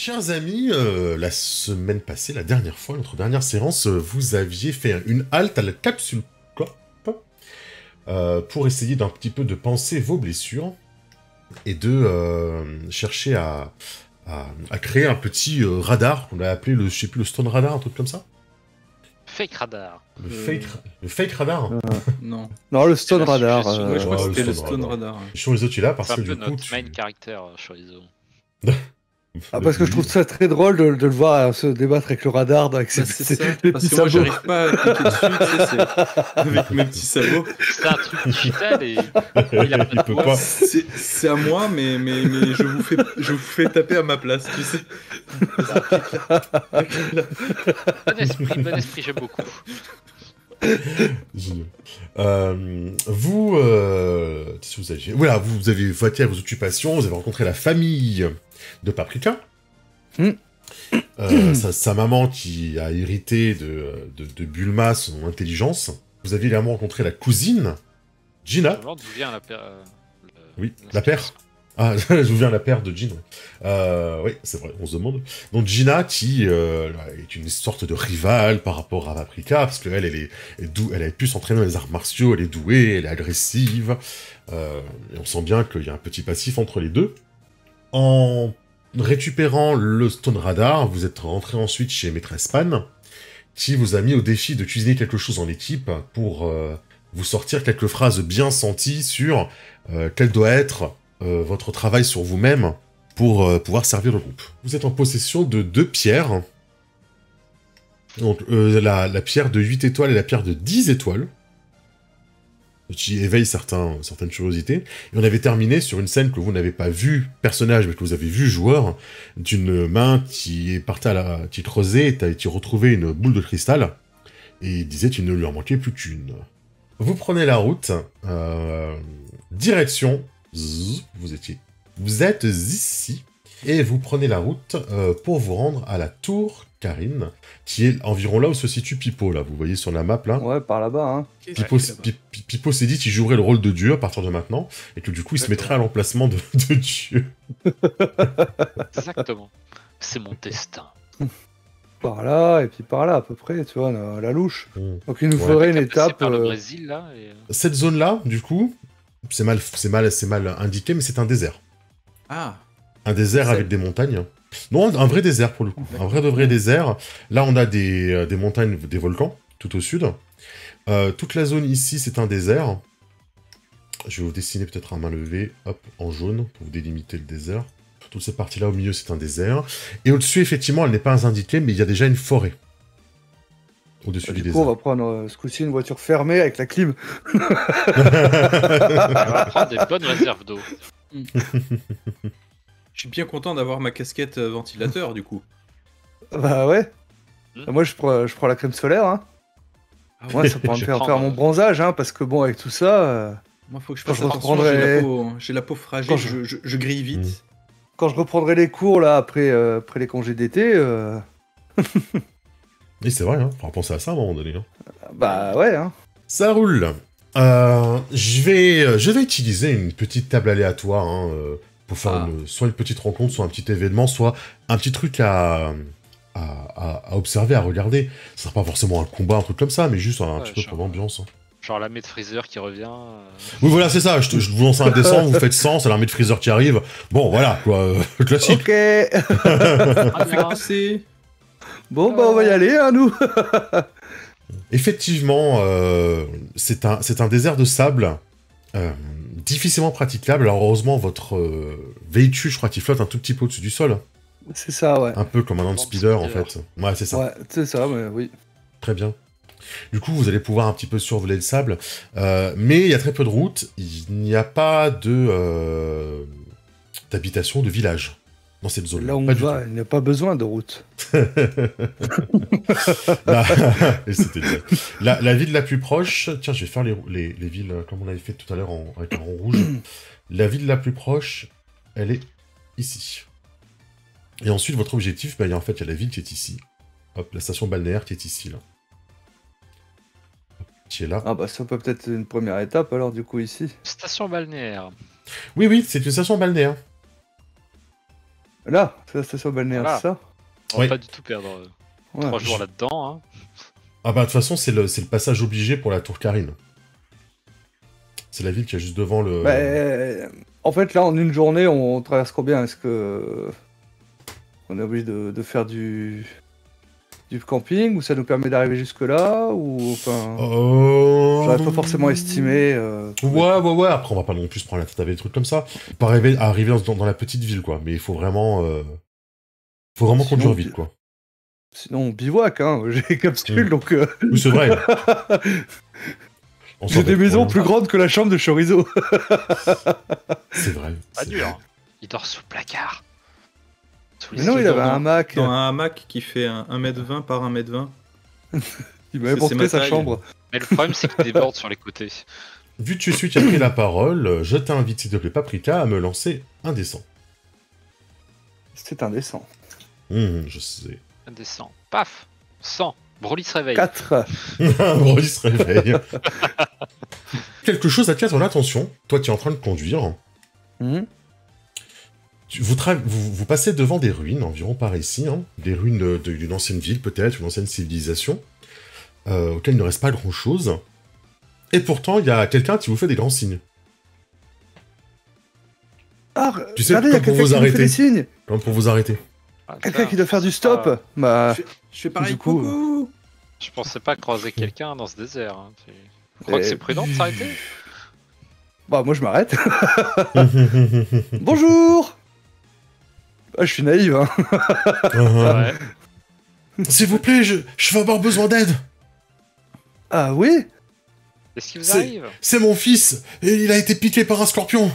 Chers amis, la semaine passée, la dernière fois, notre dernière séance, vous aviez fait une halte à la capsule Corp pour essayer d'un petit peu de penser vos blessures et de chercher à créer un petit radar qu'on a appelé le, je sais plus, le Stone Radar, un truc comme ça. Fake radar. Le fake radar. Non. Non, le Stone Je suis Radar. sûr. Ouais, je crois ouais, que c'était le le Stone Stone Radar. Radar. Je suis tu là parce C'est un que peu du coup, notre main character, Chorizo. Ah, parce que je trouve ça très drôle de le voir se débattre avec le radar, avec Bah, c'est ça, parce que moi j'arrive pas à cliquer dessus, tu sais, avec mes petits sabots. C'est un truc digital et il a pas il de peut voix. pas. C'est à moi, mais je vous fais taper à ma place, tu sais. Bon esprit, j'aime beaucoup. Génial. Qu'est-ce que vous aviez... Voilà, vous avez voté à vos occupations, vous avez rencontré la famille de Paprika. Sa maman qui a hérité de Bulma, son intelligence. Vous aviez également rencontré la cousine, Gina. Je me demande d'où vient la paire. Oui, la paire. Ah, je viens la paire de Jin. Oui, c'est vrai, on se demande. Donc Gina, qui est une sorte de rivale par rapport à Paprika, parce qu'elle, elle a pu s'entraîner dans les arts martiaux, elle est douée, elle est agressive, et on sent bien qu'il y a un petit passif entre les deux. En récupérant le Stone Radar, vous êtes rentré ensuite chez Maîtresse Pan, qui vous a mis au défi de cuisiner quelque chose en équipe pour vous sortir quelques phrases bien senties sur quel doit être votre travail sur vous-même pour pouvoir servir le groupe. Vous êtes en possession de 2 pierres. Donc la pierre de 8 étoiles et la pierre de 10 étoiles, qui éveille certaines curiosités. Et on avait terminé sur une scène que vous n'avez pas vu personnage, mais que vous avez vu joueur, d'une main qui est partie qui creusait et qui retrouvait une boule de cristal, et il disait qu'il ne lui en manquait plus qu'une. Vous prenez la route, direction... Vous êtes ici, et vous prenez la route pour vous rendre à la tour Karine, qui est environ là où se situe Pipo, là, vous voyez sur la map, là. Ouais, par là-bas, hein. Pipo s'est dit qu'il jouerait le rôle de Dieu à partir de maintenant, et que du coup, il se mettrait à l'emplacement de Dieu. Exactement. C'est mon destin. Par là, et puis par là, à peu près, tu vois, la louche. Donc il nous Ouais. faudrait une T'as passé étape... par le Brésil là. Cette zone-là, du coup, c'est mal indiqué, mais c'est un désert. Ah, Un désert avec des montagnes. Non, un vrai désert pour le coup. Un vrai de vrai désert. Là, on a des montagnes, des volcans, tout au sud. Toute la zone ici, c'est un désert. Je vais vous dessiner peut-être à main levée, hop, en jaune, pour vous délimiter le désert. Toute cette partie-là au milieu, c'est un désert. Et au-dessus, effectivement, elle n'est pas indiquée, mais il y a déjà une forêt. Au-dessus du Du coup, désert. on va prendre ce coup-ci une voiture fermée avec la clim. On va prendre des bonnes réserves d'eau. je suis bien content d'avoir ma casquette ventilateur, du coup. Bah ouais. Hmm. Moi, je prends la crème solaire, hein. Ah Moi, ça pourra me Je faire prends, faire mon bronzage, hein, parce que bon, avec tout ça... Moi, faut que je Quand fasse je attention, reprendrai- j'ai la peau fragile, Quand je grille vite. Quand je reprendrai les cours, là, après les congés d'été... Et c'est vrai, hein. Faudra penser à ça à un moment donné. Hein. Bah ouais, hein. Ça roule. Je vais utiliser une petite table aléatoire hein, pour faire soit une petite rencontre, soit un petit événement, soit un petit truc à observer, à regarder. Ce sera pas forcément un combat, un truc comme ça, mais juste un petit peu pour l'ambiance. Hein. Genre l'armée de Freezer qui revient. Oui, voilà, c'est ça. Je vous lance un dessin, vous faites 100, c'est l'armée de Freezer qui arrive. Bon, voilà, quoi. Classique. Ok. C'est Bon, bah on va y aller, hein, nous. Effectivement, c'est un désert de sable difficilement praticable. Alors heureusement, votre véhicule, je crois qu'il flotte un tout petit peu au-dessus du sol. C'est ça, ouais. Un peu comme un land-speeder, en fait. Ouais, c'est ça. Ouais, c'est ça, mais oui. Très bien. Du coup, vous allez pouvoir un petit peu survoler le sable. Mais il y a très peu de routes. Il n'y a pas d'habitation, de village dans cette zone. Là où on va, il n'y a pas besoin de route. La ville la plus proche... Tiens, je vais faire les villes comme on avait fait tout à l'heure avec un rond rouge. La ville la plus proche, elle est ici. Et ensuite, votre objectif, bah, en fait, il y a la ville qui est ici. Hop, la station balnéaire qui est ici, là. Qui est là. Ah bah ça peut peut-être une première étape, alors, du coup, ici. Station balnéaire. Oui, c'est une station balnéaire. Là, c'est la station balnéaire, Voilà. c'est ça? On va Oui. pas du tout perdre Ouais. 3 jours là-dedans. Hein. Ah bah de toute façon, c'est le passage obligé pour la tour Karine. C'est la ville qui est juste devant le... Bah, en fait, là, en une journée, on traverse combien? Est-ce que on est obligé de faire du camping, ou ça nous permet d'arriver jusque-là, ou enfin, j'aurais pas forcément estimé. Ouais, après on va pas non plus se prendre la tête avec des trucs comme ça. Pas arriver dans la petite ville, quoi. Mais il faut vraiment... Sinon, conduire vite, quoi. Sinon, on bivouac, hein. J'ai capsule, donc Oui, c'est vrai. On j'ai s'en des va maisons pour plus grandes que la chambre de Chorizo. C'est vrai. Pas c'est dur. vrai. Il dort sous le placard. Sous Mais non, il dors avait un dans- hamac. Dans un hamac qui fait 1m20 par 1m20. Il m'avait c'est montré ma sa taille. chambre. Mais le problème, c'est qu'il déborde sur les côtés. Vu que tu es celui qui a pris la parole, je t'invite, s'il te plaît, Paprika, à me lancer un dessin. C'est indécent. Je sais. Indécent. Paf 100. Broly se réveille. 4. Bon, il se réveille. Quelque chose attire ton attention. Toi, tu es en train de conduire. Vous passez devant des ruines, environ par ici, hein. Des ruines d'une ancienne ville, peut-être, une ancienne civilisation, auquel il ne reste pas grand-chose. Et pourtant, il y a quelqu'un qui vous fait des grands signes. Ah, Tu sais, regardez, il y a comme pour quelqu'un vous qui nous fait arrêter. des signes. Comme pour vous arrêter. Ah, Quelqu'un ça, qui doit faire du stop. ah, Bah, Je fais pareil, Du coup, coucou. je pensais pas croiser quelqu'un dans ce désert. Hein. Tu crois que Et- c'est prudent de s'arrêter? bah moi je m'arrête. Bonjour. Ah, je suis naïve, hein. Ouais. S'il vous plaît, je vais avoir besoin d'aide. Ah oui. Qu'est-ce qui vous C'est- arrive? C'est mon fils, et il a été piqué par un scorpion.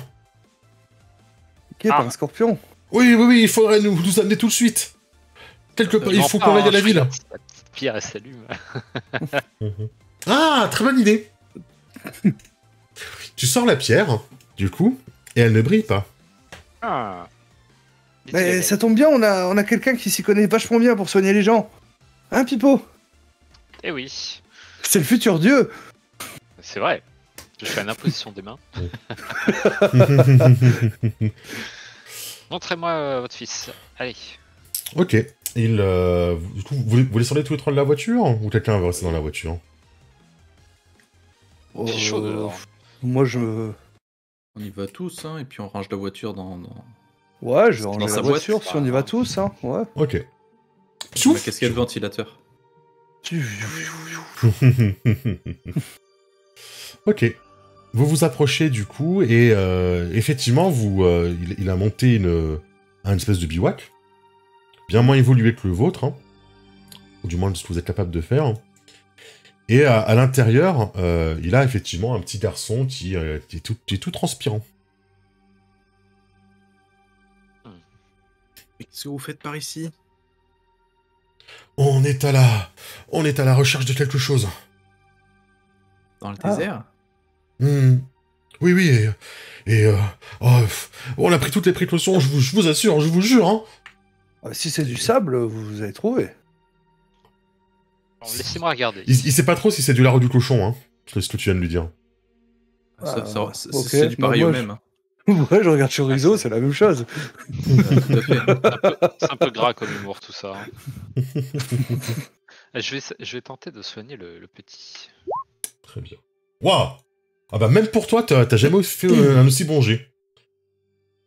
Qui est par un scorpion. Oui, il faudrait nous amener tout de suite. Quelque part, il faut qu'on aille à la ville. La petite pierre, elle s'allume. Ah, très bonne idée. Tu sors la pierre, du coup, et elle ne brille pas. Ah. Mais ça tombe bien, on a quelqu'un qui s'y connaît vachement bien pour soigner les gens. Hein, Pipo? Eh oui, C'est le futur dieu. c'est vrai. Je fais une imposition des mains. Montrez-moi votre fils. Allez. Ok. Du coup, vous descendez tous les trois de la voiture, ou quelqu'un va rester dans la voiture? C'est chaud dehors. Moi je. On y va tous, hein, et puis on range la voiture dans... Ouais, je vais Dans ranger sa la boîte. voiture si on y va tous, hein. Ouais. Ok. Ma casquette ventilateur. Ok. Vous vous approchez du coup, et effectivement, il a monté un espèce de bivouac, bien moins évolué que le vôtre, hein, ou du moins de ce que vous êtes capable de faire. Et à l'intérieur, il a effectivement un petit garçon qui est tout transpirant. Mais qu'est-ce que vous faites par ici? On est à la recherche de quelque chose. Dans le Ah. désert? Oui, on a pris toutes les précautions, je vous assure, je vous jure, hein. Si c'est du sable, vous avez trouvé. Bon, laissez-moi regarder. Il sait pas trop si c'est du lard ou du cochon, hein, ce que tu viens de lui dire. Ok, C'est du bah pareil moi, au même. hein. Ouais, je regarde Chorizo, c'est la même chose. Tout à fait. C'est un peu gras comme humour tout ça. hein. Je vais tenter de soigner le petit. Très bien. Waouh. Ah bah même pour toi, t'as jamais fait un aussi bon jet.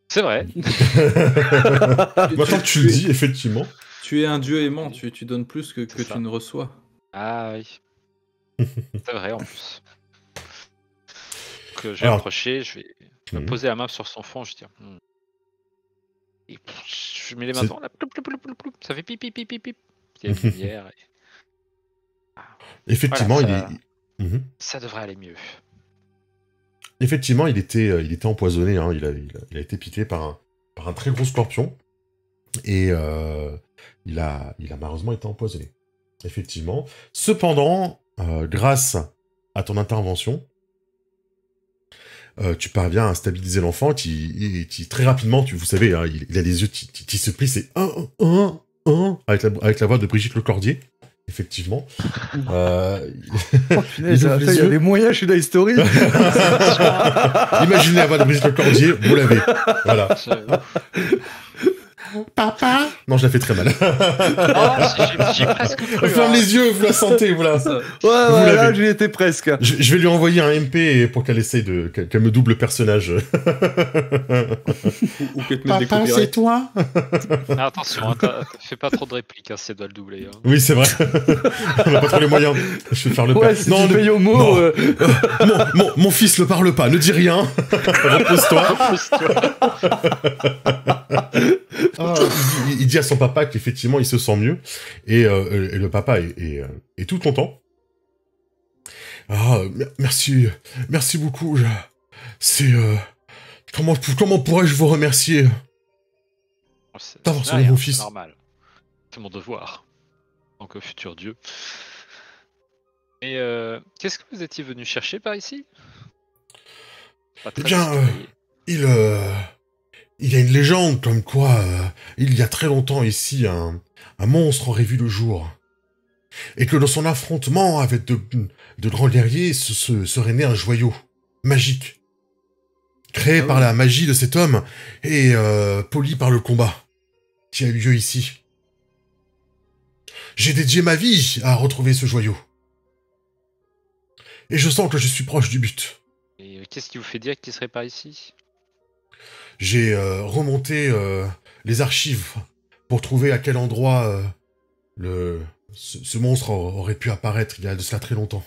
C'est vrai. Maintenant que tu le dis, effectivement. Tu es un dieu aimant, tu donnes plus que C'est ça. tu ne reçois. Ah oui. C'est vrai en plus. Donc, je vais Alors- approcher, je vais me poser la main sur son front, je vais dire. Et je mets les mains C'est- devant, là, ploup, ploup, ploup, ploup, ploup. Ça fait pip, pip, pip, pip, pip. Il y a une lumière. Effectivement, Voilà, Mhm. ça devrait aller mieux. Effectivement, il était empoisonné, hein. Il a été piqué par un très gros scorpion. Et il a malheureusement été empoisonné. Effectivement. Cependant, grâce à ton intervention, tu parviens à stabiliser l'enfant qui très rapidement, vous savez, hein, il a les yeux qui se plient, c'est avec la voix de Brigitte Lecordier, effectivement. Oh punaise, Il ouvre les il y a yeux. des moyens chez Dice Story. Imaginez la voix de Brigitte Lecordier, vous l'avez. Voilà. Papa. Non, je la fais très mal. J'ai presque cru. Ferme les yeux, vous la sentez, vous la... Ouais, là, j'y étais presque. Je vais lui envoyer un MP pour qu'elle essaye qu'elle me double personnage. Ou qu'elle te mette des Papa, copyrights. c'est toi. Ah, attention, fais pas trop de répliques, si elle doit le doubler. Oui, c'est vrai. On n'a pas trop les moyens. Je vais faire le Ouais, si tu payes au mot... mon fils ne parle pas, ne dis rien. Repose-toi. Il dit à son papa qu'effectivement, il se sent mieux. Et le papa est tout content. Ah, merci beaucoup. C'est... Comment pourrais-je vous remercier d'avoir sauvé mon fils? C'est normal. C'est mon devoir. En tant que futur dieu. Et qu'est-ce que vous étiez venu chercher par ici? Eh bien, il y a une légende comme quoi, il y a très longtemps ici, un monstre aurait vu le jour. Et que dans son affrontement avec de grands guerriers serait né un joyau magique. Créé par la magie de cet homme et poli par le combat qui a eu lieu ici. J'ai dédié ma vie à retrouver ce joyau. Et je sens que je suis proche du but. Et qu'est-ce qui vous fait dire qu'il serait par ici? J'ai remonté les archives pour trouver à quel endroit ce monstre aurait pu apparaître il y a de cela très longtemps.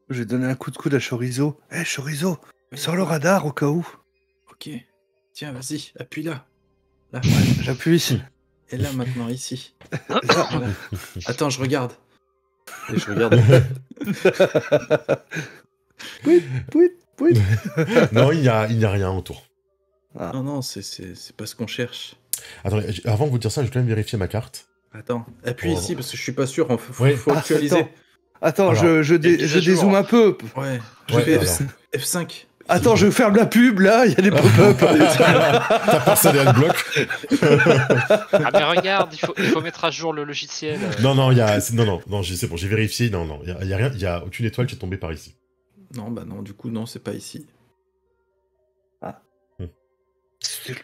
J'ai donné un coup de coude à Chorizo. Hé, Chorizo, sors le radar au cas où. Ok. Tiens, vas-y, appuie là. Là. J'appuie ici. Et là, maintenant, ici. Voilà. Attends, je regarde. Et je regarde. Oui. Non, il n'y a rien autour. Ah. Non, c'est pas ce qu'on cherche. Attendez, avant de vous dire ça, je vais quand même vérifier ma carte. Attends, appuie Oh. ici parce que je suis pas sûr. Faut Oui. actualiser. Attends, Alors, je dézoome un peu. Ouais. Ouais, Je fais alors. F5. Attends, je ferme la pub, là, il y a des pop-up. T'as passé le bloc. Ah mais regarde, il faut mettre à jour le logiciel. Non, c'est bon, j'ai vérifié. Non, il y a rien, il y a aucune étoile qui est tombée par ici. Non, bah non, du coup, non, c'est pas ici.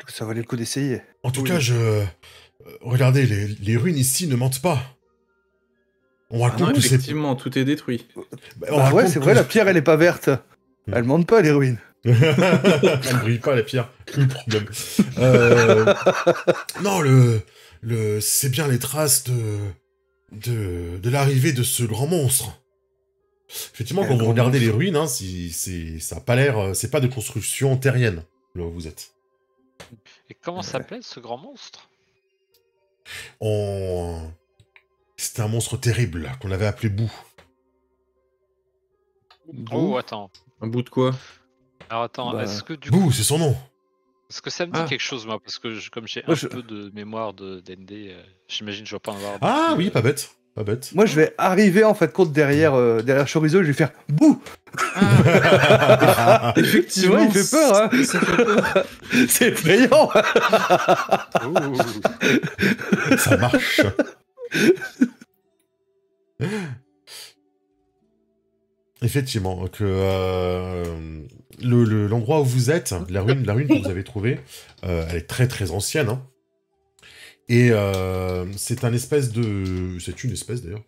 Ça valait le coup d'essayer. En tout Oui. cas, regardez, les ruines ici ne mentent pas. On Ah raconte non, que c'est... effectivement, tout est détruit. on Bah raconte ouais, c'est vrai, la pierre, elle est pas verte. Elle monte pas, les ruines. Elle ne brille pas, la pierre. Le problème. Non, c'est bien les traces de l'arrivée de ce grand monstre. Effectivement, quand vous regardez les ruines, hein, ça a pas l'air... C'est pas de construction terrienne, là où vous êtes. Et comment s'appelait ce grand monstre? C'était un monstre terrible, là, qu'on avait appelé Bou. Oh, attends. Un bout de quoi? Alors attends, Bah, est-ce que du coup... Bou, c'est son nom. Est-ce que ça me dit Ah. quelque chose, moi? Parce que comme j'ai Moi, un peu de mémoire de D&D, j'imagine que je vais pas en avoir... Ah beaucoup, oui, pas bête. Pas bête. Moi, je vais arriver, en fait, compte derrière Chorizo, je vais faire bouh. Effectivement, il fait peur, hein. Ça fait peur. C'est effrayant. Ça marche. Effectivement, que l'endroit où vous êtes, la ruine que vous avez trouvée, elle est très très ancienne. Hein. Et c'est une espèce d'ailleurs,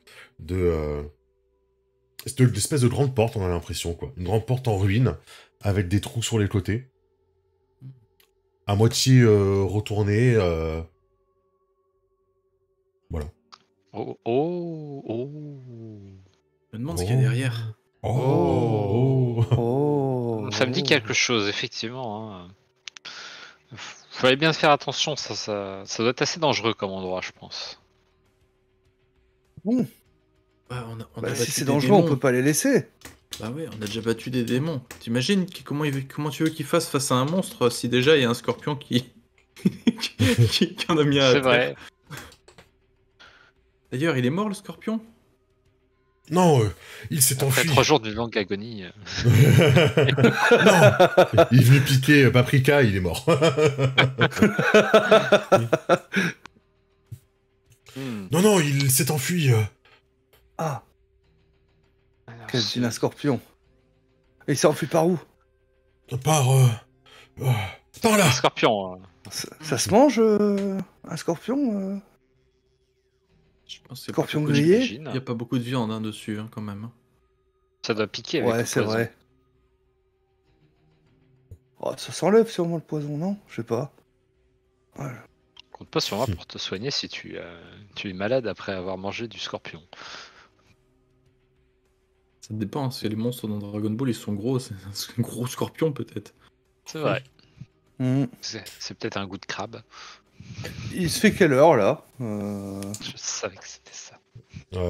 c'est une espèce de grande porte, on a l'impression, quoi. Une grande porte en ruine, avec des trous sur les côtés. À moitié retournée. Voilà. Oh. Je me demande ce qu'il y a derrière. Oh. Ça me dit quelque chose, effectivement. Hein. Fallait bien faire attention, ça doit être assez dangereux comme endroit, je pense. Bon. Ouais, on a Bah, battu si c'est des dangereux, on démons. peut pas les laisser. Bah ouais, on a déjà battu des démons. T'imagines comment tu veux qu'il fasse face à un monstre si déjà il y a un scorpion qui qui en a mis un. C'est vrai. D'ailleurs, il est mort le scorpion? Non, il s'est Après enfui. 3 jours d'une longue agonie. Non, il est venu piquer Paprika, il est mort. Non, il s'est enfui. Ah, Alors, quel vilain scorpion. Et il s'est enfui par où? Par là. Scorpion. Ça se mange, un scorpion Je pense qu'il Scorpion n'y grillé J'imagine. a pas beaucoup de viande dessus, quand même. Ça doit piquer avec Ouais, le c'est poison. vrai. Oh, ça s'enlève sûrement le poison, non? Je sais pas. Ouais. Compte pas sur moi pour te soigner si tu es malade après avoir mangé du scorpion. Ça dépend, parce que les monstres dans Dragon Ball, ils sont gros. C'est un gros scorpion, peut-être. C'est vrai. Hmm. C'est peut-être un goût de crabe. Il se fait quelle heure, là Je savais que c'était ça.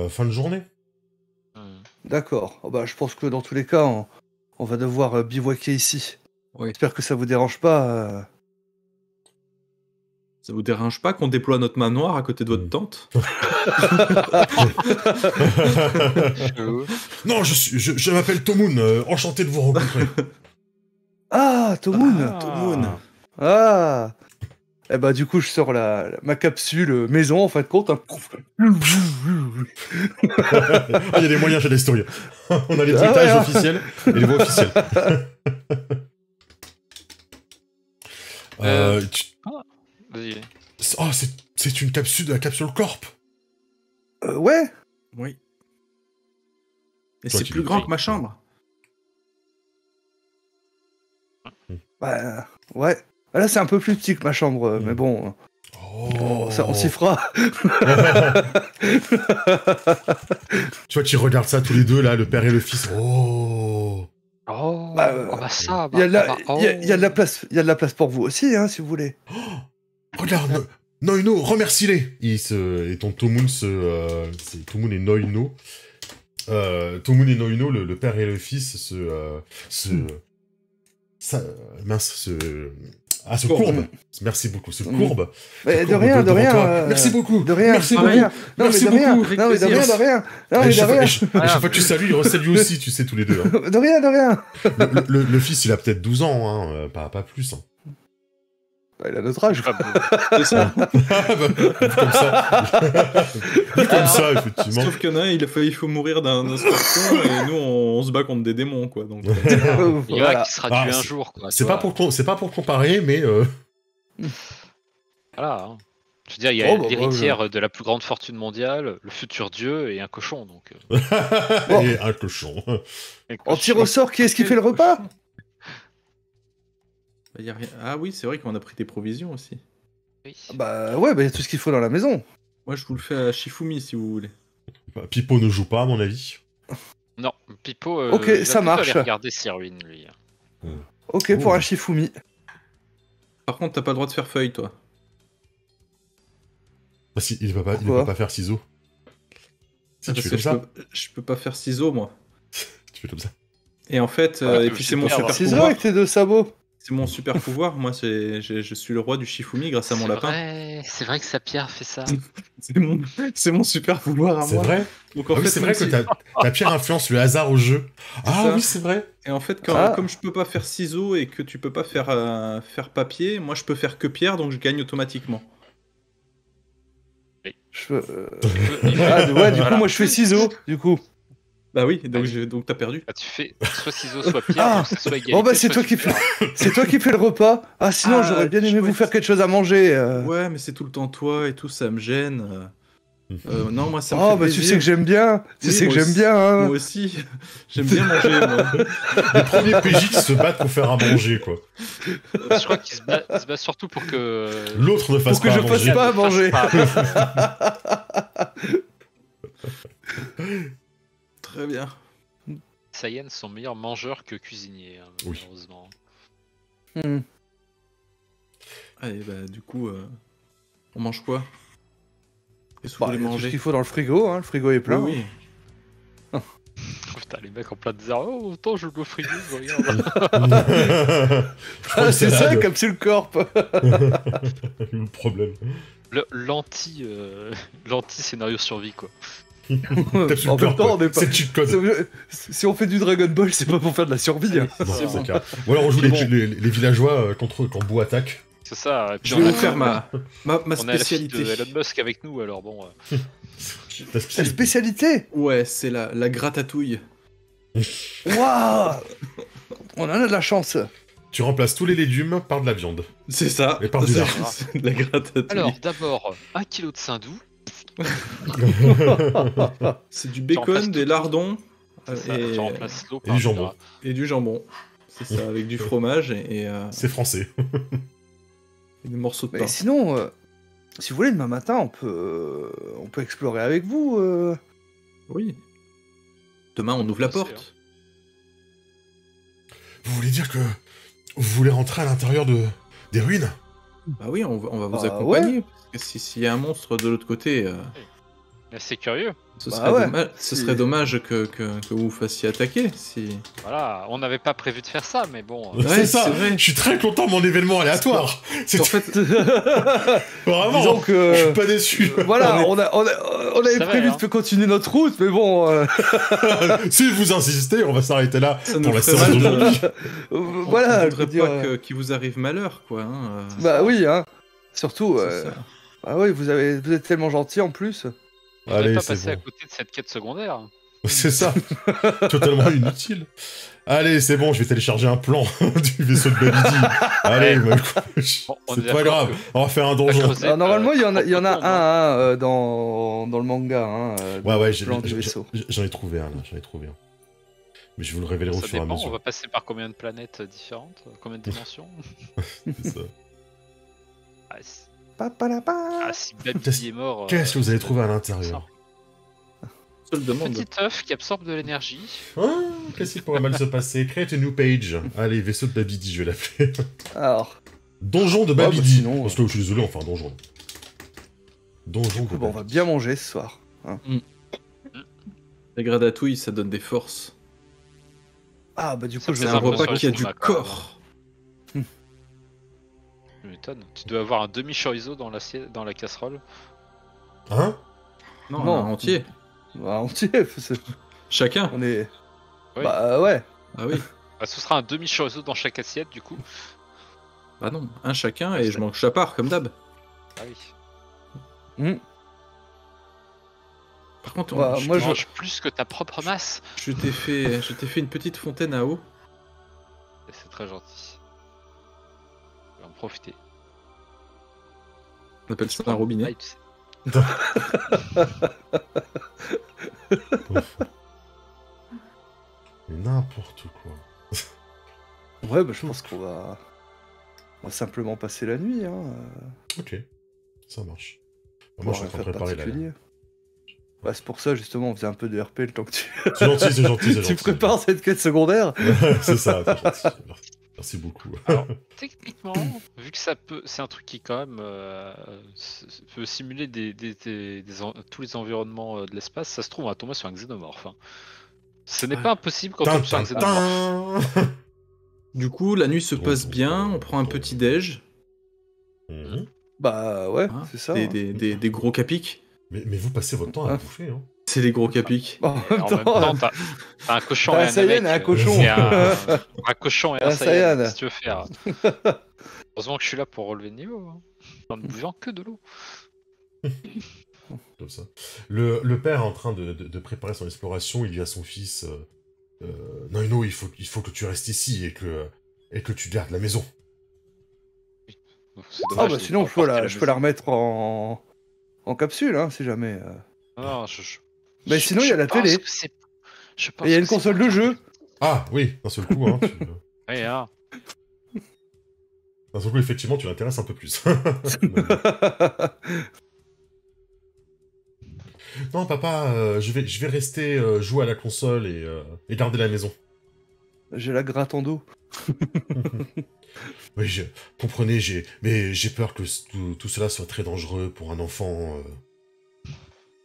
Fin de journée. Hmm. D'accord. Oh, bah, je pense que dans tous les cas, on va devoir bivouaquer ici. Oui. J'espère que ça vous dérange pas. Ça vous dérange pas qu'on déploie notre manoir à côté de votre tente? Non, je m'appelle Tomoun, enchanté de vous rencontrer. Ah, Tomoun Tomoun. Ah Eh bah, du coup, je sors ma capsule maison, en fin de compte. Hein. Ah, il y a des moyens chez l'historien. On a les Ah, bruitages ouais, hein. officiels et les voix officielles. Vas-y. Oh, c'est une capsule de la capsule Corp. Ouais Oui. Et Toi c'est qui plus le grand dis. que ma chambre. Bah, ouais. Bah, là, c'est un peu plus petit que ma chambre, mais bon, Oh. on s'y fera. Tu vois, tu regardes ça tous les deux, là, le père et le fils. Oh. Oh, Bah, bah ça, Il y a de bah, la place, il y a de la place pour vous aussi, hein, si vous voulez. Regarde, Noino, remercie-les. Et ton Tomoun c'est Tomoun et Noino. Tomoun et Noino, le père et le fils, se courbent. Merci beaucoup, se courbent. Mais Se de courbent rien, de devant rien. toi. Merci beaucoup. De rien, Merci de beaucoup. rien. Non, Merci mais de rien. beaucoup. Non, mais de rien, de rien. Non, mais Et de rien. chaque fois que tu salues, il resalue aussi, tu sais, tous les deux. Hein. De rien, de rien. Le fils, il a peut-être 12 ans, hein, pas plus. Hein. Bah, il a notre âge. pas beau. C'est ça. Comme ça. Comme ça, effectivement. Sauf qu'il y en a un, il faut mourir d'un scorpion, et nous, on se bat contre des démons, quoi. Donc, Il y en a Voilà. qui sera Ah, tué un c'est- jour, quoi. C'est tu pas, vois. c'est pas pour comparer, mais... Voilà. Hein. Je veux dire, il y a Oh, bah, l'héritière de la plus grande fortune mondiale, le futur dieu et un cochon, donc. Et un cochon. Un On tire cochon. au sort qui est-ce qui fait le repas. Bah, y a rien. Ah oui, c'est vrai qu'on a pris des provisions aussi. Oui. Bah ouais, bah, il y a tout ce qu'il faut dans la maison. Moi, je vous le fais à Shifumi, si vous voulez. Pipo ne joue pas, à mon avis. Non, Pipo. Ok, il va ça plutôt marche. aller regarder ses ruines, lui. Ok, pour Oh. un Shifumi. Par contre, t'as pas le droit de faire feuille, toi. Bah, si, il ne Pourquoi peut pas faire ciseaux. Si, tu Parce fais que comme ça. je peux pas faire ciseaux, moi. Tu fais comme ça. Et en fait, Ouais, et tu puis veux c'est mon super super Ciseaux pouvoir. avec tes deux sabots. C'est mon super pouvoir. Moi, je suis le roi du Shifumi grâce à mon lapin. C'est vrai que sa pierre fait ça. C'est mon super pouvoir à C'est moi. vrai. Donc en Ah oui, fait, c'est même vrai que si- ta pierre influence le hasard au jeu. Ah ça. oui, c'est vrai. Et en fait, Ah. comme je peux pas faire ciseaux et que tu peux pas faire papier, moi je peux faire que pierre, donc je gagne automatiquement. Je... Ah, ouais, du coup, Voilà. moi je fais ciseaux, du coup. Bah oui, donc, Allez. donc t'as perdu. Ah, tu fais soit ciseaux, soit pierre, Ah. donc c'est soit égalité. Bon, bah, c'est soit toi qui tu perds. C'est toi qui fais le repas. Ah, sinon, Ah, j'aurais bien aimé chouette. vous faire quelque chose à manger. Ouais, mais c'est tout le temps toi et tout, ça me gêne. Non, moi ça me Oh, fait bah, tu plaisir. sais que j'aime bien. Tu Oui, sais que moi j'aime aussi. bien, hein. Moi aussi, j'aime bien manger, moi. Les premiers PJ qui se battent pour faire à manger, quoi. Je crois qu'il se bat surtout pour que. L'autre ne fasse Pour que pas je à fasse manger. pas à manger. Très bien. Saiyans sont meilleurs mangeurs que cuisiniers, hein, Oui. malheureusement. Hmm. Allez, bah du coup, on mange quoi? Qu'est-ce que vous Bah, voulez il y a tout ce manger? qu'il faut dans le frigo, hein. Le frigo est plein. Oui, oui. Putain, les mecs en plein désert. Oh, autant je le frigo, je regarde. Je crois Ah, que c'est ça, là, capsule corp. le problème. L'anti-scénario survie, quoi. Capsule En même Corp, temps, quoi. on est pas... C'est le cheat code. Si on fait du Dragon Ball, c'est pas pour faire de la survie. Hein. Non, C'est c'est bon. clair. Ou alors on joue C'est bon. les villageois quand Bou attaque. C'est ça. Et puis Je on vais a, vous faire ma on a la fille spécialité. de Elon Musk avec nous, alors bon. La La spécialité. spécialité. Ouais, c'est la gratatouille. Waouh. On en a de la chance. Tu remplaces tous les légumes par de la viande. C'est ça. Et par du C'est- lard. c'est de la gratatouille. Alors, d'abord, 1 kilo de saindoux. C'est du Tu bacon, remplaces des tout. lardons Et... Tu remplaces l'eau Et par du jambon. gras. et du jambon. C'est ça, avec du fromage C'est français. et des morceaux de Mais pain. sinon, si vous voulez, demain matin, on peut explorer avec vous. Oui. Demain, on ouvre la Ça, c'est, porte. Vous voulez dire que vous voulez rentrer à l'intérieur des ruines? Bah oui, on va vous Bah accompagner. Parce que s'il y a un monstre de l'autre côté, Mais c'est curieux. ce Bah serait, ouais, dommage, ce si- serait dommage que vous vous fassiez attaquer. Si... Voilà, on n'avait pas prévu de faire ça, mais bon. Ouais, C'est ça. c'est vrai. Je suis très content de mon événement aléatoire. C'est En fait, vraiment. Disons que- Je suis pas déçu. Voilà, On on avait Ça va, prévu hein. de continuer notre route, mais bon, Si vous insistez, on va s'arrêter là ça nous pour la ferait séance mal de- d'aujourd'hui. voilà, on je voudrait veux dire, pas qu'il vous arrive malheur, quoi. Hein. bah oui, hein. Surtout, C'est ça. ah oui, vous êtes tellement gentil en plus. On n'aurait Allez, pas c'est passé à bon. côté de cette quête secondaire. C'est ça. Totalement inutile. Allez, c'est bon, je vais télécharger un plan du vaisseau de Babidi. Allez, Ouais. bah, Bon, on c'est est pas d'accord grave. que- On va faire un donjon. creuser. Alors, normalement, il y en a Propre un tombe, hein, dans le manga. Hein, Ouais, dans ouais, le plan du vaisseau. j'en ai trouvé un, là. J'en ai trouvé un. Mais je vous le révélerai au Ça fur et à dépend, on mesure. va passer par combien de planètes différentes? Combien de dimensions? C'est ça. Ah, si Babidi est mort... Qu'est-ce que vous avez trouvé à ça. l'intérieur? Seule demande. Petit œuf qui absorbe de l'énergie. Ah, qu'est-ce qui pourrait mal se passer? Create a new page. Allez, vaisseau de Babidi, je vais l'appeler. Alors, Donjon de bah, Babidi. sinon, Parce que je suis désolé, enfin, donjon. Donjon de bon, on va Babidi. bien manger ce soir. La gratatouille, ça donne des forces. Ah, bah du Ça coup, me je C'est fait un un peu repas sur qui a les du stomacs, quand même, corps. Je m'étonne. Tu dois avoir un demi-chorizo dans la casserole. Hein? Non, Non. un entier. Bah, entier, Chacun. on est... Oui. Bah ouais. Ah oui. Bah, ce sera un demi-chorizo dans chaque assiette, du coup. Bah non, un chacun et je mange à part, comme d'hab. Ah oui. Hmm. Par contre, Bah, je, moi, Tu je- manges plus que ta propre masse. je t'ai fait une petite fontaine à eau. Et c'est très gentil. Je vais en profiter. On appelle ça un robinet. Ah, tu sais. Mais n'importe quoi. Ouais, bah je pense on va simplement passer la nuit. Hein. Ok, ça marche. Pour Moi, je suis en rien train de faire préparer la... particulier. Bah, c'est pour ça, justement, on faisait un peu de RP le temps que tu, C'est gentil, c'est gentil, c'est tu gentil. prépares cette quête secondaire. C'est ça, c'est gentil. Merci beaucoup. Alors, techniquement, vu que c'est un truc qui quand même peut simuler tous les environnements de l'espace, ça se trouve on va tomber sur un xénomorphe. Hein. Ce n'est pas impossible quand on tombe sur un xénomorphe. Du coup, la nuit se Bon, passe bon, bien, bon, on prend un bon. petit déj, Mhm. Bah ouais, hein, c'est ça. des, hein. des gros capiques. Mais vous passez votre temps à Hein bouffer, hein. C'est les gros capiques. Bon, en En même temps, t'as un cochon T'as et un un Saiyan mec, et un cochon. c'est un cochon et un Un Saiyan, Saiyan. si tu veux faire. Heureusement que je suis là pour relever le niveau. Hein. En ne buvant que de l'eau. Comme ça. Le père est en train de préparer son exploration, il dit à son fils Noino, il faut que tu restes ici et que tu gardes la maison. C'est Ah dommage bah de sinon, pas je peux porter la remettre en capsule, hein, si jamais. Non, Mais sinon, il y a la pense télé. que c'est- je Et pense il y a que une c'est console pas de jeu. Ah oui, d'un seul coup, hein. Oui, hein. D'un seul coup, effectivement, tu l'intéresses un peu plus. Non, papa, je vais rester jouer à la console et garder la maison. J'ai la gratte en dos. Oui, comprenez, mais j'ai peur que tout cela soit très dangereux pour un enfant.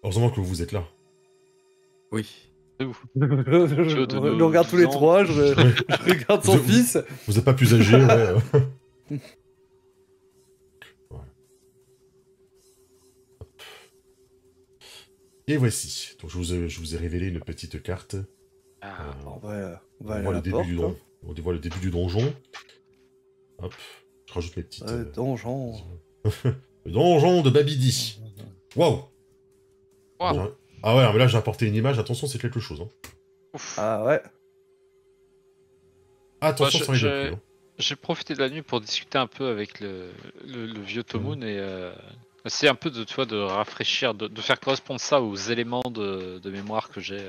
Heureusement que vous êtes là. Oui. De ouf. Je le regarde tous les 12 ans. trois, je regarde son Vous- fils. Vous êtes pas plus âgé, ouais. Ouais. Et voici. Donc je vous ai révélé une petite carte. Ah, On va On aller à voit la le début porte. du donjon. On voit le début du donjon. Hop. Je rajoute mes petites. Ouais, donjon. Le donjon de Babidi. Waouh. Waouh. Ah ouais, mais là j'ai apporté une image. Attention, c'est quelque chose. Hein. ouf. Ah ouais. Attention, Moi, ça rigole plus. Hein. J'ai profité de la nuit pour discuter un peu avec le vieux Tomoun et essayer un peu de, tu vois, de rafraîchir, de faire correspondre ça aux éléments de mémoire que j'ai,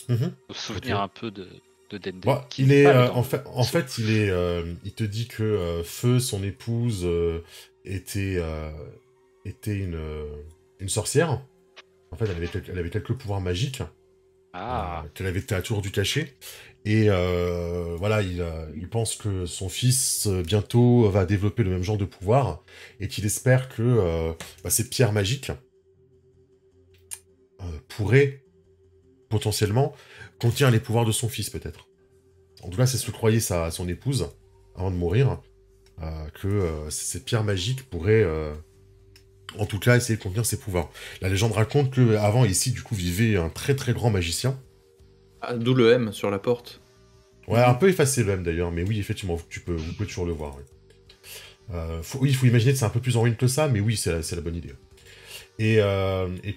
Mhm. de souvenir Ok. un peu de Dende. Bon, Qui il n'est est pas dans en le- fait, il te dit que Feu, son épouse, était était une sorcière. En fait, elle avait quelques pouvoirs magiques Ah, qu'elle a toujours dû cacher. Et voilà, il pense que son fils bientôt va développer le même genre de pouvoir et qu'il espère que ces pierres magiques pourraient potentiellement contenir les pouvoirs de son fils, peut-être. En tout cas, c'est ce que croyait son épouse avant de mourir, que ces pierres magiques pourraient, en tout cas, essayer de contenir ses pouvoirs. La légende raconte que avant ici, du coup, vivait un très très grand magicien. Ah, d'où le M sur la porte. Ouais, un peu effacé le même d'ailleurs, mais oui, effectivement, vous pouvez toujours le voir. Oui, oui, il faut imaginer que c'est un peu plus en ruine que ça, mais oui, c'est la bonne idée. Et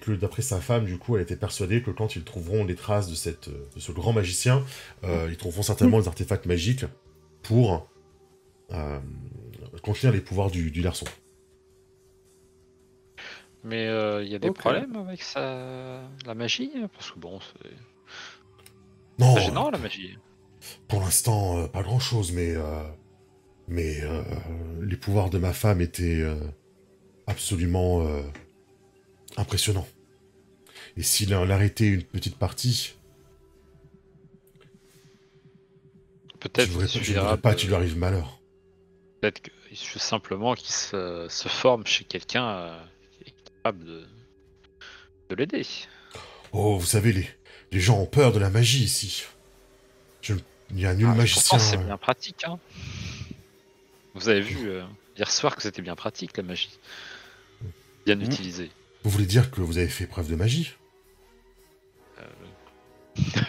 que d'après sa femme, du coup, elle était persuadée que quand ils trouveront les traces de ce grand magicien, ils trouveront certainement des artefacts magiques pour contenir les pouvoirs du garçon. mais il y a des Ok. problèmes avec la magie, parce que bon, c'est Non, gênant la magie. pour l'instant, pas grand-chose, mais les pouvoirs de ma femme étaient absolument impressionnants. Et s'il en arrêtait une petite partie, Peut-être qu'il je ne suffira voudrais pas qu'il lui arrive malheur. peut-être qu'il suffit simplement qu'il se forme chez quelqu'un qui est capable de l'aider. Oh, vous savez, les gens ont peur de la magie ici. Il n'y a nul magicien. Pourtant, c'est bien pratique. Hein. Vous avez vu hier soir que c'était bien pratique la magie. Bien utilisée. Vous voulez dire que vous avez fait preuve de magie?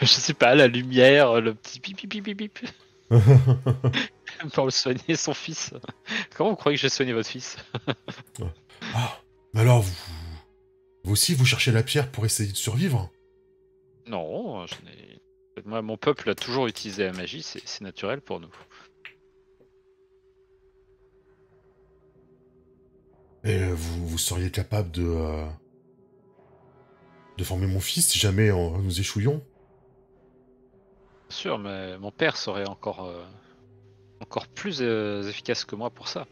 Je sais pas, la lumière, le petit pip pip pip pip pip. Pour le soigner son fils. Comment vous croyez que j'ai soigné votre fils? Ah, mais alors vous aussi, vous cherchez la pierre pour essayer de survivre? Non, moi, mon peuple a toujours utilisé la magie, c'est naturel pour nous. Et vous seriez capable de former mon fils si jamais nous échouions? Bien sûr, mais mon père serait encore plus efficace que moi pour ça.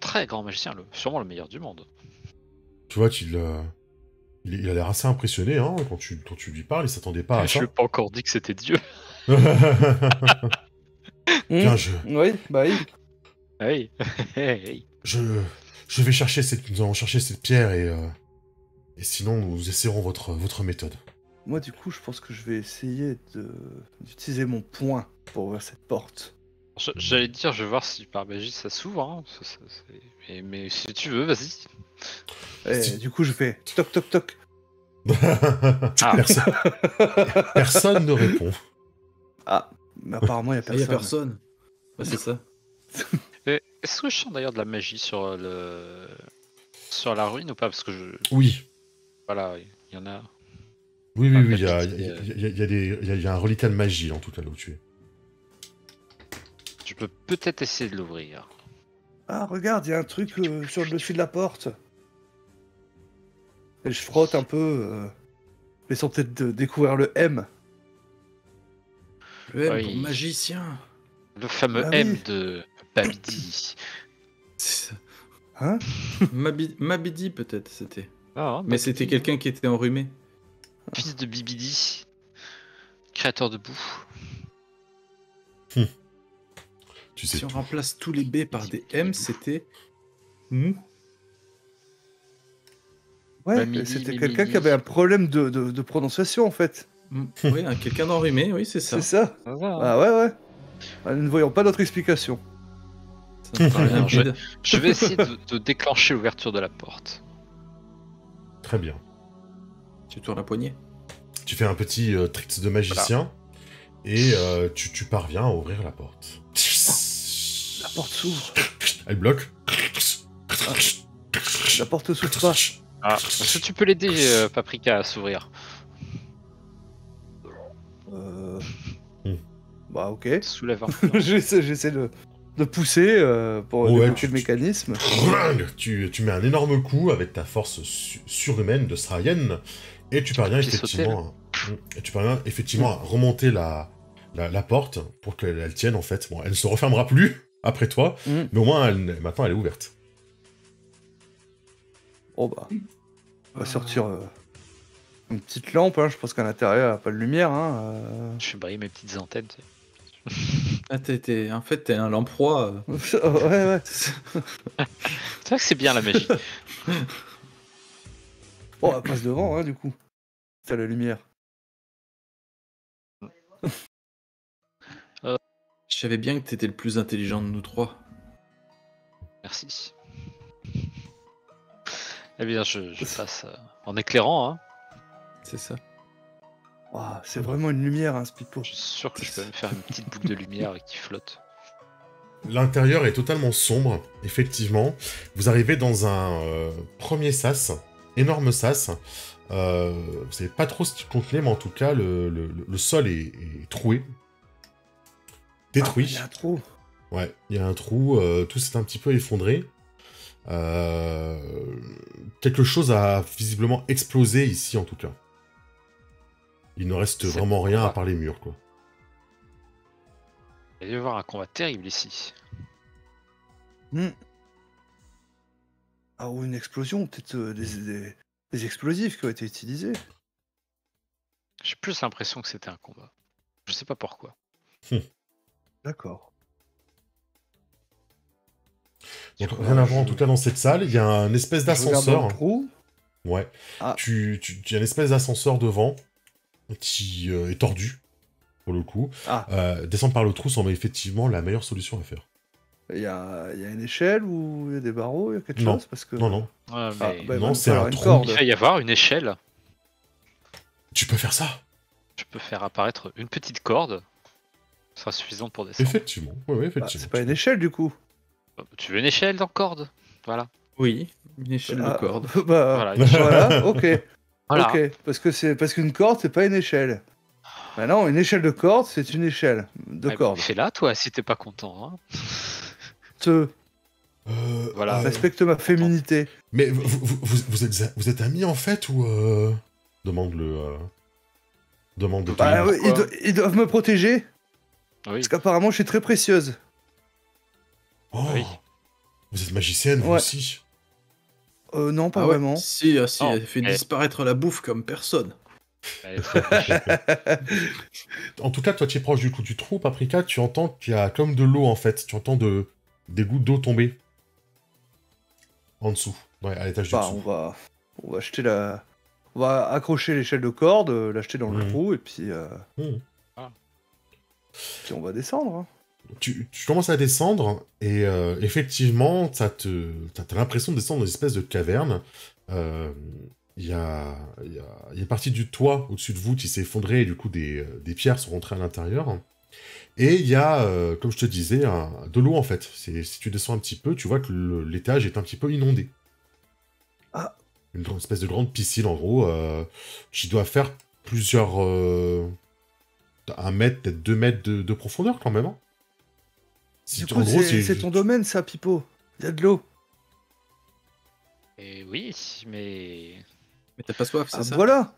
Très grand magicien, sûrement le meilleur du monde. Tu vois qu'il il a l'air assez impressionné hein, quand tu lui parles, il s'attendait pas à Je ça. lui ai pas encore dit que c'était Dieu. Bien, Oui, bah oui. Ah oui. Hey. je vais chercher nous allons chercher cette pierre et sinon nous essaierons votre méthode. Moi, du coup, je pense que je vais essayer d'utiliser mon poing pour ouvrir cette porte. J'allais dire, je vais voir si par magie ça s'ouvre. Hein. Mais si tu veux, vas-y. Et Si- du coup, je fais toc toc toc. Ah. Personne ne répond. Ah, mais apparemment, il y a Il y a personne. personne. Ouais, c'est ça. Est-ce que je sens d'ailleurs de la magie sur la ruine ou pas? Parce que Oui, voilà, il y en a. oui, Ah, il y peut-être, a un reliquat de magie en tout cas là où tu es. Je peux peut-être essayer de l'ouvrir. Ah, regarde, il y a un truc sur le dessus de la porte. Et je frotte un peu, laissant peut-être découvrir le M. Le M Oui. pour magicien. Le fameux Ah M oui. de Babidi. C'est ça. Hein? Mabidi peut-être c'était. Ah, Mais c'était quelqu'un qui était enrhumé. Fils de Bibidi. Créateur de boue. Tu sais Si on tout. remplace tous les B par des M, c'était mou. Ouais, Midi, c'était midi, quelqu'un midi. qui avait un problème de prononciation, en fait. Oui, quelqu'un d'enrhumé, oui, c'est ça. C'est ça? Ça va, hein. Ah ouais, ouais. Ah, nous ne voyons pas d'autre explication. Ça me paraît Alors, limpide. Je vais essayer de déclencher l'ouverture de la porte. Très bien. Tu tournes la poignée. Tu fais un petit trick de magicien et tu parviens à ouvrir la porte. La porte s'ouvre. Elle bloque. La porte s'ouvre pas. Ah, est-ce que tu peux l'aider, Paprika, à s'ouvrir? Bah ok. Soulève un peu. J'essaie de pousser pour Ouais, débloquer le mécanisme. Tu mets un énorme coup avec ta force surhumaine de Srayen, et tu parviens Puis sauter, effectivement à remonter la porte pour qu'elle elle tienne en fait. Bon, elle ne se refermera plus après toi, Mm. mais au moins maintenant elle est ouverte. Oh bah. On va sortir une petite lampe, hein. Je pense qu'à l'intérieur, il n'y a pas de lumière. Hein. Je fais briller mes petites antennes. Tu Ah, en fait, t'es un lamproie. Ouais. sais. C'est vrai que c'est bien la magie. Oh, elle passe devant, hein, du coup. T'as la lumière. Je savais bien que t'étais le plus intelligent de nous trois. Merci. Eh bien, je passe en éclairant. Hein. C'est ça. Ouah, c'est vraiment une lumière, hein, ce pipeau. Je suis sûr que je peux même faire une petite boucle de lumière qui flotte. L'intérieur est totalement sombre, effectivement. Vous arrivez dans un premier sas, énorme sas. Vous savez pas trop ce qu'il contenait, mais en tout cas, le sol est troué. Détruit. Il y a un trou. Ouais, il y a un trou, tout s'est un petit peu effondré. Quelque chose a visiblement explosé ici, en tout cas. Il ne reste C'est vraiment rien à pas. part les murs, quoi. Il va y avoir un combat terrible ici. Ah, ou une explosion, peut-être des explosifs qui ont été utilisés. J'ai plus l'impression que c'était un combat. Je sais pas pourquoi. D'accord. Donc, rien à voir, en tout cas, dans cette salle. Il y a un espèce Je regarde dans d'ascenseur. le trou. Ouais. Ah. Tu as une espèce d'ascenseur devant qui est tordu, pour le coup. Ah, Descendre par le trou semble effectivement la meilleure solution à faire. il y a une échelle ou il y a des barreaux, il y a quelque Non. chose parce que... Non, non. Ouais, Ah, mais bah, il non, va c'est falloir un une trou. corde. il va y avoir une échelle. Tu peux faire ça. Je peux faire apparaître une petite corde. Ce sera suffisante pour descendre. Effectivement. Ouais, Bah, effectivement. c'est pas une échelle du coup. Tu veux une échelle dans corde? Voilà. Oui, une échelle de Ah, corde. bah, Voilà. voilà, ok. Voilà. Ok, parce qu'une corde, c'est pas une échelle. Bah non, une échelle de corde, c'est une échelle de corde. Fais-la, toi, si t'es pas content. Hein. Te Voilà. respecte ma féminité. Mais vous êtes amis en fait ou demande le Bah, Tony. ouais, ils doivent me protéger, Oui. parce qu'apparemment, je suis très précieuse. Oh, Oui. vous êtes magicienne vous Ouais. aussi. Non, pas Ah ouais, vraiment. Si, Non, elle fait mais- disparaître la bouffe comme personne. Elle est très riche. En tout cas, toi tu es proche du coup du trou, Paprika, tu entends qu'il y a comme de l'eau en fait. Tu entends des gouttes d'eau tomber en dessous, à l'étage du Bah, dessous. on va acheter on va accrocher l'échelle de corde, l'acheter dans le Mhm. trou, et puis, Mhm. puis on va descendre. Hein. Tu commences à descendre et effectivement, t'as l'impression de descendre dans une espèce de caverne. Il y a une partie du toit au-dessus de vous qui s'est effondrée et du coup des pierres sont rentrées à l'intérieur. Et il y a, comme je te disais, de l'eau en fait. Si tu descends un petit peu, tu vois que l'étage est un petit peu inondé. Ah. Une espèce de grande piscine en gros, qui doit faire plusieurs... 1 mètre, peut-être 2 mètres de profondeur quand même. Hein. Du coup, c'est ton domaine, ça, Pipo. Il y a de l'eau. Et oui, mais. Mais t'as pas soif, c'est Ah, ça? voilà.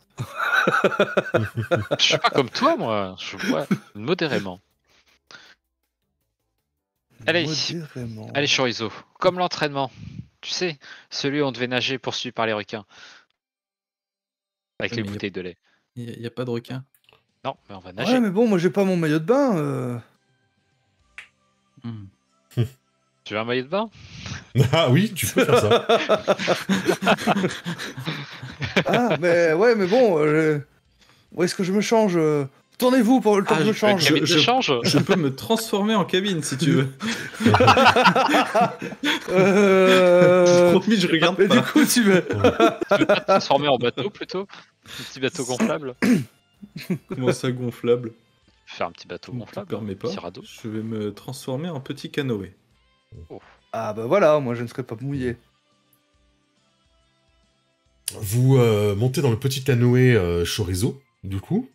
Je suis pas comme toi, moi. Je bois modérément. Allez. Modérément. Allez, Chorizo. Comme l'entraînement. Tu sais, celui où on devait nager poursuivi par les requins. Avec Ouais, les mais bouteilles de lait. Il y a pas de requin. Non, mais on va nager. Ouais, mais bon, moi j'ai pas mon maillot de bain. Hmm. Tu veux un maillot de bain? Ah oui, tu peux faire ça. Ah, mais ouais, mais bon, où est-ce que je me change Tournez-vous pour le temps que je me change. Cabine d'échange. Je peux me transformer en cabine si tu veux. Promis, je regarde Mais pas. du coup, tu veux. Tu veux pas te transformer en bateau plutôt? Un petit bateau gonflable? Comment ça, gonflable? Faire un petit bateau Tu gonflable. permets pas. Petit radeau. Je vais me transformer en petit canoë. Ah, bah voilà, moi je ne serais pas mouillé. Vous montez dans le petit canoë chorizo, du coup.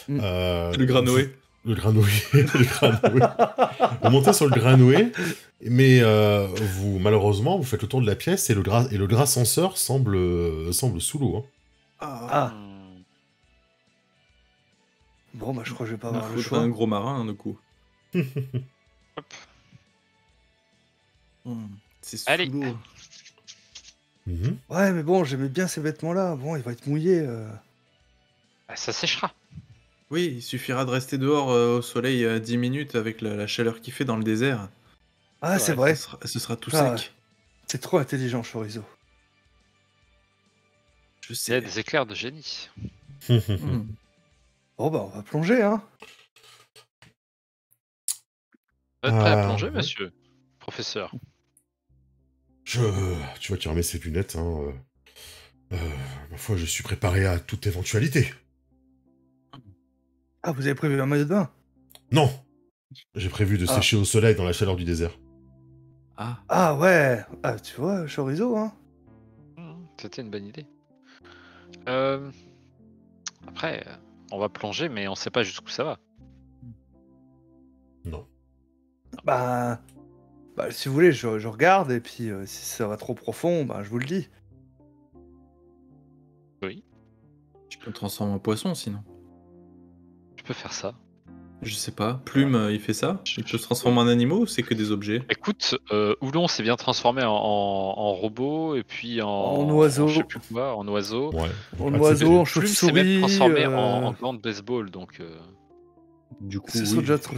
Mm. Le granoë. Le Granway. Le Granway. Vous montez sur le Granway, mais malheureusement, vous faites le tour de la pièce et le grascenseur semble sous l'eau. Hein. Ah. Bon, bah je crois que je vais pas Il avoir le faudrait choix. un gros marin, du coup. Hop. C'est sous Allez. l'eau. Mhm. Ouais, mais bon, j'aimais bien ces vêtements-là. Bon, il va être mouillé. Bah, ça séchera. Oui, il suffira de rester dehors au soleil 10 minutes avec la chaleur qu'il fait dans le désert. Ah, c'est vrai. Ce sera tout Ah, sec. C'est trop intelligent, Chorizo. Je Il y a sais. des éclairs de génie. Bon, bah, on va plonger, hein. Vous êtes prêt à plonger, ouais. monsieur professeur? Tu vois qu'il remet ses lunettes. Hein. Ma foi, je suis préparé à toute éventualité. Ah, vous avez prévu un maillot de bain? Non. J'ai prévu de Ah. sécher au soleil dans la chaleur du désert. Ah, Ah, ouais. Ah, tu vois, Chorizo, hein. C'était une bonne idée. Après, on va plonger, mais on sait pas jusqu'où ça va. Non. Bah, si vous voulez, je regarde, et puis si ça va trop profond, bah, je vous le dis. tu peux me transformer en poisson sinon. Je peux faire ça. Je sais pas. Plume, il fait ça? Il peut se transformer en animaux ou c'est que des objets? Écoute, Oulon s'est bien transformé en robot, et puis En oiseau. je sais plus quoi, en oiseau. Ouais. En Ah, oiseau, en Plume s'est même chauve-souris. transformé en gant de baseball, donc Du coup, Ce oui. sont déjà trop.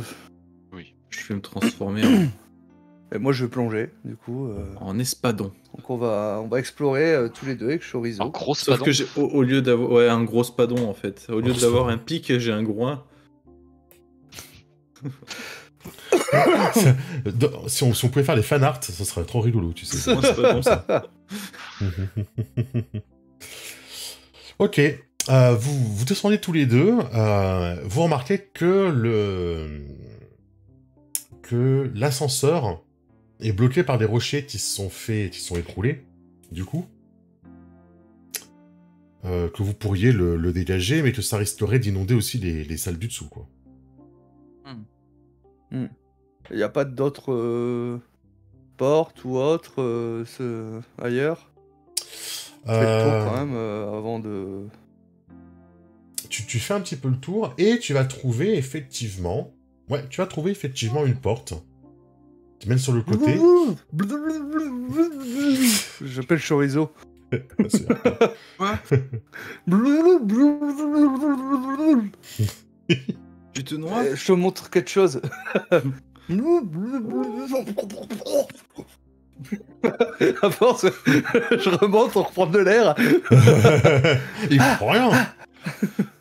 oui. Je vais me transformer Et moi, je vais plonger, du coup. en espadon. Donc, on va explorer tous les deux avec Chorizo. En gros Sauf spadon. que au lieu d'avoir ouais, un gros spadon en fait. Au lieu Gros d'avoir spadon. un pic, j'ai un groin. Si on pouvait faire les fanarts, ça serait trop rigolo, tu sais. Moi, spadon, ça. Ok. Vous descendez tous les deux. Vous remarquez que l'ascenseur est bloqué par des rochers qui se sont écroulés. Du coup, que vous pourriez le dégager, mais que ça risquerait d'inonder aussi les salles du dessous, quoi. Il n'y a pas d'autres portes ou autres ailleurs? Fais le tour quand même avant de... Tu fais un petit peu le tour et tu vas trouver effectivement... Ouais, tu vas trouver effectivement une porte. Tu mènes sur le côté. J'appelle Chorizo. Quoi? Tu te noies? Je te montre quelque chose. À force, je remonte pour reprendre de l'air. Il comprend rien.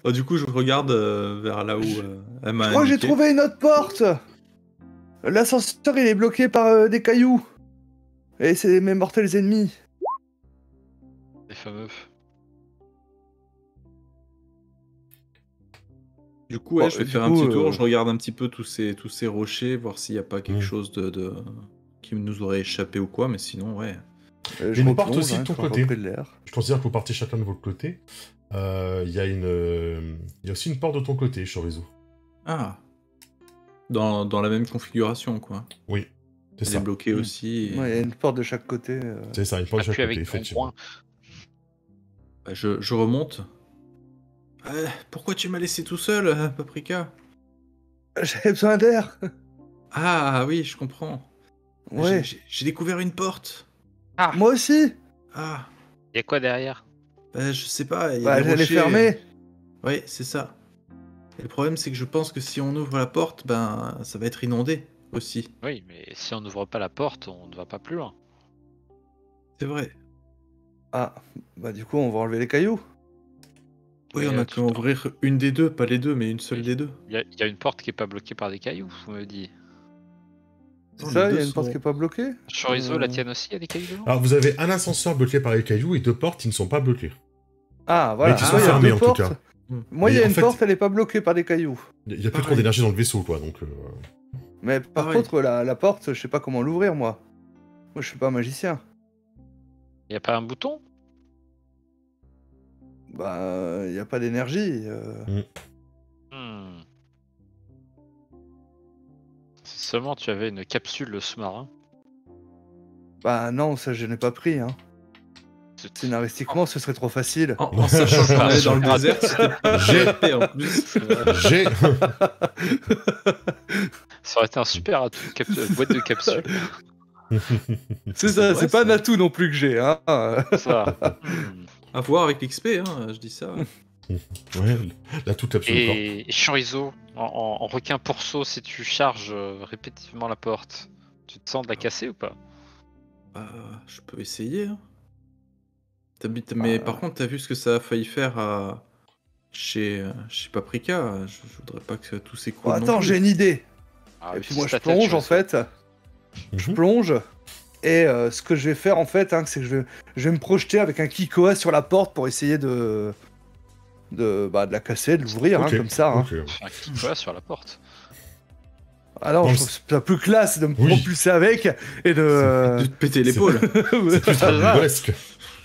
Oh, du coup, je regarde vers là où elle m'a Je crois que j'ai indiqué. trouvé une autre porte. L'ascenseur, il est bloqué par des cailloux. Et c'est mes mortels ennemis. Les fameux. Du coup, ouais, Bon, je vais du faire un coup, petit tour, je regarde un petit peu tous ces rochers, voir s'il n'y a pas quelque Mm. chose de qui nous aurait échappé ou quoi, mais sinon, ouais. Je une porte replonge, aussi de ton quand j'ai côté. repris de l'air. Je Je considère que vous partez chacun de votre côté. Il y a aussi une porte de ton côté, Chorizo. Ah. Dans la même configuration, quoi. Oui, c'est Elle ça. est bloquée aussi. et- Ouais, il y a une porte de chaque côté. C'est ça, une porte de chaque Appuie côté, avec ton effectivement. poing. Bah, je remonte. Pourquoi tu m'as laissé tout seul, Paprika? J'avais besoin d'air. Ah oui, je comprends. Ouais. J'ai découvert une porte. Moi aussi. Ah, Y a quoi derrière? bah, je sais pas. il y a Bah, des elle est rochers. fermée. Oui, c'est ça. Et le problème, c'est que je pense que si on ouvre la porte, ben, ça va être inondé aussi. Oui, mais si on n'ouvre pas la porte, on ne va pas plus loin. C'est vrai. Ah, bah du coup, on va enlever les cailloux. Oui, Oui, on a tu qu'à peux. ouvrir une des deux, pas les deux, mais une seule Oui. des deux. Il y a une porte qui est pas bloquée par des cailloux, vous me dites. C'est Non, ça, les il y a deux une porte sont- qui est pas bloquée. Chorizo, la tienne aussi, il y a des cailloux dedans? Alors, vous avez un ascenseur bloqué par les cailloux et deux portes qui ne sont pas bloquées. Ah, voilà. qui sont Moi, il y a fermées, deux en tout portes. cas. Moi, il y Mais a en une fait- porte, elle est pas bloquée par des cailloux. Il n'y a plus trop Pareil. d'énergie dans le vaisseau, quoi, donc... Mais par Pareil. contre, la porte, je sais pas comment l'ouvrir, moi. Moi, je suis pas un magicien. Il y a pas un bouton? Bah, il y a pas d'énergie. Hmm. Seulement tu avais une capsule sous-marin. Bah non, ça je n'ai pas pris. Hein. Scénaristiquement, ce serait trop facile. En sachant qu'on allait dans le désert, c'était J'ai- GP en plus. J'ai... Ça aurait été un super atout, boîte de capsules. C'est ça, vrai, c'est pas ça. un atout non plus que j'ai. Hein. Ça. À voir avec l'XP, hein, je dis ça. Ouais, là, toute absolument. Et chorizo, en requin pourceau, si tu charges répétitivement la porte, tu te sens de la casser ou pas? Je peux essayer. Hein. Mais par contre, t'as vu ce que ça a failli faire chez Paprika. Je voudrais pas que tout s'écroule. Bon, non attends, plus. j'ai une idée. Ah, Et puis moi, utilise je ta tête, plonge en chorizo. fait. Je Mhm. plonge. Et ce que je vais faire en fait, hein, c'est que je vais me projeter avec un Kikoa sur la porte pour essayer de la casser, de l'ouvrir, Ok, hein, comme ça. Hein. ok. Un Kikoa sur la porte. Alors, Non, je trouve ça plus classe de me Oui. propulser avec et De te péter l'épaule. C'est plus rocambolesque.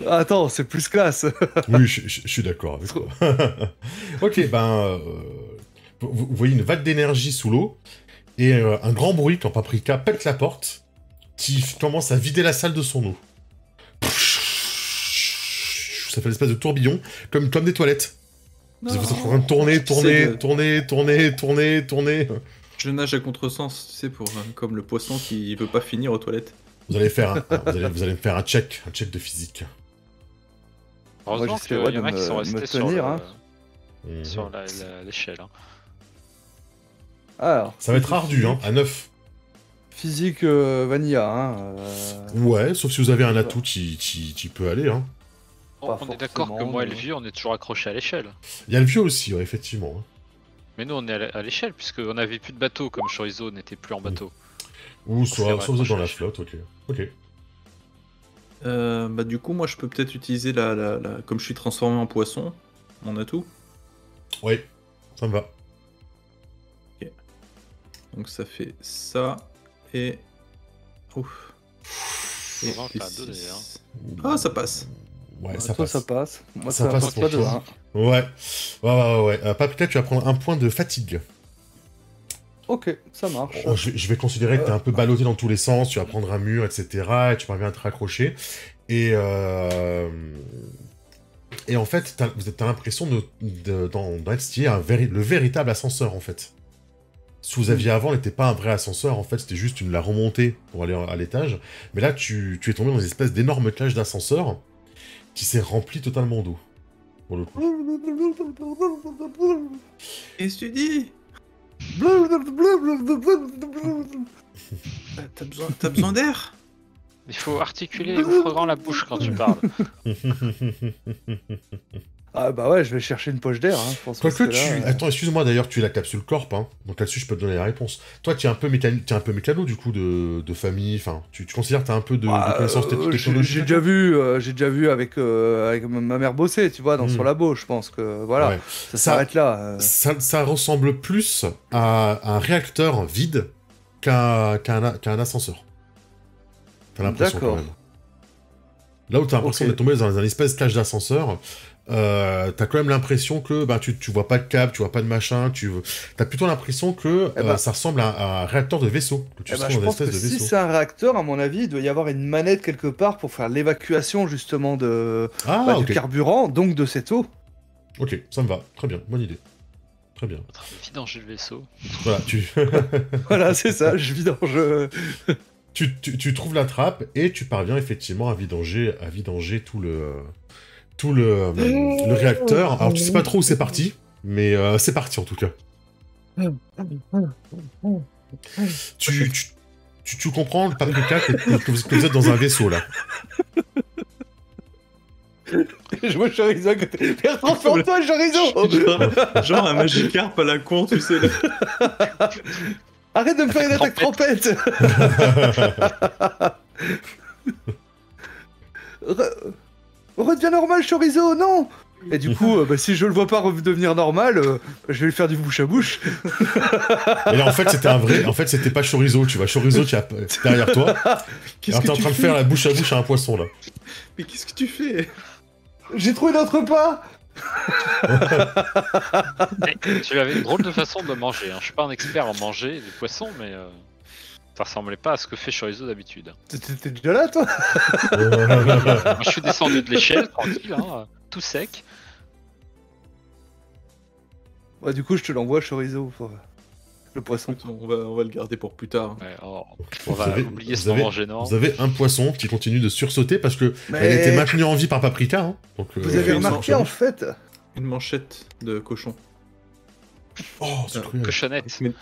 Attends, c'est plus classe. Oui, je suis d'accord avec toi. Ok, vous voyez une vague d'énergie sous l'eau et un grand bruit quand Paprika pète la porte qui commence à vider la salle de son eau. Ça fait l'espèce de tourbillon, comme des toilettes. Vous êtes en train de tourner. Je nage à contresens, tu sais, comme le poisson qui veut pas finir aux toilettes. Vous allez vous allez me faire un check de physique. Heureusement qu'il j'essaierai y en a de qui sont me restés sur, tenir, hein. sur l'échelle. Hein. Alors, Ça va être ardu, hein, à 9. physique vanilla. Hein, Ouais, sauf si vous avez un atout qui peut aller, hein. Pas On est d'accord que forcément, moi et mais- le vieux, on est toujours accroché à l'échelle. Il y a le vieux aussi, ouais, effectivement. hein. Mais nous, on est à l'échelle, puisqu'on avait plus de bateau, comme Chorizo n'était plus en bateau. Ou C'est soit vrai, vous êtes dans la franchement. flotte, ok. Ok. Du coup, moi, je peux peut-être utiliser comme je suis transformé en poisson, mon atout. Ouais, ça me va. Donc ça fait ça et. Ouf. Et On va en faire plus deux, d'ailleurs. six. Ah, ça passe. Ouais, Toi, ça passe. ça passe. Moi, Ça ça, passe passe pour pas de toi. 1. Ouais. Paprika, tu vas prendre un point de fatigue. Ok, ça marche. Oh, je vais considérer que t'es un peu ballotté dans tous les sens, tu vas prendre un mur, etc. Et tu parviens à te raccrocher. Et en fait, t'as l'impression dans Etsy, le véritable ascenseur, en fait. Ce que vous aviez avant n'était pas un vrai ascenseur, en fait, c'était juste la remontée pour aller à l'étage. Mais là, tu es tombé dans une espèce d'énorme cage d'ascenseur qui s'est rempli totalement d'eau, pour le coup. Qu'est-ce que tu dis? T'as besoin d'air? Il faut articuler ouvrant la bouche quand tu parles. Ah bah ouais, je vais chercher une poche d'air. Hein, je pense Quoique parce que là, Attends, excuse-moi, d'ailleurs, tu es la capsule Corp, hein. Donc là-dessus, je peux te donner la réponse. Toi, tu es un peu mécano, du coup, de famille. Enfin, tu considères que tu as un peu de connaissances technologiques. j'ai déjà vu avec ma mère bosser, tu vois, sur labo, je pense que voilà, Ouais. ça s'arrête là. Ça ressemble plus à un réacteur vide qu'à un ascenseur. T'as l'impression, quand D'accord. même. Là où t'as l'impression Ok. d'être tombé dans un espèce de cage d'ascenseur, t'as quand même l'impression que tu vois pas de câble, tu vois pas de machin, t'as plutôt l'impression que Eh ben- ça ressemble à un réacteur de vaisseau, que tu Eh ben, serais je dans une pense que espèce de si vaisseau. c'est un réacteur, à mon avis, il doit y avoir une manette quelque part pour faire l'évacuation justement du Ok, carburant, donc de cette eau. ok, ça me va, très bien, bonne idée. Très bien. En train de vidanger le vaisseau. Voilà, Voilà, c'est ça, je vidange. tu trouves la trappe et tu parviens effectivement à vidanger tout le réacteur. Alors tu sais pas trop où c'est parti, mais c'est parti en tout cas. Tu comprends, le Paprika, que vous êtes dans un vaisseau là. Je vois Chorizo à côté. Mais transforme-toi, Chorizo. Genre un Magikarp à la con, tu sais. Là. Arrête de me faire une attaque trompette. Redeviens normal, Chorizo, non. Et du coup, si je le vois pas redevenir normal, je vais lui faire du bouche à bouche. Et là en fait c'était un vrai. En fait c'était pas Chorizo, tu vois. Chorizo tu as derrière toi. Qu'est-ce Alors t'es que en tu train de fais? faire la bouche à bouche à un poisson là. Mais qu'est-ce que tu fais? J'ai trouvé notre pas. Tu avais une drôle de façon de manger. Hein. Je suis pas un expert en manger du poisson, mais Ça ressemblait pas à ce que fait Chorizo d'habitude. T'étais déjà là, toi? Moi, je suis descendu de l'échelle, tranquille, hein, tout sec. Ouais, du coup, je te l'envoie, Chorizo, pour le poisson. On va le garder pour plus tard. Ouais, on Vous va avez- oublier ce vous avez- moment gênant. Vous avez un poisson qui continue de sursauter parce que Mais- elle était maintenue en vie par Paprika. Hein. Donc, Vous fait avez une remarqué, en fait, Une manchette de cochon. Oh, c'est cruel. Cochonnette. Mais-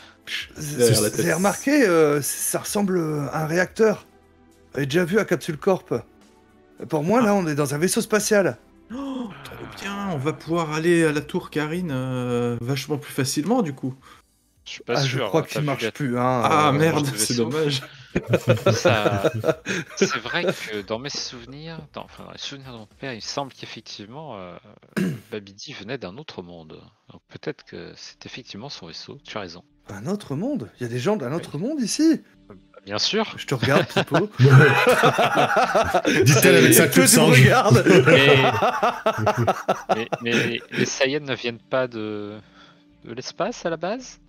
vous Derrière la tête. avez remarqué, ça ressemble à un réacteur. J'avais déjà vu à Capsule Corp. Pour moi, là, on est dans un vaisseau spatial. Oh, trop bien, on va pouvoir aller à la tour Karine vachement plus facilement du coup. Je suis pas Ah, sûr. je crois t'as qu'il vu marche la- plus, hein. Ah merde, de c'est vaisseau. dommage. Ça- C'est vrai que dans mes souvenirs, dans les souvenirs de mon père, il semble qu'effectivement Babidi venait d'un autre monde. Donc peut-être que c'est effectivement son vaisseau. Tu as raison. Un autre monde? Il y a des gens d'un autre monde ici? Bien sûr. Je te regarde, Pipo. Dit-elle avec sa queue Que de tu me singe. regardes. Mais les Saiyans ne viennent pas de l'espace à la base?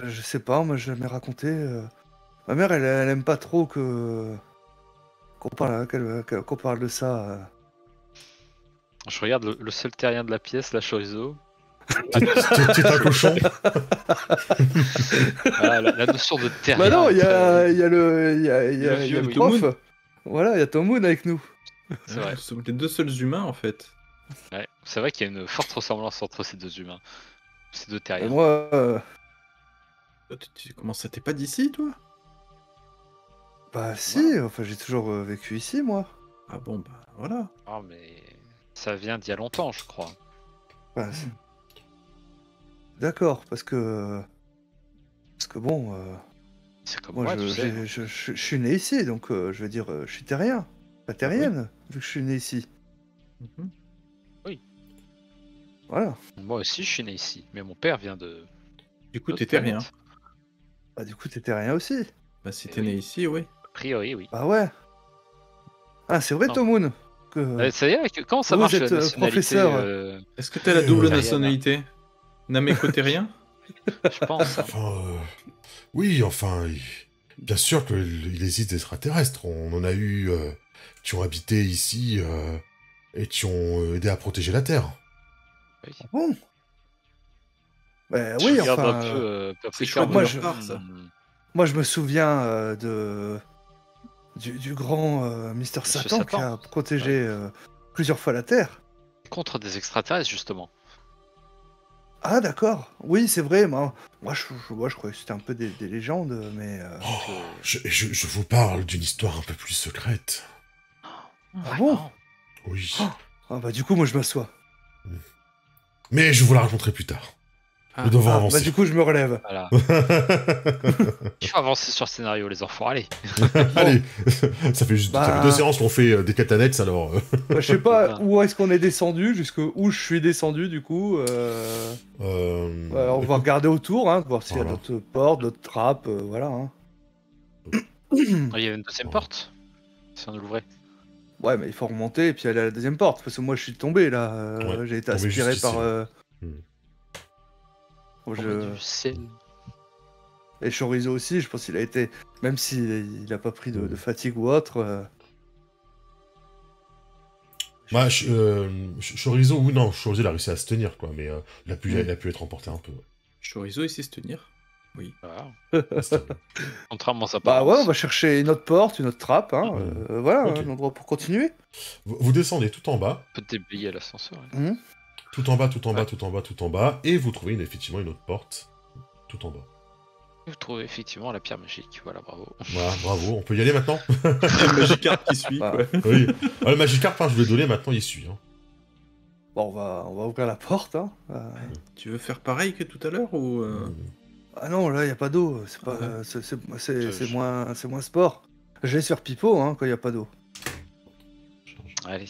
Je sais pas, moi, je l'ai raconté. Ma mère, elle aime pas trop qu'on parle de ça. Je regarde le seul terrien de la pièce, la Chorizo. C'est un cochon. Voilà, la notion de terrien. Bah non, il y euh, a le vieux, oui. prof. Tomoun. Voilà, il y a Tomoun avec nous. C'est vrai. Nous sommes les deux seuls humains en fait. Ouais, c'est vrai qu'il y a une forte ressemblance entre ces deux humains. Ces deux Et terriens. moi, Comment ça, t'es pas d'ici toi? bah si, enfin j'ai toujours vécu ici, moi. Ah bon bah voilà. Ah, mais ça vient d'il y a longtemps, je crois. Bah, d'accord, parce que bon, C'est comme moi moi, tu sais. je suis né ici, donc je veux dire, je suis terrien, pas terrienne, vu que je suis né ici. Mhm. Voilà. Moi aussi, je suis né ici, mais mon père vient de. Du coup d'autres t'étais rien. planètes. Bah du coup t'es terrien aussi. Bah si Eh t'es oui. né ici, oui. A priori, oui. Bah ouais. Ah c'est vrai Non. Tomoun que Ça y est, comment ça vous marche êtes, la nationalité professeur. Est-ce que t'as la double Terrien. nationalité? Naméco-terrien? Je pense. Hein. Enfin, oui, enfin, bien sûr qu'il existe des extraterrestres. On en a eu qui ont habité ici et qui ont aidé à protéger la Terre. Oui. Bon. Bah Je oui, regarde enfin. un peu Paprika chouette en de moi, leur disant, part, ça. Moi, je me souviens du grand Mister Monsieur Satan qui Satan. a protégé plusieurs fois la Terre. contre des extraterrestres, justement. Ah, d'accord. Oui, c'est vrai. Moi, je croyais que c'était un peu des légendes, mais. Oh, je vous parle d'une histoire un peu plus secrète. Ah bon? Oui. Ah, bah, du coup, moi, je m'assois. Mais je vous la raconterai plus tard. Ah, Nous devons Ah, bah, avancer. du coup, je me relève. Voilà. Il faut avancer sur le scénario, les enfants. Allez. Allez, ça fait juste Bah. ça fait 2 séances qu'on fait des catanettes, alors. Bah, je sais pas Ah. où est-ce qu'on est descendu, jusque où je suis descendu, du coup. On va regarder autour, hein, voir s'il y a Voilà. d'autres portes, d'autres trappes, voilà. Hein. Il y a une deuxième porte. Si on l'ouvrait. Ouais, mais il faut remonter et puis aller à la deuxième porte, parce que moi, je suis tombé, là. Ouais, J'ai été tombé aspiré juste par... ici. Bon, Du ciel. Et Chorizo aussi, je pense qu'il a été... Même s'il a pas pris de fatigue ou autre... Bah, Chorizo, ou non, Chorizo, il a réussi à se tenir, quoi, mais il a pu être emporté un peu. Chorizo, il sait se tenir. Voilà. Contrairement à sa Bah parole. ouais, on va chercher une autre porte, une autre trappe, hein. Voilà, Ok. un endroit pour continuer. Vous descendez tout en bas, On peut déblayer à l'ascenseur. ouais. Mhm. tout en bas, tout en bas, Ouais. tout en bas, tout en bas, et vous trouvez effectivement une autre porte, tout en bas. Vous trouvez effectivement la pierre magique. Voilà, bravo. Voilà, bravo, on peut y aller maintenant. Le Magikarp qui suit, Ah. quoi. Oui. Le Magikarp, je vais le donner, maintenant il suit. Hein. Bon, on va ouvrir la porte, hein. Tu veux faire pareil que tout à l'heure ou Ah non, là, il n'y a pas d'eau. C'est pas, Ouais. c'est moins sport. Je laisse faire pipeau, hein, quand il n'y a pas d'eau. Allez.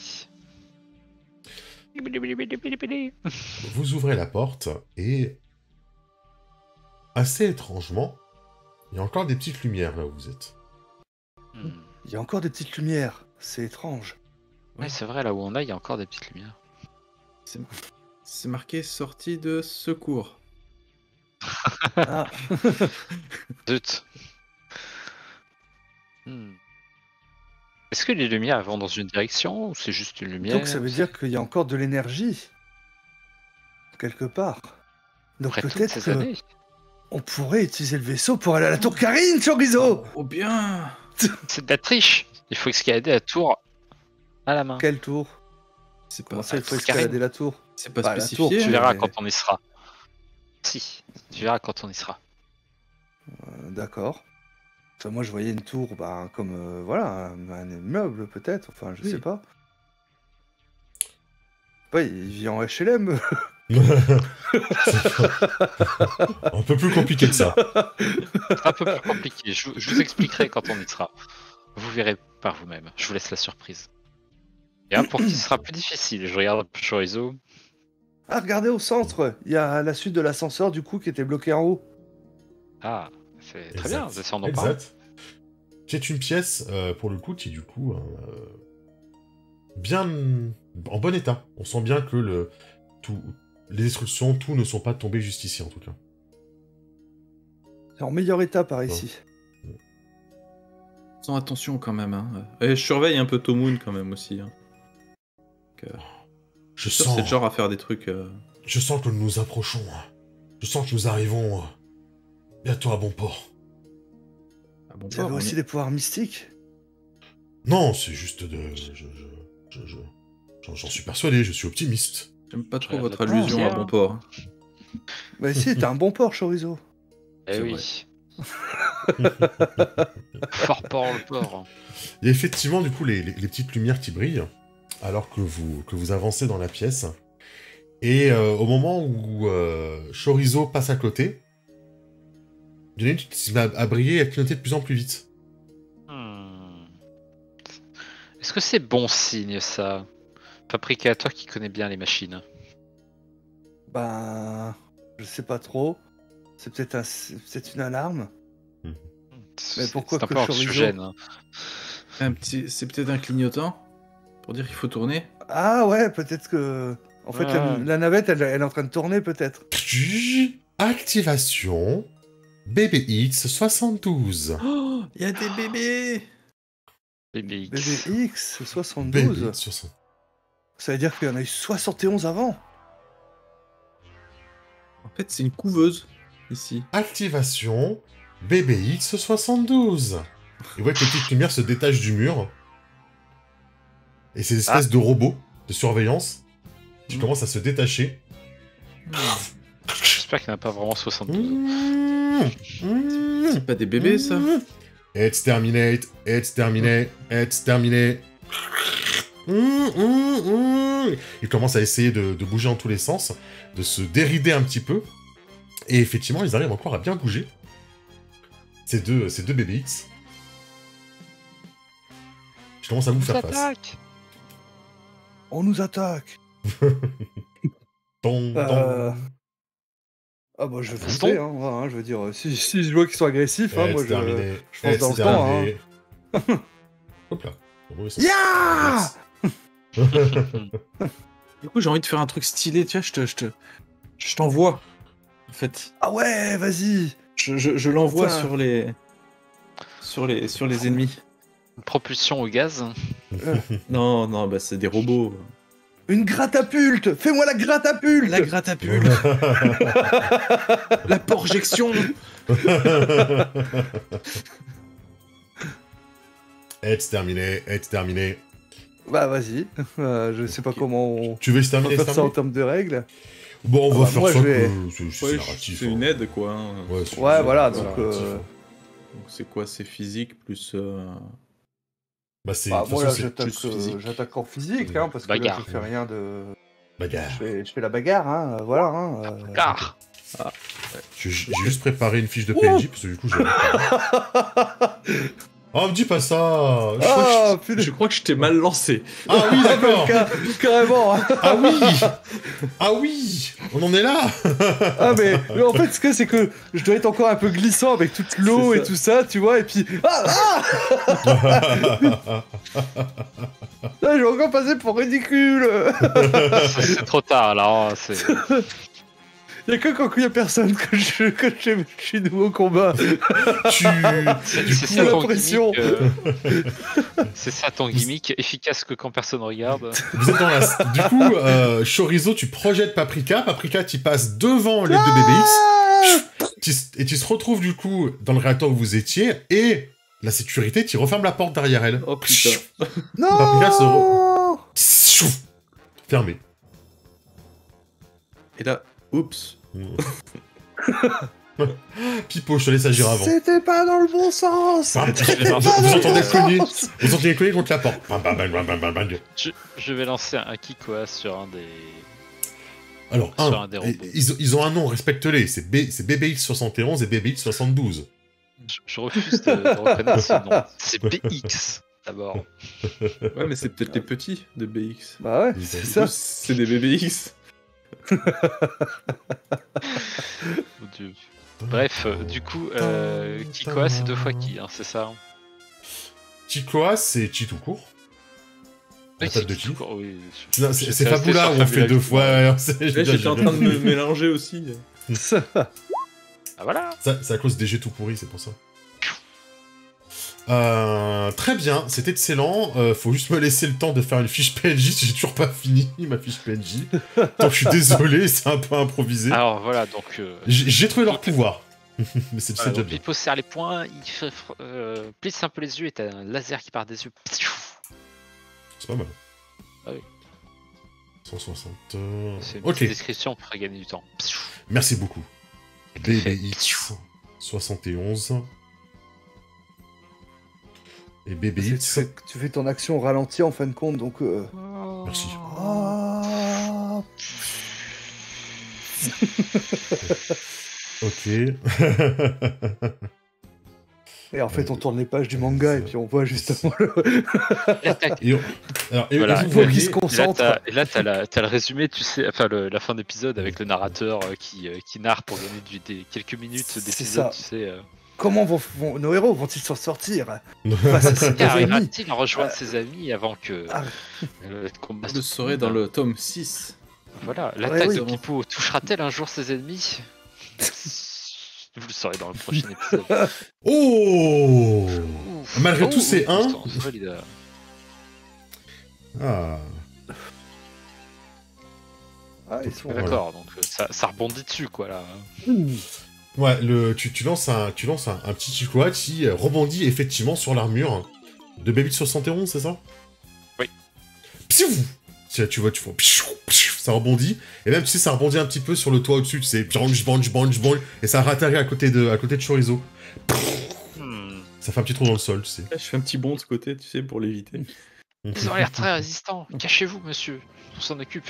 Vous ouvrez la porte, et assez étrangement, il y a encore des petites lumières là où vous êtes. Hmm. Il y a encore des petites lumières. C'est étrange. Ouais, c'est vrai, là où on est, il y a encore des petites lumières. C'est marqué sortie de secours. Ah. Zut. Est-ce que les lumières vont dans une direction ou c'est juste une lumière? Donc ça veut dire qu'il y a encore de l'énergie. Quelque part. Donc Après toutes peut-être ces années. qu'on pourrait utiliser le vaisseau pour aller à la tour Karine, Chorizo. Oh bien. C'est de la triche. Il faut escalader la tour à la main. Quelle tour? C'est pas, Comment ça, il faut tour Karine. escalader la tour? c'est pas Bah, la spécifié. tour, Tu verras mais- quand on y sera. Si, tu verras quand on y sera. D'accord. Enfin, moi, je voyais une tour, bah, comme voilà, un immeuble peut-être. Enfin, je Oui. sais pas. Ouais, il vit en HLM. Un peu plus compliqué que ça. C'est un peu plus compliqué. Je vous expliquerai quand on y sera. Vous verrez par vous-même. Je vous laisse la surprise. Et un pour qui ce sera plus difficile. Je regarde Chorizo. Ah, regardez au centre, il y a la suite de l'ascenseur du coup qui était bloqué en haut. Ah, c'est très Exact. bien. Descendons par là. Exact. C'est une pièce, pour le coup, qui est du coup bien en bon état. On sent bien que les destructions, tout ne sont pas tombés juste ici, en tout cas. C'est en meilleur état par ici. Faisons attention quand même. Hein. Et je surveille un peu Tomoun quand même aussi. Hein. Je Sûr, sens, c'est le genre à faire des trucs. je sens que nous nous approchons. Je sens que nous arrivons bientôt à bon port. à bon Vous port, avez on aussi est- des pouvoirs mystiques. Non, c'est juste de... J'en suis persuadé, je suis optimiste. J'aime pas trop Je votre regarde allusion la à pierre. bon port. Bah si, t'as un bon port, Chorizo. Eh C'est oui. Fort port le port. Il y a effectivement, du coup, les petites lumières qui brillent, alors que vous avancez dans la pièce. Et au moment où Chorizo passe à côté, il y en a une qui se met à briller et à clignoter de plus en plus vite. Est-ce que c'est bon signe ça? Paprika, toi qui connais bien les machines. Bah, je sais pas trop. C'est peut-être une alarme. Mais pourquoi c'est un que peu Chorizo anxiogène. Hein. C'est peut-être un clignotant pour dire qu'il faut tourner. Ah ouais, peut-être que... En fait, Ah. la navette, elle est en train de tourner, peut-être. Activation BBX 72. Oh, il y a des bébés. Les BX. BBX 72. BBX 72. Ça veut dire qu'il y en a eu 71 avant. En fait, c'est une couveuse ici. Activation BBX 72. Et vous voyez que les petites lumières se détachent du mur. Et ces espèces de robots de surveillance qui commencent à se détacher. J'espère qu'il n'y en a pas vraiment 72. C'est pas des bébés, ça? Exterminate, exterminate, exterminate. Il commence à essayer de bouger en tous les sens, de se dérider un petit peu. Et effectivement, ils arrivent encore à bien bouger. Ces deux BBX. Je commence à vous faire face. Attaque. On nous attaque. Ton, Ah bah je vais Baston. foncer, hein, je veux dire, si je vois qu'ils sont agressifs, moi exterminé, je fonce dans le temps. Hein. exterminé. Hop là. Bon, oui, ça- Ya Du coup, j'ai envie de faire un truc stylé. Tu vois, je t'envoie. En fait, Ah ouais, vas-y. je l'envoie Putain. sur les ennemis. Une propulsion au gaz. Non, bah c'est des robots. Une gratapulte. Fais-moi la gratapulte. La gratapulte, la porjection. Exterminé, exterminé. Bah vas-y. Je sais pas Ok. comment on Tu veux peut exterminer, faire ça en exterminer termes de règles. Bon, on Ah va bah, faire moi, ça je vais- que c'est Ouais, narratif. c'est hein. une aide, quoi. Hein. Ouais, c'est Ouais, une voilà, aide, donc, narratif, hein. Donc c'est quoi? C'est physique plus. Bah, c'est. Bah de toute moi là façon, c'est plus physique. j'attaque en physique, hein, parce que là Bagarre. je fais rien de... bagarre. Je fais la bagarre, hein, voilà. Hein, Car. J'ai juste préparé une fiche de PNJ parce que du coup j'ai. Oh, me dis pas ça. Ah, putain. Je crois que je t'ai mal lancé. Ah oui, d'accord. Carrément. Hein. Ah oui. Ah oui. On en est là. Ah mais en fait ce que c'est que je dois être encore un peu glissant avec toute l'eau C'est et ça. tout ça, tu vois, et puis là, je vais encore passer pour ridicule. C'est trop tard alors. C'est... Y'a que quand il y a personne que je suis nouveau au combat. C'est ça la ton pression. gimmick. C'est ça ton gimmick, efficace que quand personne regarde. Vous êtes dans la... Du coup, Chorizo, tu projettes Paprika. Paprika, tu passes devant les deux BBX. Et tu se retrouves, du coup, dans le réacteur où vous étiez. Et la sécurité, tu refermes la porte derrière elle. Oh putain. Non. Paprika se fermé. Et là, oups. Pipo, je te laisse agir avant. C'était pas dans le bon sens. Bam, vais vous entendez cogner. Vous entendez cogner contre la porte. Bam, bam, bam, bam, bam, bam. Je vais lancer un Kikoa sur un des... Alors, Sur un des robots. ils ont un nom, respecte-les. C'est BBX71 et BBX72. Je refuse de reconnaître ce nom. C'est BX, d'abord. Ouais, mais c'est peut-être les petits de BX. Bah ouais, Ils c'est ont- ça. C'est des BBX. Mon Dieu. Bref, du coup, Kikoa, c'est 2 fois qui, hein, c'est ça hein. Chikoa, c'est Chi tout court. La Oui, tête de c'est Chi. tout court, oui. Non, J'étais c'est resté Fabula sur où on fait Fabula 2 du fois. coup. J'étais en train de me mélanger aussi. Ah voilà. Ça, c'est à cause des jets tout pourris, c'est pour ça. Très bien, c'est excellent. Faut juste me laisser le temps de faire une fiche PNJ si j'ai toujours pas fini ma fiche PNJ. Donc je suis désolé, c'est un peu improvisé. Alors voilà, donc... J'ai trouvé leur pouvoir. Mais c'est voilà, déjà donc bien. Pipo serre les poings, il fait, plisse un peu les yeux et t'as un laser qui part des yeux. C'est pas mal. Ah oui. 160. C'est une Ok, petite description pour gagner du temps. merci beaucoup. Et fait. BBX 71. Et Tu BBX. fais ton action au ralenti en fin de compte, donc... Merci. Ah. Ok. Et en fait, on tourne les pages du manga et puis on voit justement le... L'attaque. Et Voilà. vous faut qu'il voyez- se Et là, concentre. t'as le résumé, tu sais, enfin la fin d'épisode avec le narrateur qui narre pour gagner quelques minutes C'est d'épisode, ça. tu sais. Comment nos héros vont-ils s'en sortir face à ces Qui arrivera ennemis? t il à rejoindre ses amis avant que Ah. le combat Je le saurai dans le tome 6. Voilà, l'attaque oui. de Pipo touchera-t-elle un jour ses ennemis? Vous le saurez dans le prochain épisode. Oh Ouf. Malgré tout, c'est un. putain, c'est valide. Ah. Ah, ils sont... Voilà. D'accord, donc ça rebondit dessus quoi là. Ouais, tu lances un petit Chikoa qui rebondit effectivement sur l'armure de Baby 71, c'est ça? Oui. Psiouf. Tu vois, ça rebondit, et même, tu sais, ça rebondit un petit peu sur le toit au-dessus, tu sais, et ça ratterrit à côté de Chorizo. Ça fait un petit trou dans le sol, tu sais. Là, je fais un petit bond de ce côté, tu sais, pour l'éviter. Ils ont l'air très résistants. Cachez-vous, monsieur. On s'en occupe.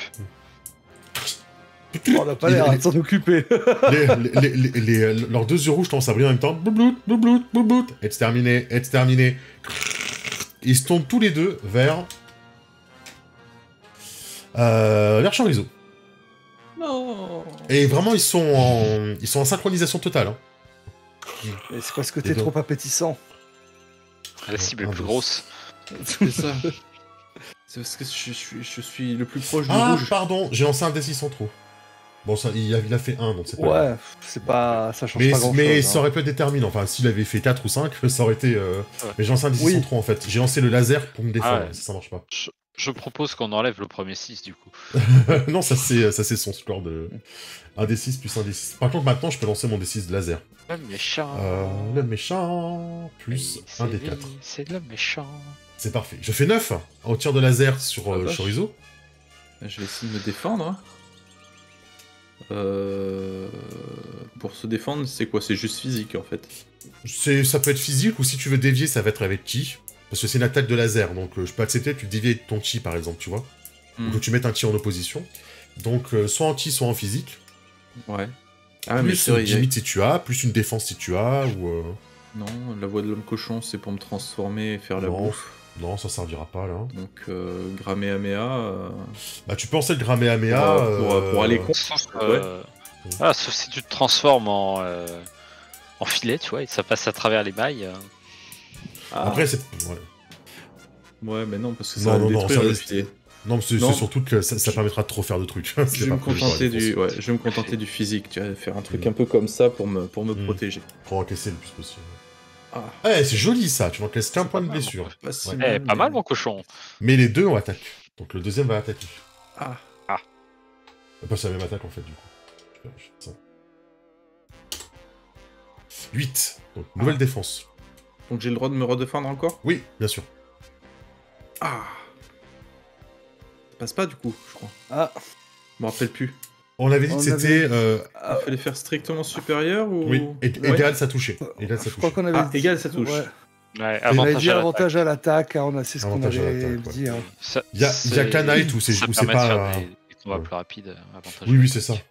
On n'a pas l'air de s'en occuper. Leurs 2 yeux rouges commencent à briller en même temps. Blout. Exterminé. Ils se tournent tous les deux vers Chorizo. Non. Et vraiment, ils sont en synchronisation totale. Hein. Et c'est parce que t'es Et donc- trop appétissant. La cible est Ah, plus bah, grosse. C'est ça. C'est parce que je suis le plus proche du Ah, rouge. pardon, j'ai lancé un D6 en trop. Bon, ça, il a fait 1, donc c'est pas grave. Ouais, c'est pas... ça change Mais, pas grand-chose. mais ça hein. aurait pu être déterminant. Enfin, s'il avait fait 4 ou 5, ça aurait été... Mais j'ai lancé un D6 Oui. en trop, en fait. J'ai lancé le laser pour me défendre, Ah ouais. ça marche pas. Je propose qu'on enlève le premier 6 du coup. Non, ça c'est son score de... Un D6 plus un D6. Par contre, maintenant, je peux lancer mon D6 de laser. Le méchant. Le méchant... Plus Oui, un c'est D4. lui, c'est le méchant. C'est parfait. Je fais 9 au tir de laser sur Ah, vache. Chorizo. Je vais essayer de me défendre. Hein. Pour se défendre, c'est quoi? C'est juste physique en fait. Ça peut être physique, ou si tu veux dévier, ça va être avec ki. Parce que c'est une attaque de laser, donc je peux accepter que tu dévies ton ki, par exemple, tu vois. Ou que tu mettes un ki en opposition. Donc, soit en ki, soit en physique. Ouais. Ah, mais Plus c'est vrai, une limite si tu as, plus une défense si tu as, ou... Non, la voix de l'homme cochon, c'est pour me transformer et faire la Non. bouffe. Non, ça servira pas, là. Donc, Graméaméa. Bah, tu peux lancer le Graméaméa... Pour aller contre. Sauf, Ouais. voilà, sauf si tu te transformes en filet, tu vois, et ça passe à travers les mailles. Ah, Après, c'est... Ouais. ouais, mais non, parce que Non, ça va non, le non, détruire ça le reste- filet. Non, mais c'est Non. surtout que ça permettra de trop faire de trucs. Je vais me contenter du physique, tu vas faire un truc un peu comme ça pour me protéger. Pour encaisser le plus possible. Ah. Ouais, c'est joli ça, tu n'encaisses qu'un point de blessure. Pas si Eh, pas mal, mon cochon. Mais les deux, on attaque. Donc le deuxième va attaquer. Ah. Pas c'est la même attaque en fait, du coup. Je fais ça. 8. Donc nouvelle défense. Donc j'ai le droit de me redéfendre encore? Oui, bien sûr. Ah. Ça passe pas du coup, je crois. Ah, Je me rappelle plus. On avait dit que On c'était. Il fallait faire strictement supérieur ou... Oui, Ouais. égal, ça touchait. Égal, ça je crois touchait. qu'on avait Ah, égal, ça touche. Ouais. Ouais, On avait avantage dit à l'attaque. avantage à l'attaque, hein, c'est ce qu'on Avantage à avait l'attaque, ouais. dit. Hein. Il y a qu'un Knight où c'est Ça pas. permet de faire des combats plus rapides. Avantage Oui, à oui, c'est l'attaque. ça.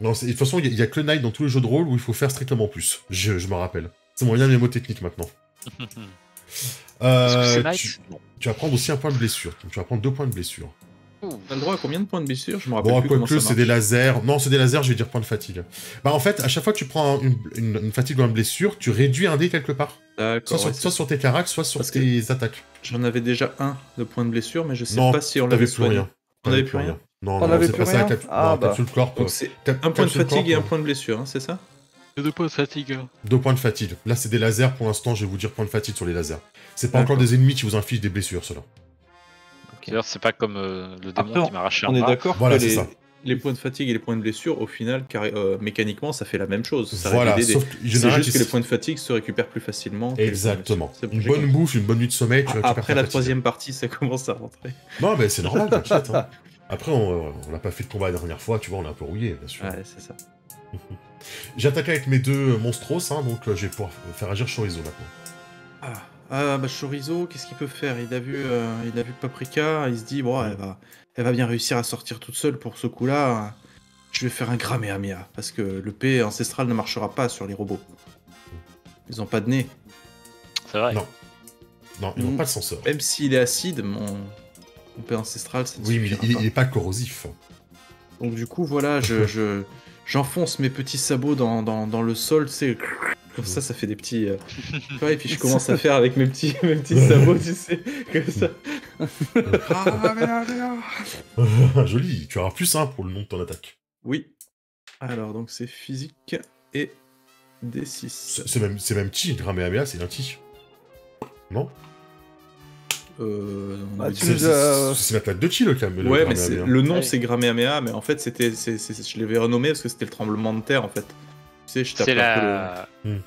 Non, de toute façon, il y a que le Knight dans tous les jeux de rôle où il faut faire strictement plus. Je me rappelle. C'est mon lien mémotechnique maintenant. Est-ce que c'est tu, Knight Non. tu vas prendre aussi un point de blessure. Donc tu vas prendre 2 points de blessure. T'as le droit à combien de points de blessure? Je me rappelle Bon, plus comment ça quoique, c'est marche. des lasers. Non, c'est des lasers, je vais dire point de fatigue. Bah, en fait, à chaque fois que tu prends une fatigue ou une blessure, tu réduis un dé quelque part. D'accord, Soit sur tes caracs, soit sur Parce que- tes attaques. J'en avais déjà un de points de blessure, mais je sais Non, pas si on t'avais l'avait plus soigné. rien. On n'avait plus rien. Non, On non, n'avait c'est plus pas ça, rien non, Capsule Corp. Donc c'est Cap- un point de Capsule fatigue et un Corp, point de blessure, hein, c'est ça? 2 points de fatigue. 2 points de fatigue. Là, c'est des lasers. Pour l'instant, je vais vous dire point de fatigue sur les lasers. C'est pas encore D'accord. des ennemis qui vous infligent des blessures, ceux-là. D'ailleurs, c'est pas comme le démon Après, qui m'a arraché un On est bras. d'accord Voilà, que c'est ça. les points de fatigue et les points de blessure, au final, mécaniquement, ça fait la même chose. Ça Voilà, réduit des sauf dés. que, C'est généralement, juste que les points de fatigue se récupèrent plus facilement. que les points de Exactement. blessure. C'est- Une j'ai bonne compris. bouffe, une bonne nuit de sommeil, tu récupères Après ta la fatigue. troisième partie, ça commence à rentrer. Non, mais c'est normal, t'inquiète. Hein. Après, on n'a pas fait de combat la dernière fois, tu vois, on est un peu rouillé, bien sûr. Ouais, c'est ça. J'ai attaqué avec mes 2 monstros, hein, donc je vais pouvoir faire agir Chorizo maintenant. Bah Chorizo, qu'est-ce qu'il peut faire? Il a vu Paprika, il se dit, bon, elle va bien réussir à sortir toute seule pour ce coup-là. Je vais faire un Graméamea, parce que le P ancestral ne marchera pas sur les robots. Ils ont pas de nez. C'est vrai. Non. Non, ils n'ont pas de censeur. Même s'il est acide, mon P ancestral, ça ne Oui, mais suffira pas. il est pas corrosif. Donc du coup, voilà, j'enfonce mes petits sabots dans le sol, tu sais, comme ça fait des petits... Ouais, et puis je commence à faire avec mes petits sabots, tu sais, comme ça. Joli, tu auras plus 1 pour le nom de ton attaque. Oui. Alors, donc c'est physique et D6. C'est même Ti, Graméamea, c'est un Ti. Non Bah, tu C'est nous as- c'est l'attaque de Ti, le Ouais, mais Graméamea. le nom Ouais. c'est Graméamea, mais en fait je l'avais renommé parce que c'était le tremblement de terre en fait. Tu sais, je tape C'est un peu la... Hmm.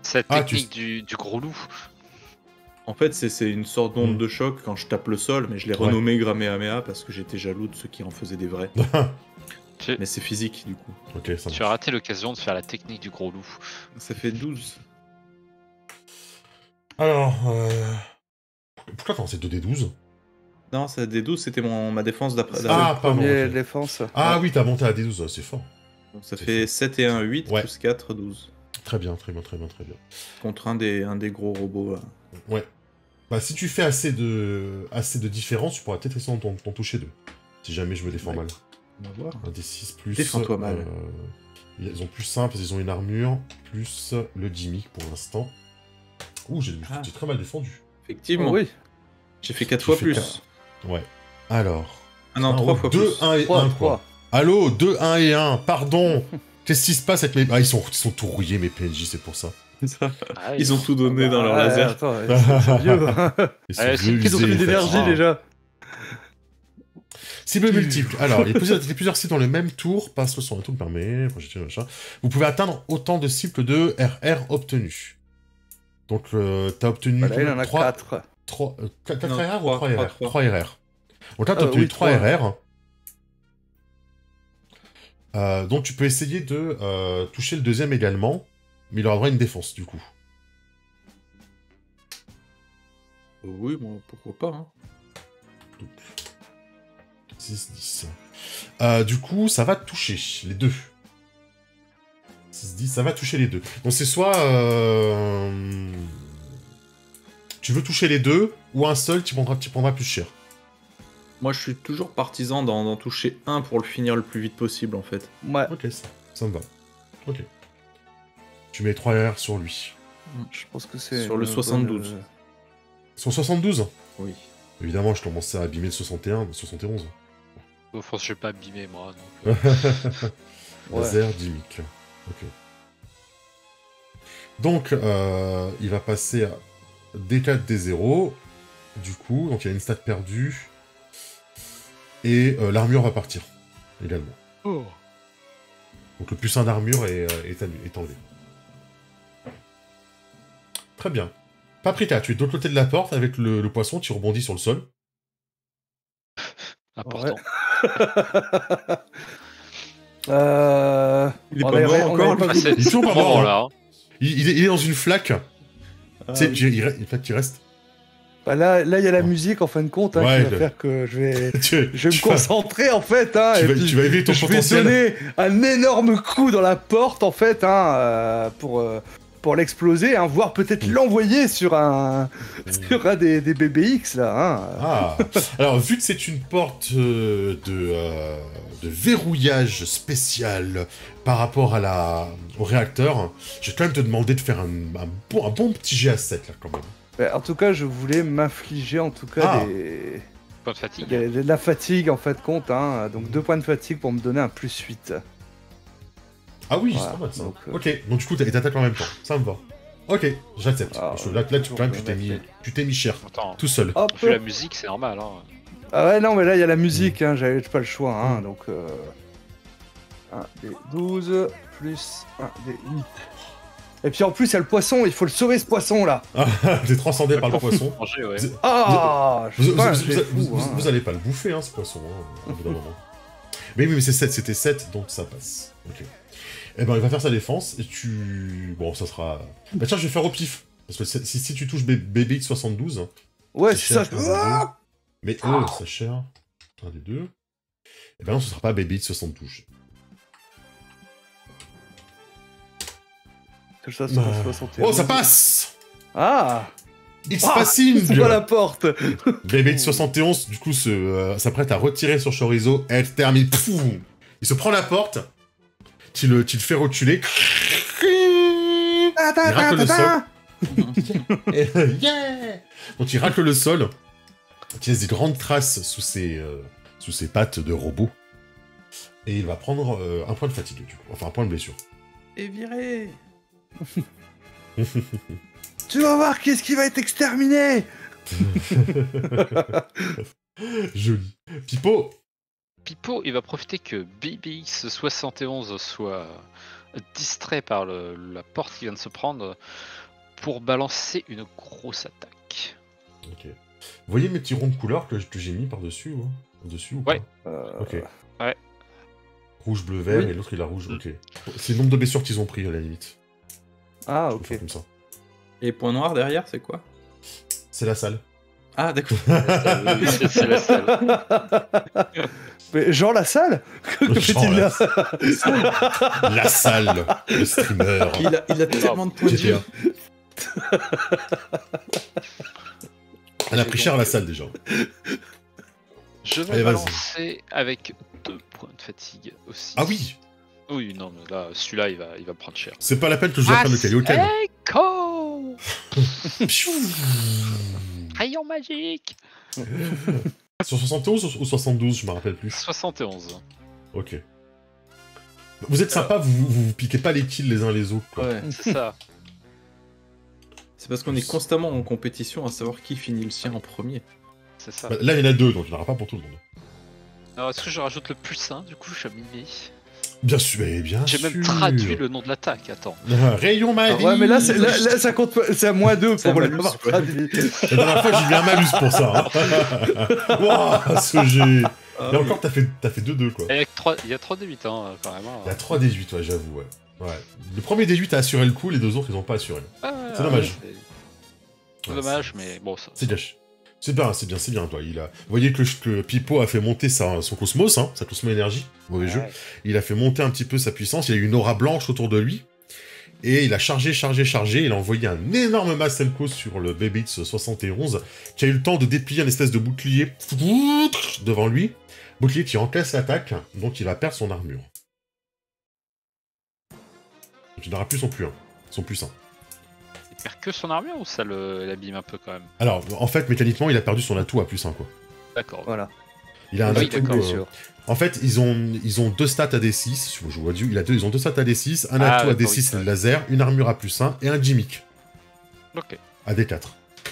Cette Ah, technique du gros loup. En fait, c'est une sorte d'onde Hmm. de choc quand je tape le sol, mais je l'ai Ouais. renommé Graméamea parce que j'étais jaloux de ceux qui en faisaient des vrais. Tu, Mais c'est physique du coup. Ok, ça tu marche. as raté l'occasion de faire la technique du gros loup. Ça fait 12. Alors, pourquoi attends, c'est 2d12? Non, ça des 12, c'était ma défense d'après. Ah, pardon. Premier ok. défense. Ah oui, t'as monté à D12, c'est fort. Donc ça c'est fait 7 et 1, 8, Ouais. plus 4, 12. Très bien, très bien, très bien, très bien. Contre un des gros robots là. Ouais. Bah, si tu fais assez de différence, tu pourras peut-être essayer d'en toucher 2. Si jamais je me défends Ouais. mal. On va voir. Un D6 plus... Défends-toi mal. Ils ont plus 1 parce qu'ils ont une armure, plus le gimmick pour l'instant. Ouh, j'ai très mal défendu. Effectivement. Oh, oui. J'ai fait 4 Tu fois fais plus. Ouais. Alors... Ah non, 3 fois 2, plus. 1 et 3, 1, quoi. Allô, 2, 1 et 1, pardon. Qu'est-ce qui se passe avec mes... Ah, ils sont tout rouillés, mes PNJ, c'est pour ça. Ah, Ils ont tout donné dans leur Ouais, laser. Attends, c'est vieux. Ils sont Ouais, c'est vieux, qu'ils ont usés, plus en fait. d'énergie Ah. déjà. Cible multiple. Alors, il y a plusieurs cibles dans le même tour, pas 60 un tour permet, projectile, machin. Vous pouvez atteindre autant de cibles de RR obtenus. Donc, t'as obtenu Bah, là, il en a 3, 4. 4 Non, RR ou 3 trois, RR trois. 3 RR. Donc là, t'as obtenu Oui, 3 trois. RR. Donc, tu peux essayer de toucher le deuxième également, mais il aura droit à une défense, du coup. Oui, bon, pourquoi pas. Hein. 6, 10. Du coup, ça va toucher les deux. 6, 10, ça va toucher les deux. Donc c'est soit... tu veux toucher les deux, ou un seul, tu prendras plus cher. Moi, je suis toujours partisan d'en toucher un pour le finir le plus vite possible, en fait. Ouais, Ok, ça me va. Ok. Tu mets 3 RR sur lui. je pense que c'est... Sur le une 72. bonne, Sur 72 Oui. Évidemment, je commençais à abîmer le 61, le 71. Enfin, je vais pas abîmer, moi. Donc. Laser, Dimic. Ok. Donc, il va passer à D4, D0. Du coup, donc il y a une stat perdue. Et l'armure va partir, également. Oh. Donc le plus 1 d'armure est enlevé. Très bien. Paprika, tu es de l'autre côté de la porte avec le poisson, tu rebondis sur le sol. Important. Il est pas mort encore, lui. C'est Il est toujours pas mort, hein. là. Hein. Il est dans une flaque. Tu sais, oui. en fait, il reste. Bah là, il y a la musique en fin de compte hein, Ouais, qui va faire que je vais tu me concentrer en fait. Hein, tu et vas puis éveiller ton je vais potentiel. donner un énorme coup dans la porte en fait hein, pour l'exploser, hein, voire peut-être l'envoyer sur un des BBX là. Hein. Ah. Alors, vu que c'est une porte de verrouillage spécial par rapport au réacteur, je vais quand même te demander de faire un bon petit GA7 là quand même. En tout cas, je voulais m'infliger en tout cas Pas de fatigue. de la fatigue en fait compte. Hein, donc 2 points de fatigue pour me donner un +8. Ah oui, Voilà, c'est pas mal ça. donc, Ok, donc du coup, t'attaques en même temps. Ça me va. Ok, j'accepte. Ah, Là, tu t'es mis cher. Attends, Tout seul. Hop. vu la musique, c'est normal. Hein. Ah ouais, non, mais là, il y a la musique, hein, j'avais pas le choix. Hein, donc 1 des 12 plus 1 des 8. Et puis en plus, il y a le poisson, il faut le sauver ce poisson là. T'es transcendé par le poisson. Manger, ouais. Ah, je sais pas, Vous allez pas le bouffer, hein, ce poisson, hein, au bout d'un moment. Mais oui, mais c'est 7, c'était 7, donc ça passe. Ok. Eh ben, il va faire sa défense, et tu... Bon, ça sera... Bah tiens, je vais faire au pif. Parce que si tu touches BBX 72... Ouais, c'est ça. cher, mais ça cher. Un des deux. Eh ben non, ce sera pas BBX 72. Tout ça, c'est pas 61. Oh, ça passe. Ah, It's passing. c'est pas la porte. BBX 71, du coup, s'apprête à retirer sur Chorizo, et elle termine. Il se prend la porte, tu le fais reculer. Il racle le sol. Yeah. Donc il racle le sol, il laisse des grandes traces sous ses pattes de robot. Et il va prendre un point de fatigue, du coup. Enfin, un point de blessure. Et viré. Tu vas voir qu'est-ce qui va être exterminé. Joli. Pipo. Pipo, il va profiter que BBX 71 soit distrait par la porte qui vient de se prendre pour balancer une grosse attaque. Ok. Vous voyez mes petits ronds de couleur que j'ai mis par-dessus ou Ouais. pas Ok. Ouais. Rouge, bleu, vert, Oui. et l'autre il a rouge, ok. C'est le nombre de blessures qu'ils ont pris à la limite. Ah, Je peux ok. faire comme ça. Et point noir derrière, c'est quoi? C'est la salle. Ah, d'accord. Oui, c'est la salle. Mais genre la salle. Que Genre fait-il là? La salle, le streamer. Il a tellement de points de GTA. vie. Elle a pris cher à la salle déjà. Je vais Allez, vas-y. balancer avec 2 points de fatigue aussi. Ah oui. Oui, non, mais là, celui-là, il va prendre cher. C'est pas la peine que je vous apprenne le Kaioken. Echo Pfiou. Rayon magique. Sur 71 ou 72, je me rappelle plus. 71. Ok. Vous êtes sympa, vous piquez pas les kills les uns les autres, quoi. Ouais. C'est ça. C'est parce qu'on est constamment en compétition à savoir qui finit le sien en premier. C'est ça. Bah, là, il y en a 2, donc il n'y en aura pas pour tout le monde. Alors, est-ce que je rajoute le +1 du coup, je suis mimé. Bien sûr, mais bien J'ai sûr. même traduit le nom de l'attaque, attends. Rayon magique. Ouais, mais là, ça compte pas. C'est à -2 C'est un pour malus, l'avoir quoi. traduit. La dernière fois, j'ai mis un malus pour ça. Hein. Wouah, ce jet. Et encore, t'as fait 2-2, quoi. Et il y a 3 D8, hein, carrément. Il y a 3 D8, ouais, j'avoue, ouais. Le premier D8 a assuré le coup, les deux autres, ils ont pas assuré. C'est dommage. C'est Ouais, dommage, mais bon, ça. C'est gâché. C'est bien, toi. Vous voyez que Pipo a fait monter son cosmos, hein, sa cosmo-énergie, mauvais jeu. Il a fait monter un petit peu sa puissance, il a eu une aura blanche autour de lui, et il a chargé, il a envoyé un énorme Masenko sur le BBX 71, qui a eu le temps de déplier un espèce de bouclier devant lui, bouclier qui encaisse l'attaque, donc il va perdre son armure. Donc il n'aura plus son plus 1. perd que son armure ou ça l'abîme un peu quand même? Alors, en fait, mécaniquement, il a perdu son atout à +1, quoi. D'accord. Voilà. Il a un Oui, atout... d'accord. Bien sûr. En fait, ils ont 2 stats à D6, je vois Dieu, ils ont 2 stats à D6, un Ah, atout à d'accord, D6 oui, le laser, une armure à +1 et un gimmick Ok. à D4.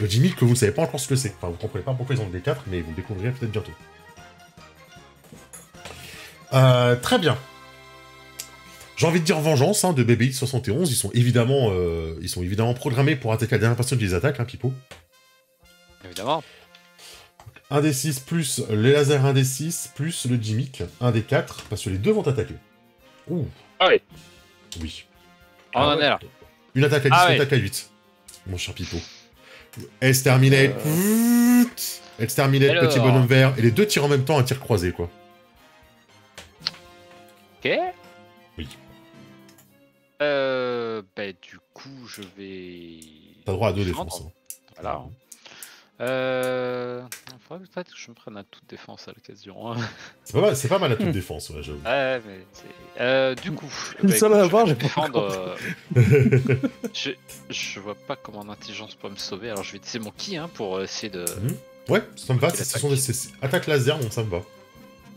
Le gimmick que vous ne savez pas encore ce que c'est. Enfin, vous ne comprenez pas pourquoi ils ont le D4, mais vous le découvrirez peut-être bientôt. Très bien. J'ai envie de dire vengeance de BBX71. Ils sont évidemment programmés pour attaquer la dernière personne qui les attaque, Pipo. Évidemment. 1d6 plus les lasers 1d6 plus le gimmick 1d4, parce que les deux vont attaquer. Ouh. Ah oui. Oui. On en est là. Une attaque à 10, une attaque à 8. Mon cher Pipo. Exterminate. Exterminate, Alors. petit bonhomme vert. Et les deux tirent en même temps un tir croisé, quoi. Ok. Oui. Bah du coup, je vais... T'as droit à 2 défendre. défenses. Voilà. Faudrait peut-être que je me prenne à toute défense à l'occasion. C'est pas mal à toute défense, ouais, j'avoue. Ouais, mais c'est... du coup... Une seule à avoir, je j'ai vais pas défendre... je vois pas comment l'intelligence peut me sauver, alors je vais utiliser mon ki pour essayer de... Ouais, ça me va, Et c'est attaque laser, donc ça me va.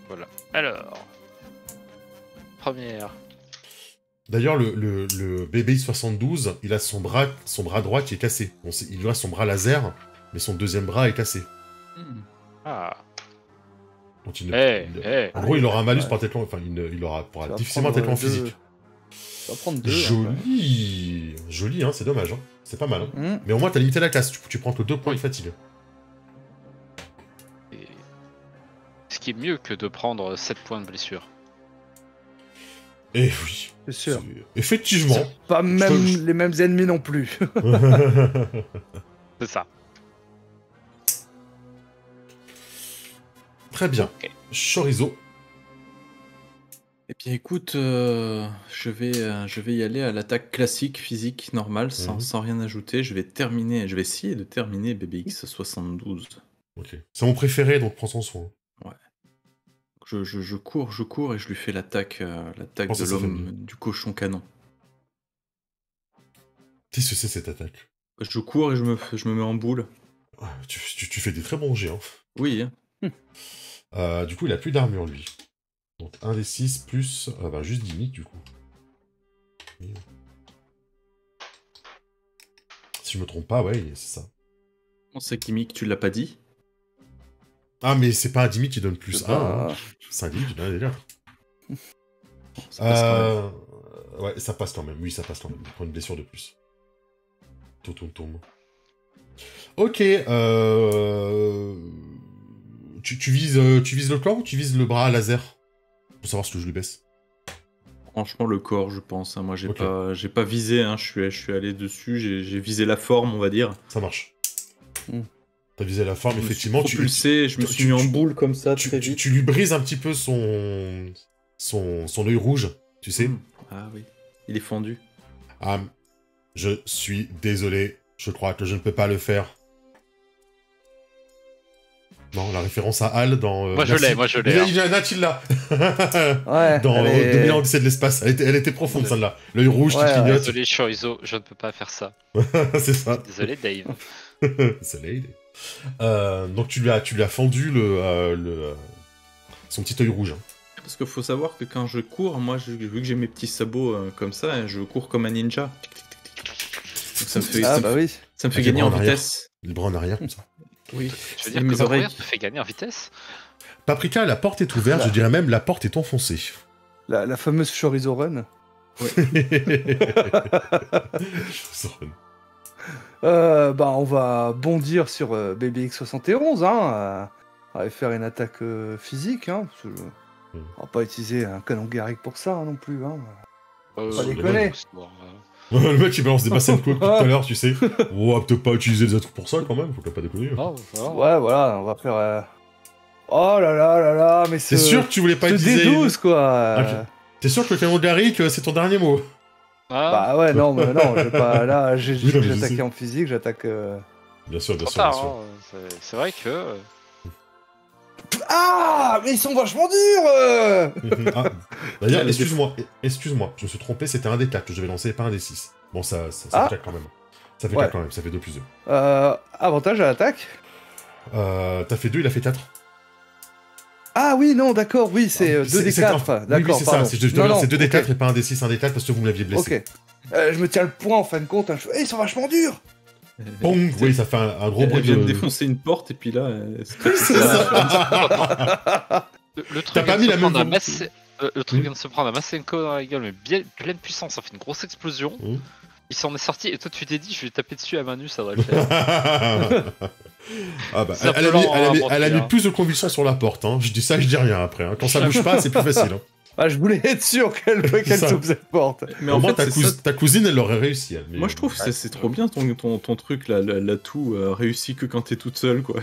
Voilà. Alors... Première... D'ailleurs, le BBI-72, il a son bras droit qui est cassé. Bon, il lui reste son bras laser, mais son deuxième bras est cassé. Ah... Donc en gros, il aura un malus par tête longue, enfin, il pourra difficilement tête en physique. Ça va prendre 2. Joli, joli, c'est dommage. C'est pas mal. Mais au moins, t'as limité la casse, tu prends que 2 points de fatigue. Et... Ce qui est mieux que de prendre 7 points de blessure. Et oui. C'est sûr. Effectivement. Pas même les mêmes ennemis non plus. C'est ça. Très bien. Okay. Chorizo. Eh bien écoute, je vais y aller à l'attaque classique, physique, normale, sans rien ajouter. Je vais essayer de terminer BBX 72. Ok. C'est mon préféré, donc prends son soin. Ouais. Je cours et je lui fais l'attaque de l'homme du cochon canon. Qu'est-ce que c'est cette attaque? Je cours et je me mets en boule. Ouais, tu fais des très bons jets. Oui. Du coup, il a plus d'armure, lui. Donc 1 des 6 plus... juste gimmick, du coup. Si je me trompe pas, ouais, c'est ça. C'est gimmick, tu l'as pas dit? Ah, mais c'est pas un gimmick qui donne plus 1. C'est un gimmick qui donne déjà. Ouais, ça passe quand même. Oui, ça passe quand même. Il prend une blessure de plus. Tombe. Ok, tu vises le corps ou tu vises le bras à laser? Pour savoir ce que je lui baisse. Franchement, le corps, je pense. Moi, j'ai pas visé. Je suis allé dessus. J'ai visé la forme, on va dire. Ça marche. T'as visé la forme, effectivement. Je me suis mis en boule comme ça, très vite. Tu lui brises un petit peu son œil rouge, tu sais. Ah oui, il est fendu. Je suis désolé. Je crois que je ne peux pas le faire. Non, la référence à Hal dans... moi je l'ai. Il y a Natilla. Ouais. Dans 2000 ans Odyssée de l'espace. Elle était profonde, celle-là. L'œil rouge qui clignote. Désolé, Chorizo, je ne peux pas faire ça. C'est ça. Désolé, Dave. Désolé. Donc tu lui as fendu son petit œil rouge. Parce qu'il faut savoir que quand je cours, moi, vu que j'ai mes petits sabots comme ça, je cours comme un ninja. Donc ça me fait gagner en vitesse. Les bras en arrière, comme ça. Oui. Tu veux dire que mes oreilles te fait gagner en vitesse? Paprika, la porte est ouverte, je dirais même la porte est enfoncée. La fameuse Chorizo Run. On va bondir sur BBX71, on va faire une attaque physique, parce que on va pas utiliser un canon Garrick pour ça non plus. Pas déconner. Le mec il balance des bassins de coke tout à l'heure, tu sais. On va peut-être pas utiliser des atouts pour ça quand même, faut pas déconner. Ouais, voilà, on va faire. Oh là là, mais c'est sûr que tu voulais pas utiliser. D12 quoi. Okay. T'es sûr que le canon Garrick c'est ton dernier mot? Bah ouais, non, mais non, j'ai pas. Là, j'ai attaqué en physique, j'attaque. Bien sûr. C'est vrai que. Ah, mais ils sont vachement durs. D'ailleurs, excuse-moi, je me suis trompé, c'était un des 4 que je vais lancer, pas un des 6. Bon, ça me claque quand même. Ça fait Ouais. 4 quand même, ça fait 2 plus 2. Avantage à l'attaque. T'as fait 2, il a fait 4. Ah oui, non, d'accord, oui, c'est 2 C'est- des c'est- 4. Oui, D'accord, c'est pardon. ça. C'est 2 des ok. 4 et pas un des 6, un des 4 parce que vous me l'aviez blessé. Ok. Je me tiens le point en fin de compte. Hein, je fais, ils sont vachement durs. Bong, oui, ça fait un gros Elle bruit vient de de... défoncer une porte et puis là, C'est ça. Le truc T'as pas vient de mis se la prendre même à le truc vient de se prendre à Masenko dans la gueule, mais bien pleine puissance, ça fait une grosse explosion. Mm. Il s'en est sorti et toi tu t'es dit je vais taper dessus à main nue, ça va le faire. Ah bah, C'est un peu elle a lent, mis, hein, elle a mis hein. plus de conviction sur la porte. Hein. Je dis ça, je dis rien après. Hein. Quand ça bouge pas, c'est plus facile. Hein. Ah, je voulais être sûr qu'elle Ça. s'ouvre cette porte. Mais Au en moins, fait, c'est ça. ta cousine, elle l'aurait réussi. Elle, mais- Moi je trouve que c'est trop bien ton truc là, l'atout réussi que quand t'es toute seule quoi.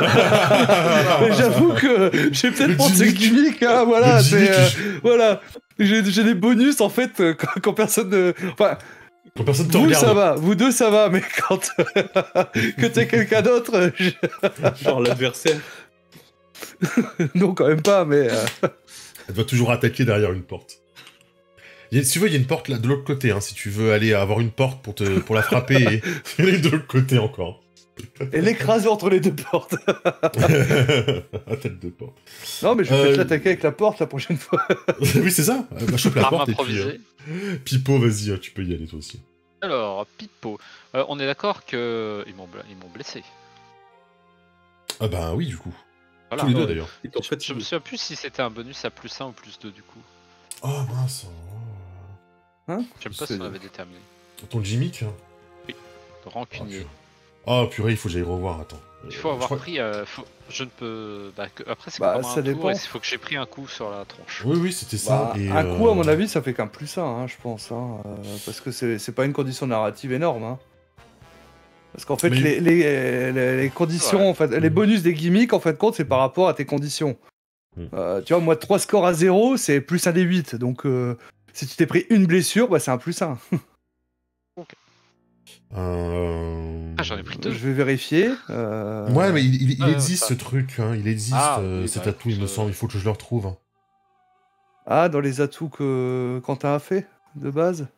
Mais j'avoue que j'ai peut-être Le pensé gimmick. gimmick, hein, voilà, Le c'est, gimmick, voilà. J'ai des bonus en fait quand personne ne. Enfin, Quand personne te vous regarde. ça va, vous deux ça va, mais quand que t'es quelqu'un d'autre, Genre l'adversaire. non quand même pas, mais. Elle doit toujours attaquer derrière une porte. Si tu veux, il y a une porte là, de l'autre côté. Hein, si tu veux aller avoir une porte pour la frapper, et... elle est de l'autre côté encore. Et l'écraser entre les deux portes. À tête de porte. Non, mais je vais peut-être l'attaquer avec la porte la prochaine fois. Oui, c'est ça. Bah, chope la Arme porte et puis... improvisée. Pipo, vas-y, tu peux y aller toi aussi. Alors, Pipo, on est d'accord que ils m'ont blessé. Ah bah oui, du coup. Voilà. Tous les deux ouais. d'ailleurs. Et en fait, Je me souviens plus si c'était un bonus à plus 1 ou plus 2 du coup. Oh mince. J'aime pas si on avait déterminé. Ton gimmick. Rancunier. Oh purée, il faut que j'aille revoir, attends. Il faut avoir je crois- pris. Je ne peux. Après, c'est Bah, comme ça un tour, dépend. et il faut que j'ai pris un coup sur la tronche. Oui, oui, c'était ça. Bah, et, un coup, à mon avis, ça fait qu'un plus 1, hein, je pense. Hein, parce que c'est pas une condition narrative énorme. Hein. Parce qu'en fait, Mais- les conditions, Ouais. en fait, les bonus des gimmicks, en fait, compte, c'est par rapport à tes conditions. Mm. Tu vois, moi, 3 scores à 0, c'est plus 1 des 8. Donc, si tu t'es pris une blessure, bah, c'est un plus 1. Ah, j'en ai pris 2. Je vais vérifier. Ouais, mais il Ouais, existe ça. ce truc, hein. Il existe Ah, oui, cet bah, atout, il me écoute, semble. Il faut que je le retrouve. Hein. Ah, dans les atouts que Quentin a fait, de base.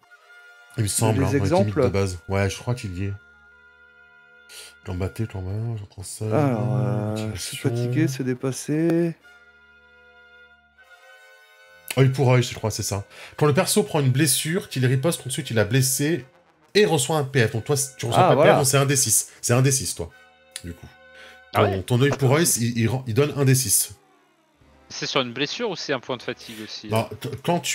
Il me semble, des hein, dans les exemples gimmicks de base. Ouais, je crois qu'il y est. Combatté, j'entends ça. Alors, je suis fatigué, c'est dépassé. Œil pour œil, je crois, c'est ça. Quand le perso prend une blessure, qu'il riposte, ensuite il a blessé et reçoit un PF. Donc toi, si tu reçois Ah, pas voilà. PF, donc c'est un D6. C'est un D6, toi, du coup. Ah ouais. Ton œil pour œil, il donne un D6. C'est sur une blessure ou c'est un point de fatigue aussi? Non,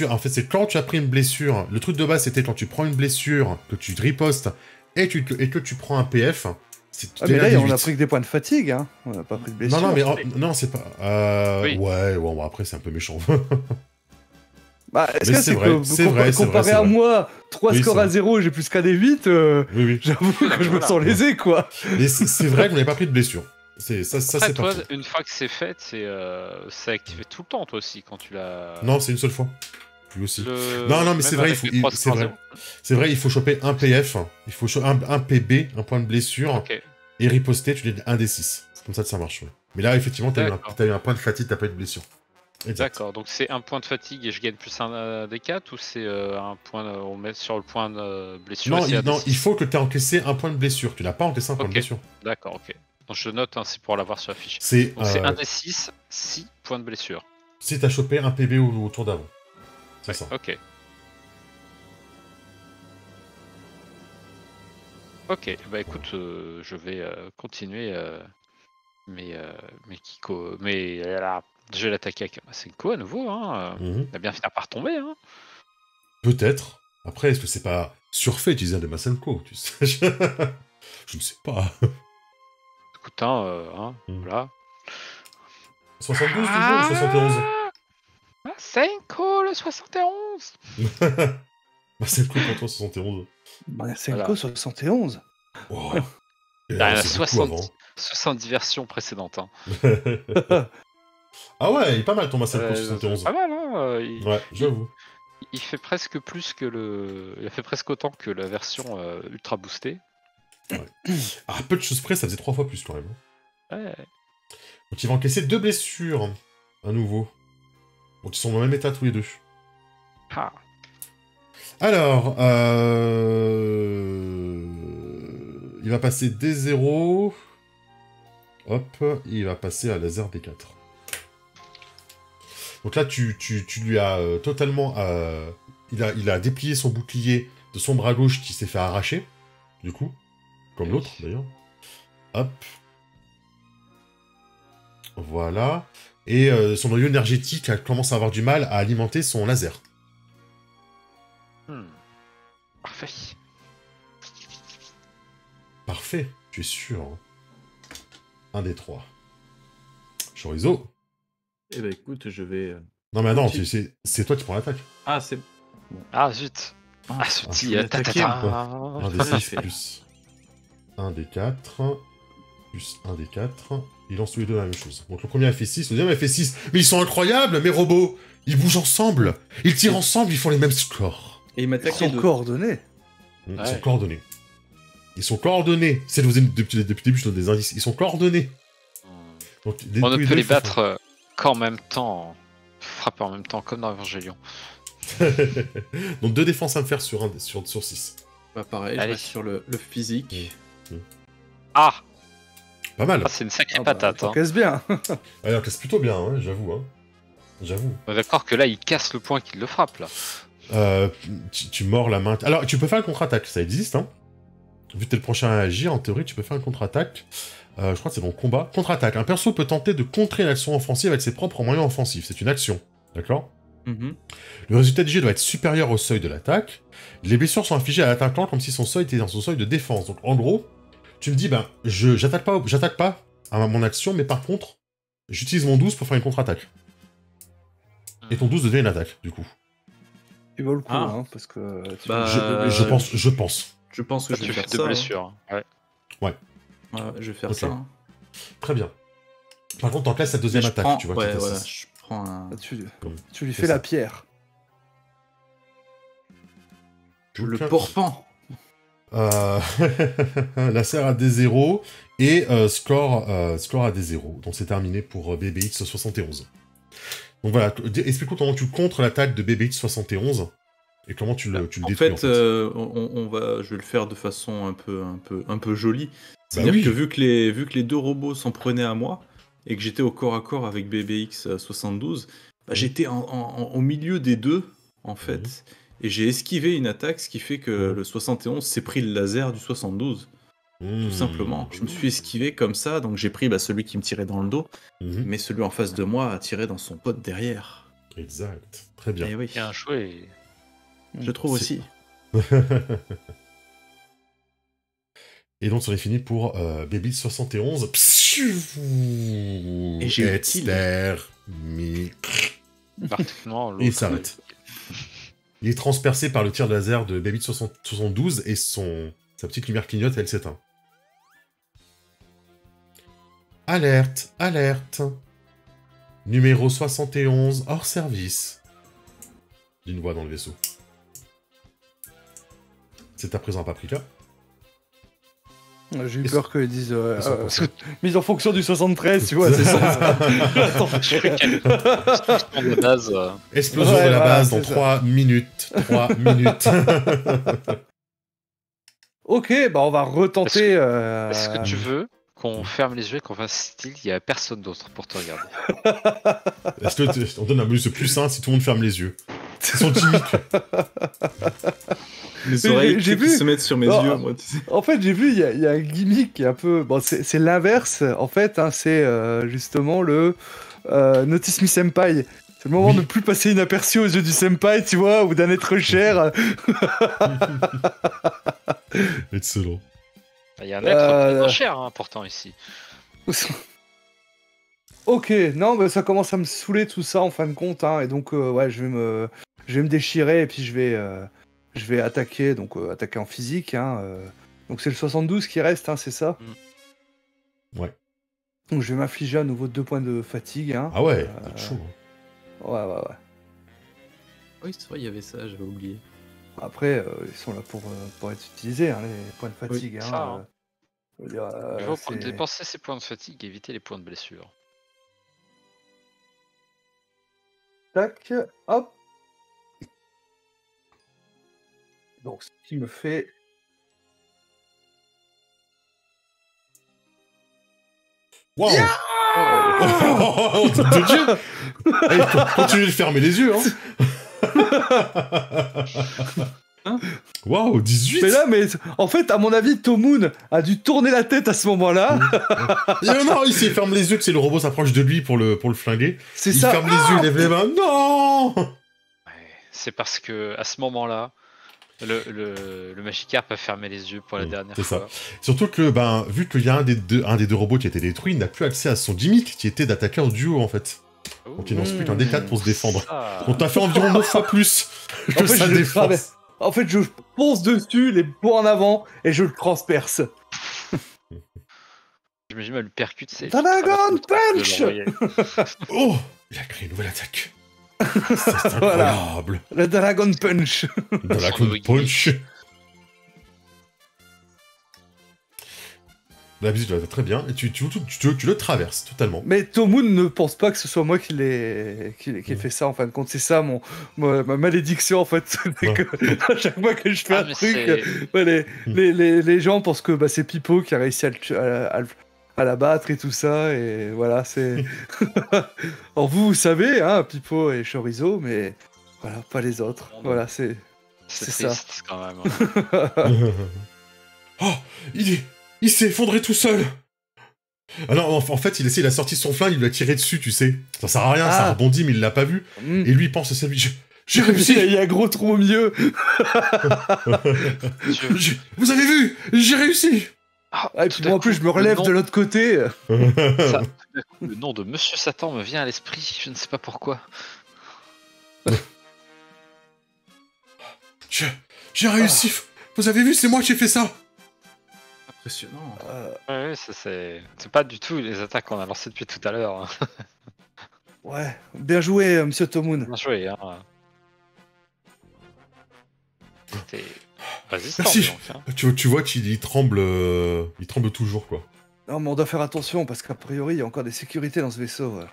en fait, c'est quand tu as pris une blessure. Le truc de base, c'était quand tu prends une blessure, que tu ripostes et que tu prends un PF. Ah, mais là, on a 18. pris que des points de fatigue, hein. On n'a pas pris de blessure. Non, non, mais non, c'est pas. Oui. Ouais, bon, après, c'est un peu méchant. Bah, est-ce Mais que c'est c'est vrai, que c'est vrai, c'est comparé vrai, à c'est vrai. moi, 3 Oui, scores c'est à vrai. 0 et j'ai plus qu'à des 8, Oui, oui. j'avoue que je me Voilà. sens lésé, quoi. Et c'est vrai qu'on n'avait pas pris de blessure. Ça, Après, c'est toi, pas faux. une fois que c'est fait, c'est activé tout le temps, toi aussi, quand tu l'as. Non, c'est une seule fois. Lui aussi. Le- Non, non, mais même c'est vrai, avec il faut- les 3 c'est scores vrai. 0. C'est vrai, il faut choper un PF, il faut choper un PB, un point de blessure, Ok. et riposter, tu donnes un D6. C'est comme ça que ça marche. Ouais. Mais là, effectivement, t'as D'accord. eu un point de fatigue, t'as pas eu de blessure. Exact. D'accord, donc c'est un point de fatigue et je gagne plus un des 4 ou c'est un point, on met sur le point de blessure Non, et c'est un non, D6? il faut que tu aies encaissé un point de blessure. Tu n'as pas encaissé un point de Ok. blessure. D'accord, ok. Donc je note, hein, c'est pour l'avoir sur la fiche. C'est Donc c'est un des 6, 6 points de blessure. si t'as chopé un PB au tour d'avant. C'est Ouais, ça. ok. Ok, bah écoute, je vais continuer mes Kiko. Mais là, je vais l'attaquer avec Masenko à nouveau. Hein. Mhm. Il va bien finir par tomber. Hein. Peut-être. Après, est-ce que c'est pas surfait d'utiliser un de Masenko, tu sais Je ne sais pas. Écoute, hein, voilà. 72 toujours ou 71 Masenko le 71. Masenko pour toi, 71. Masenko Voilà. 71. Oh. Et Il y en a c'est beaucoup 70 versions précédentes. Hein. avant. Ah ouais, il est pas mal ton Masenko 71. Pas mal, hein. Ouais, j'avoue. Il fait presque plus que Il a fait presque autant que la version ultra boostée. Ah, peu de choses près, ça faisait 3 fois plus quand même. Ouais. Donc il va encaisser 2 blessures, à nouveau. Donc ils sont dans le même état tous les deux. Ah. Alors, Il va passer D0. Hop, il va passer à laser D4. Donc là, tu lui as totalement... il a déplié son bouclier de son bras gauche qui s'est fait arracher, du coup. Comme l'autre, d'ailleurs. Hop. Voilà. Et son noyau énergétique commence à avoir du mal à alimenter son laser. Parfait. Parfait, tu es sûr. Hein. Un des trois. Chorizo. Eh ben écoute, je vais... Non mais non, Petit. c'est toi qui prends l'attaque. Ah, c'est... Ah zut. Ah, je zut, voulais attaquer, Un des 6 plus 1 des 4 plus 1 des 4. Ils lancent tous les deux la même chose. Donc le premier a fait 6, le deuxième a fait 6. Mais ils sont incroyables, mes robots. Ils bougent ensemble. Ils tirent ensemble, ils font les mêmes scores. Et il m'a Ils attaqué sont coordonnés. Ils Ouais. sont coordonnés. Ils sont coordonnés. C'est depuis le début, je donne des indices. Ils sont coordonnés. Donc, On ne tous peut deux, les ils font- battre qu'en même temps, frapper en même temps, comme dans Evangelion. Donc 2 défenses à me faire sur 6. Bah pareil, Allez. je reste sur le physique. Ah, Pas mal. ah, c'est une sacrée Ah bah, patate. ça Hein. casse bien. Alors, casse plutôt bien, hein, j'avoue. Hein. J'avoue. On est d'accord que là, il casse le point qui le frappe, là. Tu mords la main. Alors, tu peux faire une contre-attaque, ça existe. Hein. Vu que t'es le prochain à agir, en théorie, tu peux faire une contre-attaque. Je crois que c'est dans le combat. Contre-attaque. Un perso peut tenter de contrer l'action offensive avec ses propres moyens offensifs. C'est une action. D'accord? Mhm. Le résultat du jet doit être supérieur au seuil de l'attaque. Les blessures sont infligées à l'attaquant comme si son seuil était dans son seuil de défense. Donc, en gros, tu me dis, ben, j'attaque pas à mon action, mais par contre, j'utilise mon 12 pour faire une contre-attaque. Et ton 12 devient une attaque, du coup. Tu vaut le coup, Ah. hein, parce que... Bah, Je pense. Je pense que Là, je tu vais fais faire de ça. blessures. Ouais. Ouais, je vais faire Ok. ça. Hein. Très bien. Par contre, t'en classes la Mais deuxième je attaque, prends... tu vois. Ouais, qui est à voilà, 6. je prends un... Tu lui C'est fais ça. la pierre. Le Donc, porpant. la serre à D0 et score à D0. Donc c'est terminé pour BBX 71. Donc voilà, explique-nous comment tu contres l'attaque de BBX 71 et comment tu le En détruis. fait, En fait. je vais le faire de façon un peu jolie. C'est-à-dire Bah oui. que vu que les deux robots s'en prenaient à moi et que j'étais au corps à corps avec BBX 72, bah, j'étais au milieu des deux en fait. Et j'ai esquivé une attaque, ce qui fait que le 71 s'est pris le laser du 72. Tout simplement. Je me suis esquivé comme ça, donc j'ai pris celui qui me tirait dans le dos, mais celui en face de moi a tiré dans son pote derrière. Exact. Très bien. Et oui, Bien joué. je trouve C'est- aussi. Et donc, on est fini pour BBX 71. Et j'ai eu kill. Parfaitement. Et il s'arrête. Il est transpercé par le tir de laser de BBX 72 et sa petite lumière clignote et elle s'éteint. Alerte, alerte. Numéro 71, hors service. D'une voix dans le vaisseau. C'est à présent à Paprika. J'ai eu Et peur qu'ils disent... sont mise en fonction du 73, tu vois, c'est ça. Attends, Je crois qu'il y a une construction de base. Explosion Ouais, de la voilà, base dans c'est ça. 3 minutes. 3 minutes. Ok, bah on va retenter... Est-ce que tu veux qu'on ferme les yeux et qu'on fasse style, il n'y a personne d'autre pour te regarder. Est-ce que on donne un bonus plus 1 si tout le monde ferme les yeux? Ils sont timides. Les oreilles j'ai qui vu. se mettent sur mes Non. yeux, moi, tu sais. En fait, j'ai vu, il y a un gimmick qui est un peu... Bon, c'est l'inverse, en fait, hein, c'est justement le Notice Me Senpai. C'est le moment Oui. de ne plus passer inaperçu aux yeux du senpai, tu vois, ou d'un être cher. Excellent. Il y a un être très cher, hein, pourtant, ici. Ok, non, mais ça commence à me saouler tout ça, en fin de compte, hein, et donc, ouais, je vais me déchirer, et puis je vais attaquer, donc attaquer en physique, hein, donc c'est le 72 qui reste, hein, c'est ça? Ouais. Donc je vais m'affliger à nouveau 2 points de fatigue, hein. Ah ouais, c'est chaud. Hein. Ouais. Oui, c'est vrai, il y avait ça, j'avais oublié. Après, ils sont là pour être utilisés, hein, les points de fatigue. ça, Hein, hein. je veux dire, Il faut c'est- dépenser ses points de fatigue et éviter les points de blessure. Tac, hop. Donc, ce qui me fait Waouh. Oh, de Dieu. Allez, continuez de fermer les yeux, hein. Waouh, 18. Mais là, en fait, à mon avis, Tomoon a dû tourner la tête à ce moment-là. Non, il ferme les yeux, que c'est le robot s'approche de lui pour le flinguer. C'est Il ça. ferme les yeux, il lève les mains. Non. C'est parce que à ce moment-là, le Magikarp a fermé les yeux pour la dernière c'est fois. Surtout que, vu qu'il y a un des deux robots qui a été détruit, il n'a plus accès à son gimmick, qui était d'attaquer en duo, en fait. Donc il n'en reste plus qu'un D4 pour se défendre. On t'a fait environ 9 fois plus que sa défense. En fait, je fonce dessus, les poings en avant, et je le transperce. J'imagine le percute, c'est... Dragon Punch. Oh, il a créé une nouvelle attaque. C'est incroyable. Le Dragon Punch. Dragon Punch. La visite va très bien, et tu le traverses totalement. Mais Tomoon ne pense pas que ce soit moi qui l'ai fait ça, en fin de compte. C'est ça ma malédiction, en fait. C'est que à chaque fois que je fais un truc, les gens pensent que c'est Pipo qui a réussi à la battre et tout ça, et voilà, c'est... Alors vous savez, hein, Pipo et Chorizo, mais voilà, pas les autres. Voilà, c'est ça. Triste, quand même. Oh, il s'est effondré tout seul. Ah non, en fait, il a sorti son flingue, il lui a tiré dessus, tu sais. Ça sert à rien, ça rebondit, mais il l'a pas vu. Et lui, il pense à lui. J'ai réussi. Il y a un gros trou au milieu. Vous avez vu? J'ai réussi. Et puis moi, en plus, je me relève de l'autre côté. Le nom de Monsieur Satan me vient à l'esprit, je ne sais pas pourquoi. J'ai réussi. Vous avez vu, c'est moi qui ai fait ça. Impressionnant. Ouais, c'est pas du tout les attaques qu'on a lancées depuis tout à l'heure. Ouais, bien joué, Monsieur Tomoon. Bien joué, hein. C'était résistant. Merci. Donc, hein. Tu vois qu'il tremble, il tremble toujours, quoi. Non, mais on doit faire attention, parce qu'a priori, il y a encore des sécurités dans ce vaisseau. Ouais.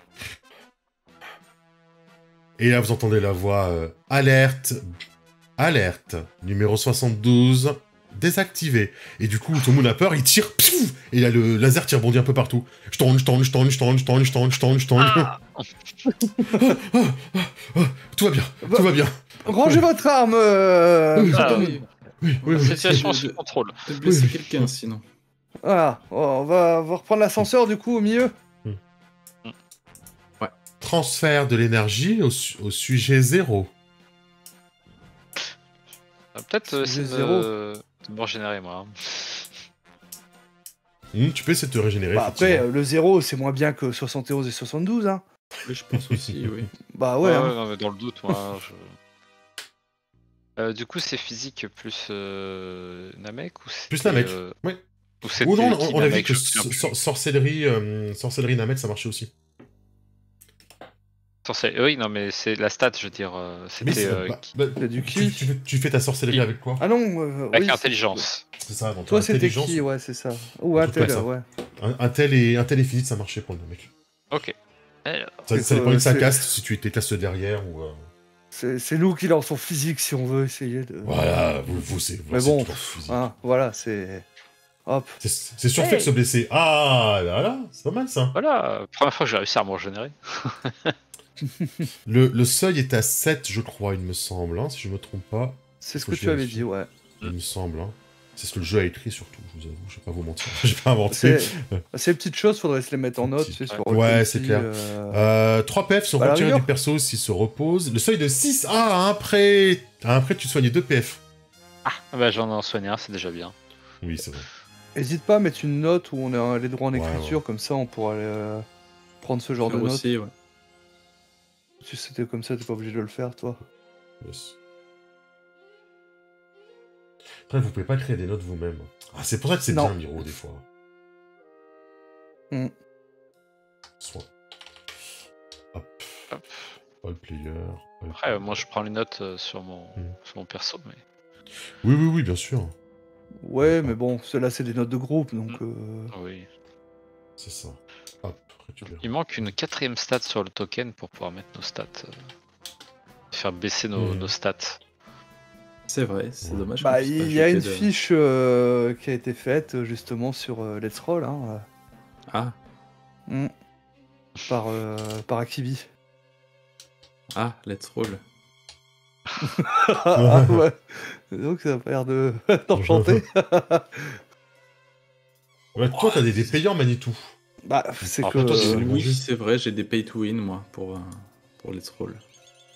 Et là, vous entendez la voix alerte, numéro 72, désactivé. Et du coup, Tomoon a peur, il tire, piouf, et il a le laser qui rebondit un peu partout. Je tourne. Tout va bien. Rangez votre arme, Oui, Situation sous contrôle. Peut-être blesser quelqu'un, sinon. Voilà, on va reprendre l'ascenseur, du coup, au milieu. Ouais. Transfert de l'énergie au sujet 0. Peut-être Sujet c'est zéro. de me régénérer, moi. Tu peux essayer de te régénérer. Après, le 0, c'est moins bien que 71 et 72, hein. Oui, je pense aussi, oui. Bah ouais. Hein. Non, mais dans le doute, moi. Du coup, c'est physique plus Namek ou c'est Plus Namek, oui. Ou non, on a vu que sorcellerie Namek, ça marchait aussi. Oui, non, mais c'est la stat, je veux dire. C'était du qui tu fais ta sorcellerie avec quoi? Ah non, avec oui, intelligence. C'est ça, donc toi c'était qui? Ouais, c'est ça. Ou un tel, ouais. Un tel et physique, ça marchait pour le Namek. Ok. Alors... Ça dépend de sa caste, si tu étais caste derrière ou... C'est nous qui lançons physique si on veut essayer de... Voilà, vous mais bon, hein, voilà, c'est... Hop. C'est surfait de se blesser. Ah, là, c'est pas mal ça. Voilà, première fois que j'ai réussi à me régénérer. Le seuil est à 7, je crois, il me semble, hein, si je me trompe pas. C'est ce que tu avais dit, ouais. Il me semble, hein. C'est ce que le jeu a écrit surtout, je vous avoue, je vais pas vous mentir, j'ai pas inventé. Ces petites choses, faudrait se les mettre en note, tu sais, sur ouais, c'est clair. 3 PF sont retirés du perso s'il se repose. Le seuil de 6, à un prêt, tu soignes 2 PF. Ah, bah j'en ai soigné un, c'est déjà bien. Oui, c'est vrai. Hésite pas à mettre une note où on a les droits en écriture, comme ça on pourra prendre ce genre de note. Aussi, ouais. Si c'était comme ça, t'es pas obligé de le faire, toi. Yes. Après, vous pouvez pas créer des notes vous-même. Ah, c'est pour ça que c'est bien, Miro, des fois. Soit. Hop. All player. Après, moi, je prends les notes sur mon perso, mais... Oui, bien sûr. Ouais, mais bon, ceux-là, c'est des notes de groupe, donc... Oui. C'est ça. Hop, récupère. Il manque une 4ème stat sur le token pour pouvoir mettre nos stats. Faire baisser nos stats. C'est vrai, c'est dommage. Bah, il y a une fiche qui a été faite, justement, sur Let's Roll, hein. Ah. Par Akibi. Ah, let's roll. Ah, ouais. Donc ça a pas l'air de d'enchanter. Ouais, toi, t'as des payants, Manitou. Bah, c'est Alors, que... toi, Oui, c'est vrai, j'ai des pay to win, moi, pour let's roll.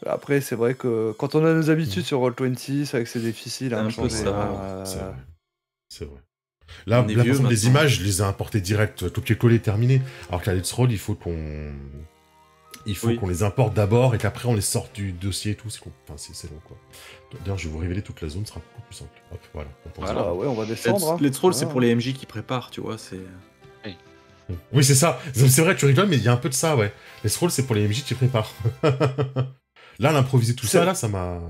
Après, c'est vrai que quand on a nos habitudes sur Roll20, c'est vrai que c'est difficile C'est à un peu changer. ça, C'est vrai. C'est vrai. Là, On est par vieux exemple, les maintenant. images, je les ai importées direct, tout pied collé, terminé. Alors que la Let's Roll, il faut qu'on Oui. les importe d'abord et qu'après on les sorte du dossier et tout. C'est long, quoi. D'ailleurs, je vais vous révéler toute la zone, ce sera beaucoup plus simple. Hop, voilà. Voilà. Ah ouais, on va descendre. hein. Let's roll, c'est Voilà. pour les MJ qui préparent, tu vois, c'est... Oui, c'est ça. C'est vrai, tu rigoles, mais il y a un peu de ça, ouais. Let's Roll, c'est pour les MJ qui préparent. Là, l'improviser tout ça, là, c'est moins...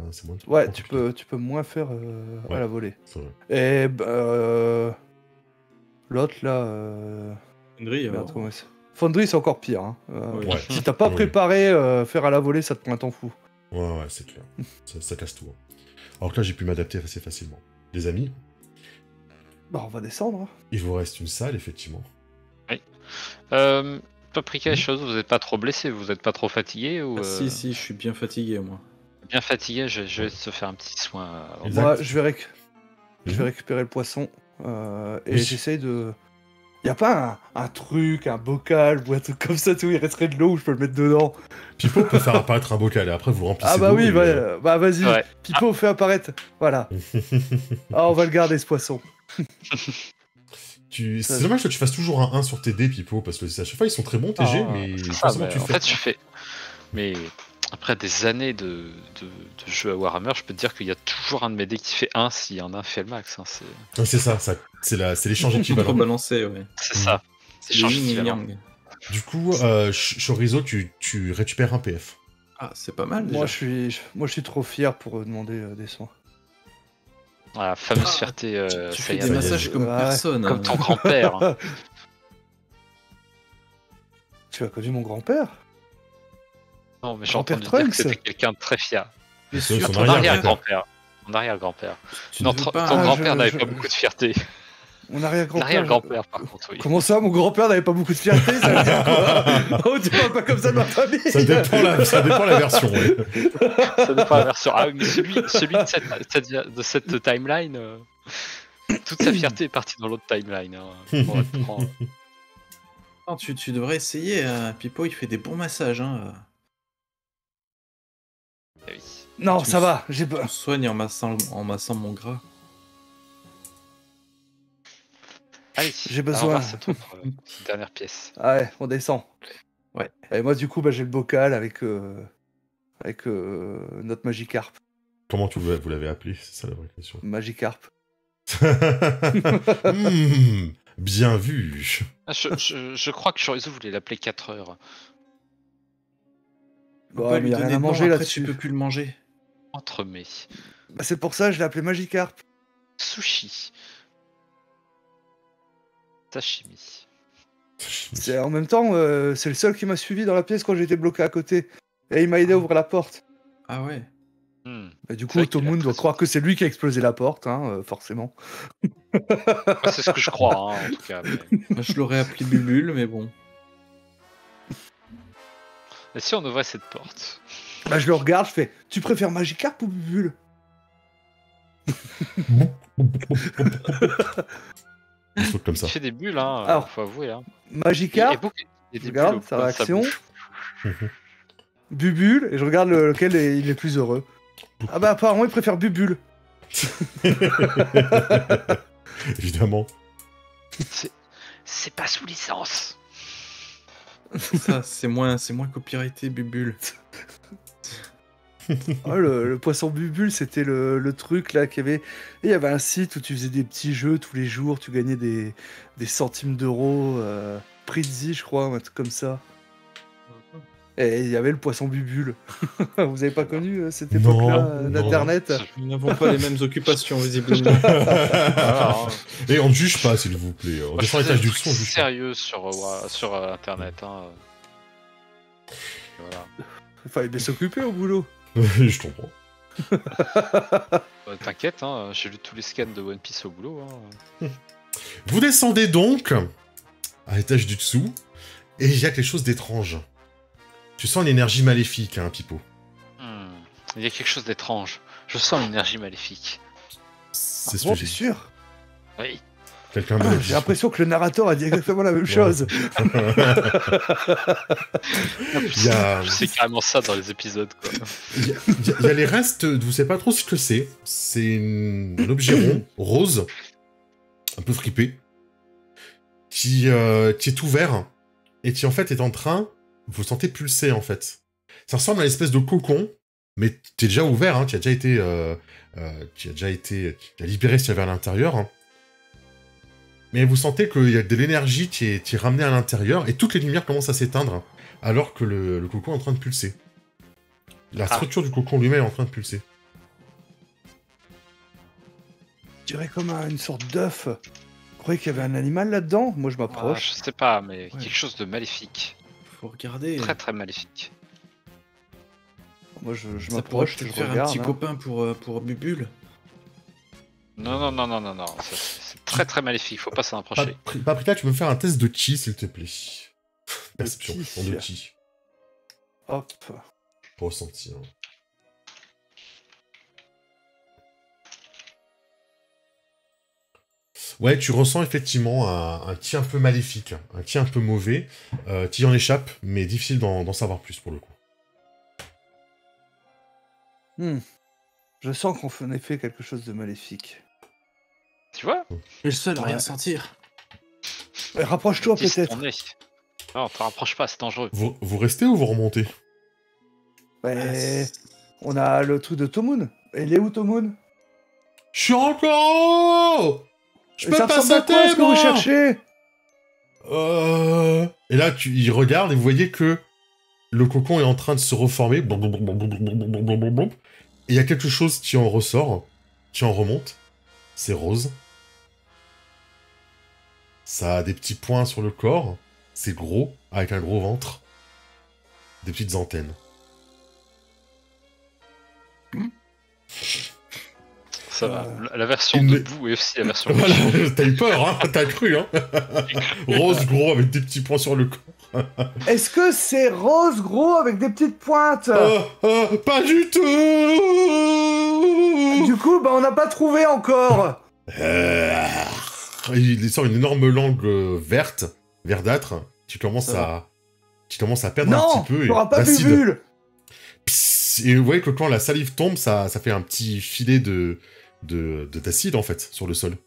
Ouais, compliqué. tu peux moins faire Ouais. à la volée. C'est vrai. Et l'autre là... Henry, merde, comment c'est Foundry, c'est encore pire. Hein. Ouais. Ouais. Si t'as pas Oui. préparé faire à la volée, ça te prend un temps fou. Ouais, c'est clair. ça casse tout. Hein. Alors que là, j'ai pu m'adapter assez facilement. Les amis, Bah, on va descendre. Hein. il vous reste une salle, effectivement. Paprika et chose, vous n'êtes pas trop blessé, vous n'êtes pas trop fatigué ou Ah, si, je suis bien fatigué, moi. bien fatigué, je vais te faire un petit soin. avant. Exact. Moi, je vais Mhm. récupérer le poisson et Oui. j'essaye de... Y a pas un truc, un bocal ou un truc comme ça, tout, il resterait de l'eau où je peux le mettre dedans. Pipo peut faire apparaître un bocal et après vous remplissez Ah bah d'eau oui, et, bah vas-y, Ouais. Pipo fait apparaître. Voilà. Ah, on va le garder ce poisson. C'est dommage que tu fasses toujours un 1 sur tes dés, Pipo, parce que à chaque fois ils sont très bons tes jets, Ah, mais c'est ça, forcément mais tu en fais. fait, je fais. Mais après des années de jeux à Warhammer, je peux te dire qu'il y a toujours un de mes dés qui fait 1 si un fait le max. Hein, C'est ça, c'est l'échange équivalent. Contrebalancé, ouais. c'est ça. C'est Le change yin et équivalent. yang. Du coup, Chorizo, tu récupères un PF. Ah, c'est pas mal, déjà. Moi, je suis trop fier pour demander des soins. La fameuse fierté. Tu ça fais y est, des ça y est. massages comme Ouais, personne. comme hein. ton grand-père. Hein. Tu as connu mon grand-père Non, mais j'ai Grand-père entendu dire que Trunks c'était quelqu'un de très fier. Bien C'est sûr, son Ton arrière-grand-père. arrière-grand-père. Mon arrière-grand-père. tu Non, ne veux ton pas... grand-père n'avait je- pas beaucoup de fierté. Mon arrière-grand-père. L'arrière-grand-père, par contre, oui. Comment ça, mon grand-père n'avait pas beaucoup de fierté, ça veut dire quoi? Oh, tu parles pas comme ça de ma famille. Ça dépend la version, ouais. Ça dépend de la version. Ah, mais celui de cette timeline, toute sa fierté est partie dans l'autre timeline. Hein. Pour être franc. Non, tu devrais essayer, Pipo, il fait des bons massages. Hein. Eh oui. Non, Tu ça me- va, j'ai pas. On soigne en massant mon gras. Allez, J'ai alors, besoin. on va voir cette autre, cette dernière pièce. Ah ouais, on descend. Ouais. Et moi, du coup, bah, j'ai le bocal avec notre Magikarp. Comment vous l'avez appelé? C'est ça la vraie question. Magikarp. Bien vu. Ah, je crois que Chorizo voulait l'appeler 4 heures. Faut Ouais, pas mais lui y a donner rien à de nom, manger après, là-dessus. tu peux plus le manger. Entremets. Bah, c'est pour ça que je l'ai appelé Magikarp. Sushi. Sashimi. C'est en même temps, c'est le seul qui m'a suivi dans la pièce quand j'étais bloqué à côté. Et il m'a aidé à ouvrir la porte. Ah ouais. Hmm. Et du C'est coup, vrai tout le qu'il a monde doit très croire que c'est lui qui a explosé la porte, hein, forcément. Moi, c'est ce que je crois, hein, en tout cas. Mais... Moi, je l'aurais appelé Bubule, mais bon. Et si on ouvrait cette porte? Bah, je le regarde, je fais tu préfères Magikarp ou Bubule? Des trucs comme ça. Il fait des bulles, hein, Alors, faut avouer. Hein. Magikarp, Il y a des regarde bulles au sa coin de réaction. bouche. Bubule, et je regarde lequel il est plus heureux. Ah bah apparemment il préfère Bubule. Évidemment. C'est pas sous licence. Ça, c'est moins copyrighté, Bubule. Oh, le poisson Bubule, c'était le truc là qu'il y avait. Et il y avait un site où tu faisais des petits jeux tous les jours, tu gagnais des centimes d'euros, Prizzy je crois, un truc comme ça. Et il y avait le poisson Bubule. Vous avez pas connu cette Non, époque-là non. d'internet? Nous n'avons pas les mêmes occupations, visiblement. Alors, Et on ne juge pas, s'il vous plaît. On moi, je descend faisais l'étage des du trucs son, on juge pas. sérieux sur Internet. Hein. Voilà. Il fallait bien s'occuper au boulot. Je comprends. T'inquiète, hein, j'ai lu tous les scans de One Piece au boulot. Hein. Vous descendez donc à l'étage du dessous. Et il y a quelque chose d'étrange. Tu sens l'énergie maléfique, hein, Pipo. Il y a quelque chose d'étrange. Je sens l'énergie maléfique. C'est ce Bon, que t'es j'ai dit. sûr? Oui. Quelqu'un me l'a dit. J'ai l'impression que le narrateur a dit exactement la même chose. Il y a... C'est carrément ça dans les épisodes, quoi. Il y a les restes, vous savez pas trop ce que c'est. C'est un objet rond, rose, un peu fripé, qui est ouvert, et qui en fait est en train, vous le sentez pulser en fait. Ça ressemble à une espèce de cocon, mais t'es déjà ouvert, hein, tu as déjà été libéré ce qu'il y avait à l'intérieur. Hein. Mais vous sentez qu'il y a de l'énergie qui est ramenée à l'intérieur, et toutes les lumières commencent à s'éteindre, alors que le cocon est en train de pulser. La structure du cocon lui-même est en train de pulser. Je dirais comme une sorte d'œuf. Vous croyez qu'il y avait un animal là-dedans? Moi, je m'approche. Je sais pas, mais quelque chose de maléfique. Faut regarder. Très très maléfique. Moi, je Ça pourrait m'approche, je peut-être faire regarde. un petit hein. copain pour Bubule. Non. C'est très très maléfique, faut pas s'en approcher. Paprika, tu peux me faire un test de chi, s'il te plaît. Perception, chi. en de chi. Hop. Ressenti. Hein. Ouais, tu ressens effectivement un chi un peu maléfique, un chi un peu mauvais. Qui en échappe, mais difficile d'en savoir plus pour le coup. Je sens qu'on fait en effet quelque chose de maléfique. Tu vois? Et le seul à Ouais. rien sentir. Rapproche-toi Dis peut-être. ton nez. Non, te rapproche pas, c'est dangereux. Vous restez ou vous remontez? Ouais. On a le truc de Tomoun. Elle est où Tomoun? Je suis encore en haut. Je peux Ça pas ressemble à quoi sauter, ce que vous moi. cherchez? Et là, il regarde et vous voyez que le cocon est en train de se reformer. Et il y a quelque chose qui en ressort, qui en remonte. C'est rose. Ça a des petits points sur le corps. C'est gros, avec un gros ventre. Des petites antennes. Ça va. La version Une- debout et aussi la version Voilà, t'as eu peur, hein. T'as cru, hein. Rose gros avec des petits points sur le corps. Est-ce que c'est rose gros avec des petites pointes? Pas du tout. Du coup, bah on n'a pas trouvé encore. Il sort une énorme langue verte, verdâtre, qui commence à perdre un Non, petit peu. t'auras pas d'acide. Bubule. Psst, et vous voyez que quand la salive tombe, ça fait un petit filet d'acide en fait sur le sol.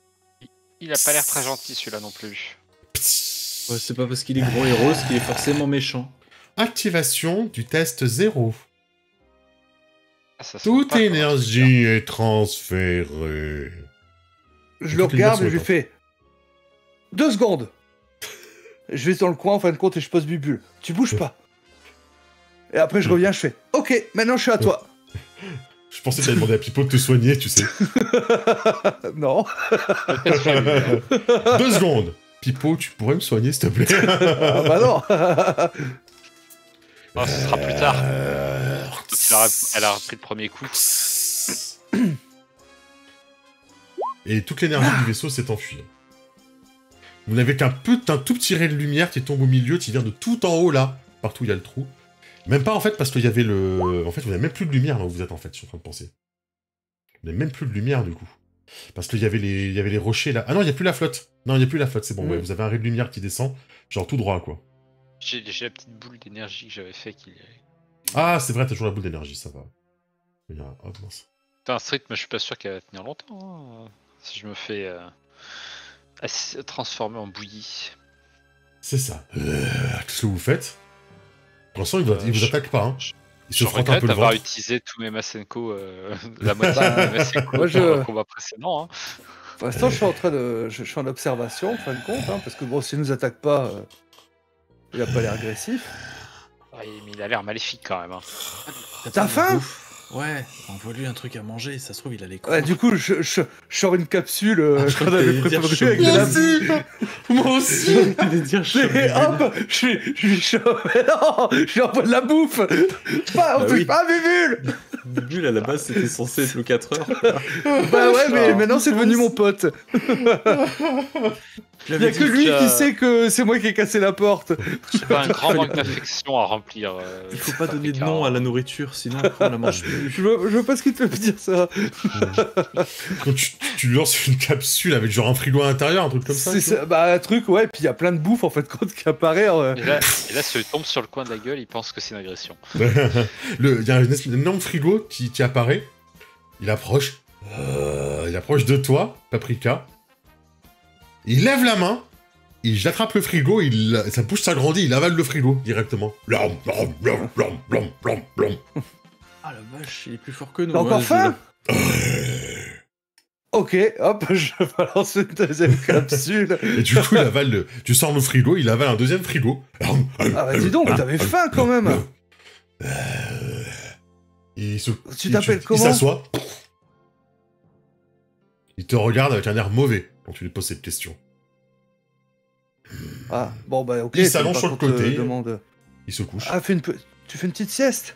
Il a pas l'air très gentil celui-là non plus. Psst. Ouais, c'est pas parce qu'il est gros et rose qu'il est forcément méchant. Activation du test 0. Ah, ça sent Toute pas comment énergie est transférée. Je le Toutes les regarde et versions je lui fais 2 secondes. Je vais dans le coin en fin de compte et je pose Bubule. Tu bouges pas. Et après je reviens, je fais OK, maintenant je suis à toi. Je pensais que t'allais demander à Pipo de te soigner, tu sais. Non. 2 secondes. Pipo, tu pourrais me soigner, s'il te plaît. Ah bah non. Oh, ce sera plus tard. Elle a repris le premier coup. Et toute l'énergie du vaisseau s'est enfuie. Vous n'avez qu'un tout petit ray de lumière qui tombe au milieu, qui vient de tout en haut là, partout où il y a le trou. Même pas en fait parce qu'il y avait le... En fait, vous n'avez même plus de lumière là où vous êtes en fait, je suis en train de penser. Vous n'avez même plus de lumière du coup. Parce qu'il y avait les rochers là. Ah non, il n'y a plus la flotte. Non, il n'y a plus la flotte, c'est bon. Ouais, vous avez un ray de lumière qui descend, genre tout droit quoi. J'ai la petite boule d'énergie que j'avais fait qui... Ah, c'est vrai, t'as toujours la boule d'énergie, ça va. Il y a... Oh mince. Putain, Street, mais je suis pas sûr qu'elle va tenir longtemps. Hein, si je me fais transformer en bouillie. C'est ça. Qu'est-ce que vous faites? Pour l'instant, il vous attaque pas. Hein. Il se Je frotte un regrette peu le d'avoir ventre. utilisé tous mes Masenko, la moitié de mes Masenko Moi, dans le combat précédent. Hein. Pour l'instant, je suis en observation, en fin de compte, hein, parce que bon, s'il nous attaque pas, il a pas l'air agressif. Ouais, mais il a l'air maléfique quand même. Hein. T'as faim? Ouais, envoie-lui un truc à manger, ça se trouve il a les coups. Ouais, du coup, je sors une capsule je qu'on crois que avait t'allais dire préparée avec de chaud. la Moi aussi. Et hop, je lui chauffe. Non, je lui envoie de la bouffe. Pas, on Bah touche oui. pas, Bubule. Bubule à la base c'était censé être le 4 heures. Bah ouais, mais maintenant c'est devenu mon pote. Je Il y a l'avais que dit. lui déjà- qui sait que c'est moi qui ai cassé la porte. J'ai pas un grand manque d'affection à remplir. Il faut pas donner de Paprika. nom à la nourriture, sinon après on la mange plus. Je veux pas ce qui te fait dire ça. Quand tu lui lances une capsule avec genre un frigo à l'intérieur, un truc comme ça. C'est tu vois. ça, bah un truc, ouais, puis il y a plein de bouffe en fait quand qui apparaît. Et là, si il tombe sur le coin de la gueule, il pense que c'est une agression. Il y a un énorme frigo qui apparaît. Il approche. Il approche de toi, Paprika. Il lève la main. Il attrape le frigo. Sa bouche s'agrandit. Il avale le frigo directement. Blom, blom, blom, blom, blom, blom, blom. Ah la vache, il est plus fort que nous. T'as encore hein, faim? Ok, hop, je balance une deuxième capsule. Et du coup, il avale tu sors le frigo. Il avale un deuxième frigo. Ah bah dis donc, t'avais faim quand même. Et Tu t'appelles comment? Il s'assoit. Il te regarde avec un air mauvais quand tu lui poses cette question. Ah, bon bah ok. Il c'est s'allonge pas sur le qu'on te côté. demande. Il se couche. Ah, tu fais une petite sieste?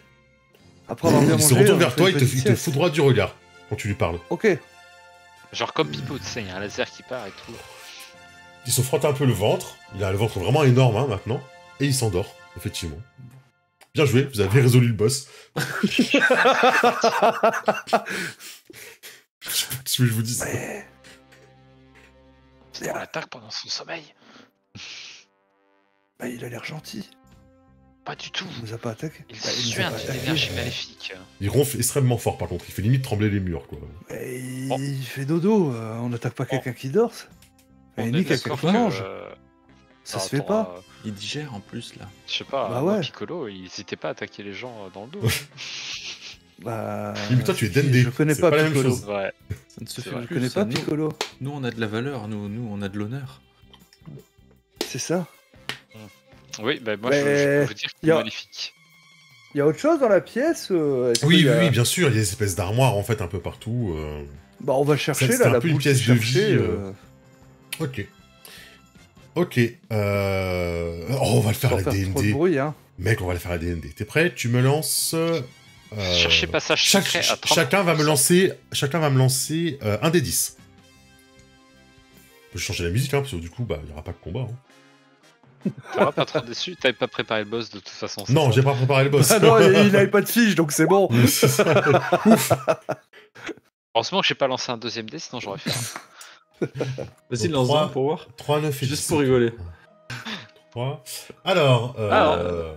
Après avoir bien Il mangé, se retourne on vers fait toi. une Il te petite sieste. fout droit du regard quand tu lui parles. Ok. Genre comme Pipo, tu sais, il y a un laser qui part et tout. Il se frotte un peu le ventre. Il a le ventre vraiment énorme hein, maintenant. Et il s'endort, effectivement. Bien joué, vous avez résolu le boss. Je sais pas ce que je vous dis. Mais... C'est on l'attaque pendant son sommeil. Bah, il a l'air gentil. Pas du tout. Il nous a pas attaqué. Il Bah, il nous a suinte pas une attaqué. énergie maléfique. Il ronfle extrêmement fort par contre. Il fait limite trembler les murs, quoi. Mais il Bon. fait dodo. On n'attaque pas quelqu'un qui dort. On Et est ni quelqu'un d'accord qui que, mange. Ça alors, se fait attends, pas. Il digère en plus là. Je sais pas, Bah moi, ouais. Piccolo, il hésitait pas à attaquer les gens dans le dos. Bah... Oui, mais toi, tu es Dendé. Je connais C'est pas pas la même Piccolo. chose. C'est vrai. Ça ne se C'est fait vrai. Je plus. connais ça. pas Piccolo. Nous on a de la valeur, nous on a de l'honneur. C'est ça. Oui, bah moi Mais je peux vous dire qu'il y est a- maléfique. Il y a autre chose dans la pièce est-ce Oui, qu'il y oui, a- oui, bien sûr. Il y a des espèces d'armoires en fait un peu partout. Bah on va chercher C'est là, un la peu une boule pièce qui de cherchait, vie, Ok. Ok. Oh, on va le faire à sans la faire trop de DND. bruit, hein. Mec, on va le faire à la DND. T'es prêt? Tu me lances... Cherchez passage secret à 30%. Chacun va me lancer un des 10. Je vais changer la musique, hein, parce que du coup, bah, il n'y aura pas de combat. Hein. T'auras pas trop déçu, t'avais pas préparé le boss de toute façon. c'est Non, ça j'ai pas préparé le boss. Ah non, il avait pas de fiche, donc c'est bon. C'est ça. Ouf. Heureusement que j'ai pas lancé un deuxième dé, sinon j'aurais fait un. Vas-y, Donc, lance-en trois- pour voir. 3, 9 et 10. Juste pour rigoler. 3. Alors,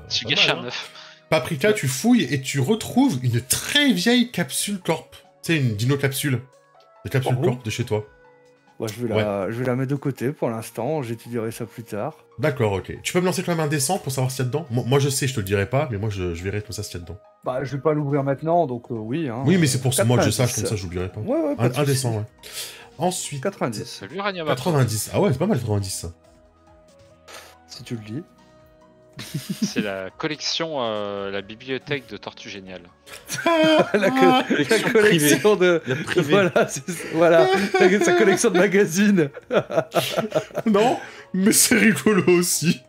Tu pas gâches mal, un hein. 9. Paprika, tu fouilles et tu retrouves une très vieille capsule corp. Tu sais, une dino-capsule. Des capsules Oh. corp de chez toi. Bah, je vais la mettre de côté pour l'instant, j'étudierai ça plus tard. D'accord, ok. Tu peux me lancer quand même un dessin pour savoir ce qu'il y a dedans? Moi, je sais, je te le dirai pas, mais moi, je verrai comme ça ce qu'il y a dedans. Bah, je vais pas l'ouvrir maintenant, donc oui. Hein, Oui, mais c'est pour ça, moi, que je 90. sache, comme ça, j'oublierai pas. Ouais, ouais, pas de Un soucis. dessin, ouais. Ensuite, 90, Salut Ranium. 90. Ah ouais, c'est pas mal, 90, ça. si tu le dis. C'est la collection, la bibliothèque de Tortue Géniale. la, collection collection de... La privée. Voilà, voilà. Sa collection de magazines. Non, mais c'est rigolo aussi.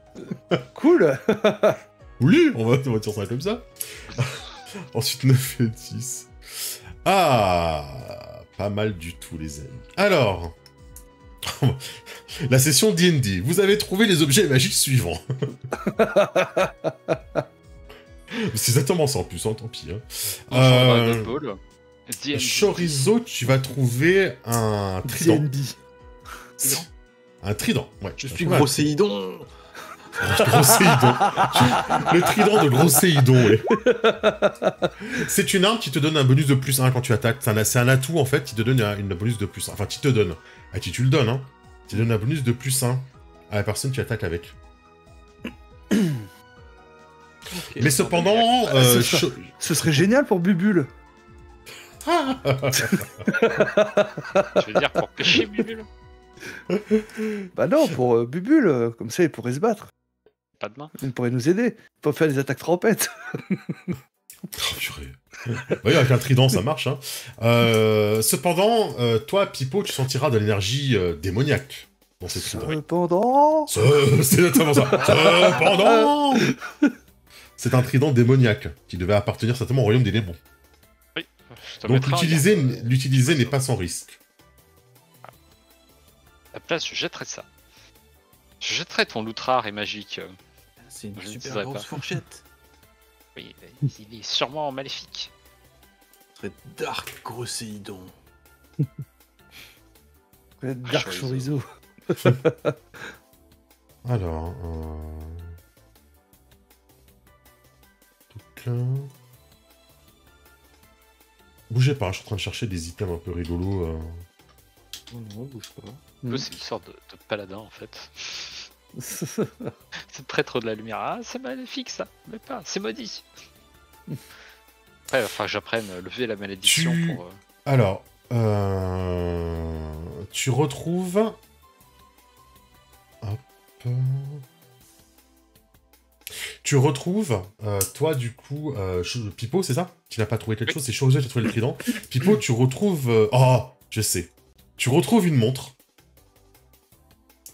Cool. Oui, on va dire ça comme ça. Ensuite, 9 et 10. Ah, pas mal du tout, les amis. Alors, la session D&D. Vous avez trouvé les objets magiques suivants. C'est exactement ça en plus, hein, tant pis. Hein. Dragon Ball. D&D. Chorizo, tu vas trouver un trident. D&D. Un trident, ouais. Je suis Grosséidon. Grosséidon. Le trident de Grosséidon, ouais. C'est une arme qui te donne un bonus de plus 1 quand tu attaques. C'est un atout, en fait, qui te donne une bonus de plus 1. Enfin, qui te donne. À qui tu le donnes, hein. Qui te donne un bonus de plus 1 à la personne qui attaque avec. Mais cependant... Ce serait génial pour Bubule. Je veux dire pour pêcher Bubule. Bah non, pour Bubule, comme ça il pourrait se battre. Pas de main. Il pourrait nous aider. Il peut faire des attaques trempettes. Oh, purée. Oui, avec un trident, ça marche. Hein. Cependant, toi, Pipo, tu sentiras de l'énergie démoniaque dans cette trident. Cependant... C'est exactement ça. Cependant, c'est un trident démoniaque qui devait appartenir certainement au royaume des démons. Oui. Je te Donc mettrai un l'utiliser n'est pas sans risque. À la place, je jetterai ça. Je jetterai ton loot rare et magique. C'est une Je ne super dirais grosse pas. fourchette. Oui, il est sûrement maléfique. Ce serait Dark Grosséidon. Dark Chorizo. Chorizo. Alors... Tout là... Bougez pas, je suis en train de chercher des items un peu rigolos. Oh non, bouge pas. Un peu, c'est une sorte de paladin en fait. C'est le prêtre de la lumière. Ah, c'est maléfique ça, mais pas, c'est maudit. Après, il va falloir que j'apprenne à lever la malédiction pour. Alors, tu retrouves... Hop... Tu retrouves, toi du coup, Pipo, c'est ça? Tu n'as pas trouvé quelque chose, c'est Chorizo qui a trouvé le trident. Pipo, tu retrouves... Oh, je sais. Tu retrouves une montre.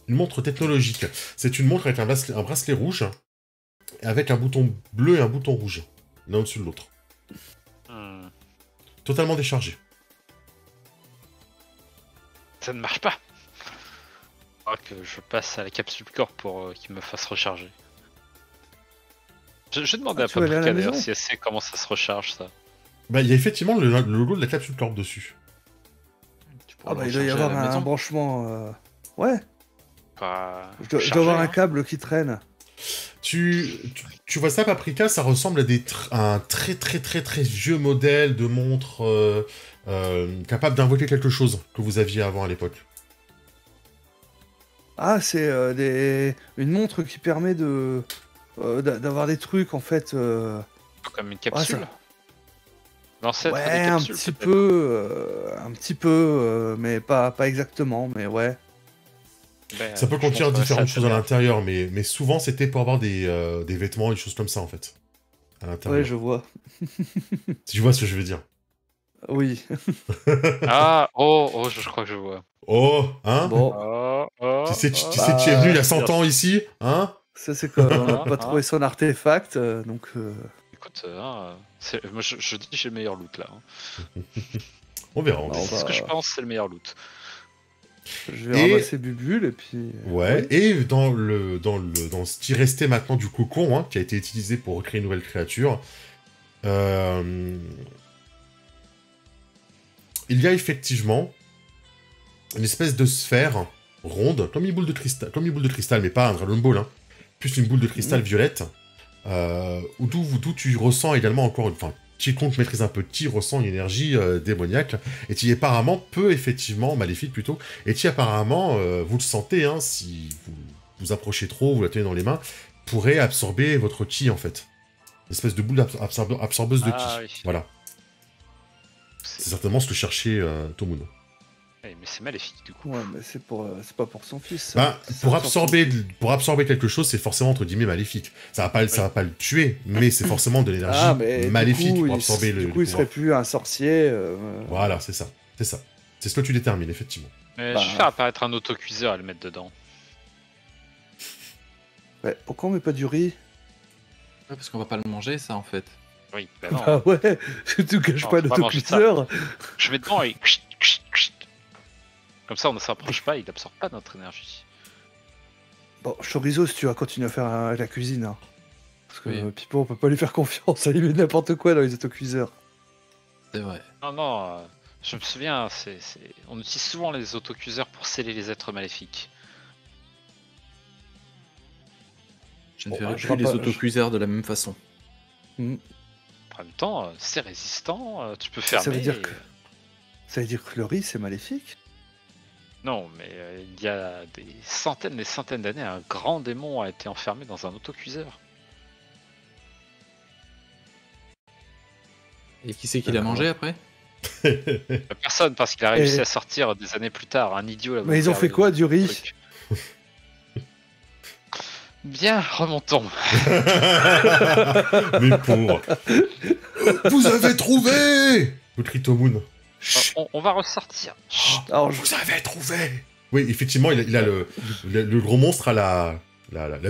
Une montre technologique. C'est une montre avec un bracelet rouge, avec un bouton bleu et un bouton rouge, l'un au-dessus de l'autre. Totalement déchargé. Ça ne marche pas. Il faudra que je passe à la capsule corps pour qu'il me fasse recharger. Je demandais à tu vas aller à la Paprika d'ailleurs maison si elle sait comment ça se recharge ça. Bah, il y a effectivement le logo de la capsule corp dessus. Tu pourras Ah bah le il doit y recharger à avoir la un maison. branchement... Ouais, Pas je dois charger, avoir un hein. câble qui traîne. Tu vois ça, Paprika, ça ressemble à un très vieux modèle de montre capable d'invoquer quelque chose que vous aviez avant à l'époque. Ah, c'est une montre qui permet d'avoir des trucs en fait... Comme une ouais, capsule. ça- L'ancêtre des Ouais, capsules. un petit peu, mais pas exactement, mais ouais. Ben, Ça peut je contenir montrerai différentes ça choses à tout à l'heure. l'intérieur, mais souvent c'était pour avoir des vêtements, des choses comme ça en fait. À l'intérieur. Ouais, je vois. Si tu vois ce que je veux dire. Oui. Ah, oh, je crois que je vois. Oh, hein Bon, Tu sais, tu es venu il y a 100 ans ici, hein ça c'est quand on n'a Ah, pas ah. trouvé son artefact, donc... Écoute, moi je dis que j'ai le meilleur loot là. On verra. on Bah, verra. on C'est ce que je va- pense, c'est le meilleur loot. Je vais Et- ramasser Bubule et puis... Ouais, oui. et dans ce qui restait maintenant du cocon, hein, qui a été utilisé pour recréer une nouvelle créature, il y a effectivement une espèce de sphère ronde, comme une boule de cristal, mais pas un Dragon Ball, hein, plus une boule de cristal violette, d'où tu ressens également encore une... Enfin, quiconque maîtrise un peu Ti ressent une énergie démoniaque, et qui apparemment peu effectivement, maléfique plutôt, et qui apparemment, vous le sentez, hein, si vous vous approchez trop, vous la tenez dans les mains, pourrait absorber votre Ki en fait. Une espèce de boule absorbeuse de Ki. Ah, oui. Voilà. C'est certainement ce que cherchait Tomoun. Ouais, mais c'est maléfique du coup. Ouais, mais c'est pas pour son fils. ça. Ben, C'est pour ça, absorber quelque chose, c'est forcément entre guillemets maléfique. Ça va pas le tuer, mais c'est forcément de l'énergie Ah, mais maléfique du coup, pour absorber du le coup, il serait pouvoir. plus un sorcier. Voilà, c'est ça. C'est ça. C'est ce que tu détermines, effectivement. Mais Bah. je vais faire apparaître un autocuiseur et le mettre dedans. Ouais, pourquoi on met pas du riz? Ouais, parce qu'on va pas le manger, ça, en fait. Oui, bah non. Ah ouais, tu caches Non, pas faut pas manger ça. l'autocuiseur. Je mets dedans et... Comme ça, on ne s'approche pas, il n'absorbe pas notre énergie. Bon, Chorizo, si tu vas continuer à faire la cuisine, hein. Parce que Oui. Pipo, on peut pas lui faire confiance, il met n'importe quoi dans les autocuiseurs. C'est vrai. Non, je me souviens, on utilise souvent les autocuiseurs pour sceller les êtres maléfiques. Je ne Bon, ferai je plus les rappelle- autocuiseurs de la même façon. En même temps, c'est résistant, tu peux Ça fermer. veut dire que- Ça veut dire que le riz, c'est maléfique? Non, mais il y a des centaines d'années, un grand démon a été enfermé dans un autocuiseur. Et qui c'est qui l'a D'accord. mangé après? Personne, parce qu'il a réussi Et- à sortir des années plus tard, un idiot l'a Mais ils ont ouvert fait le quoi, du riz? truc. Bien, remontons. Mais pour... Vous avez trouvé vous crie Tomoun. On va ressortir. Chut. Alors, Vous avez trouvé. Oui, effectivement, il a le gros monstre à la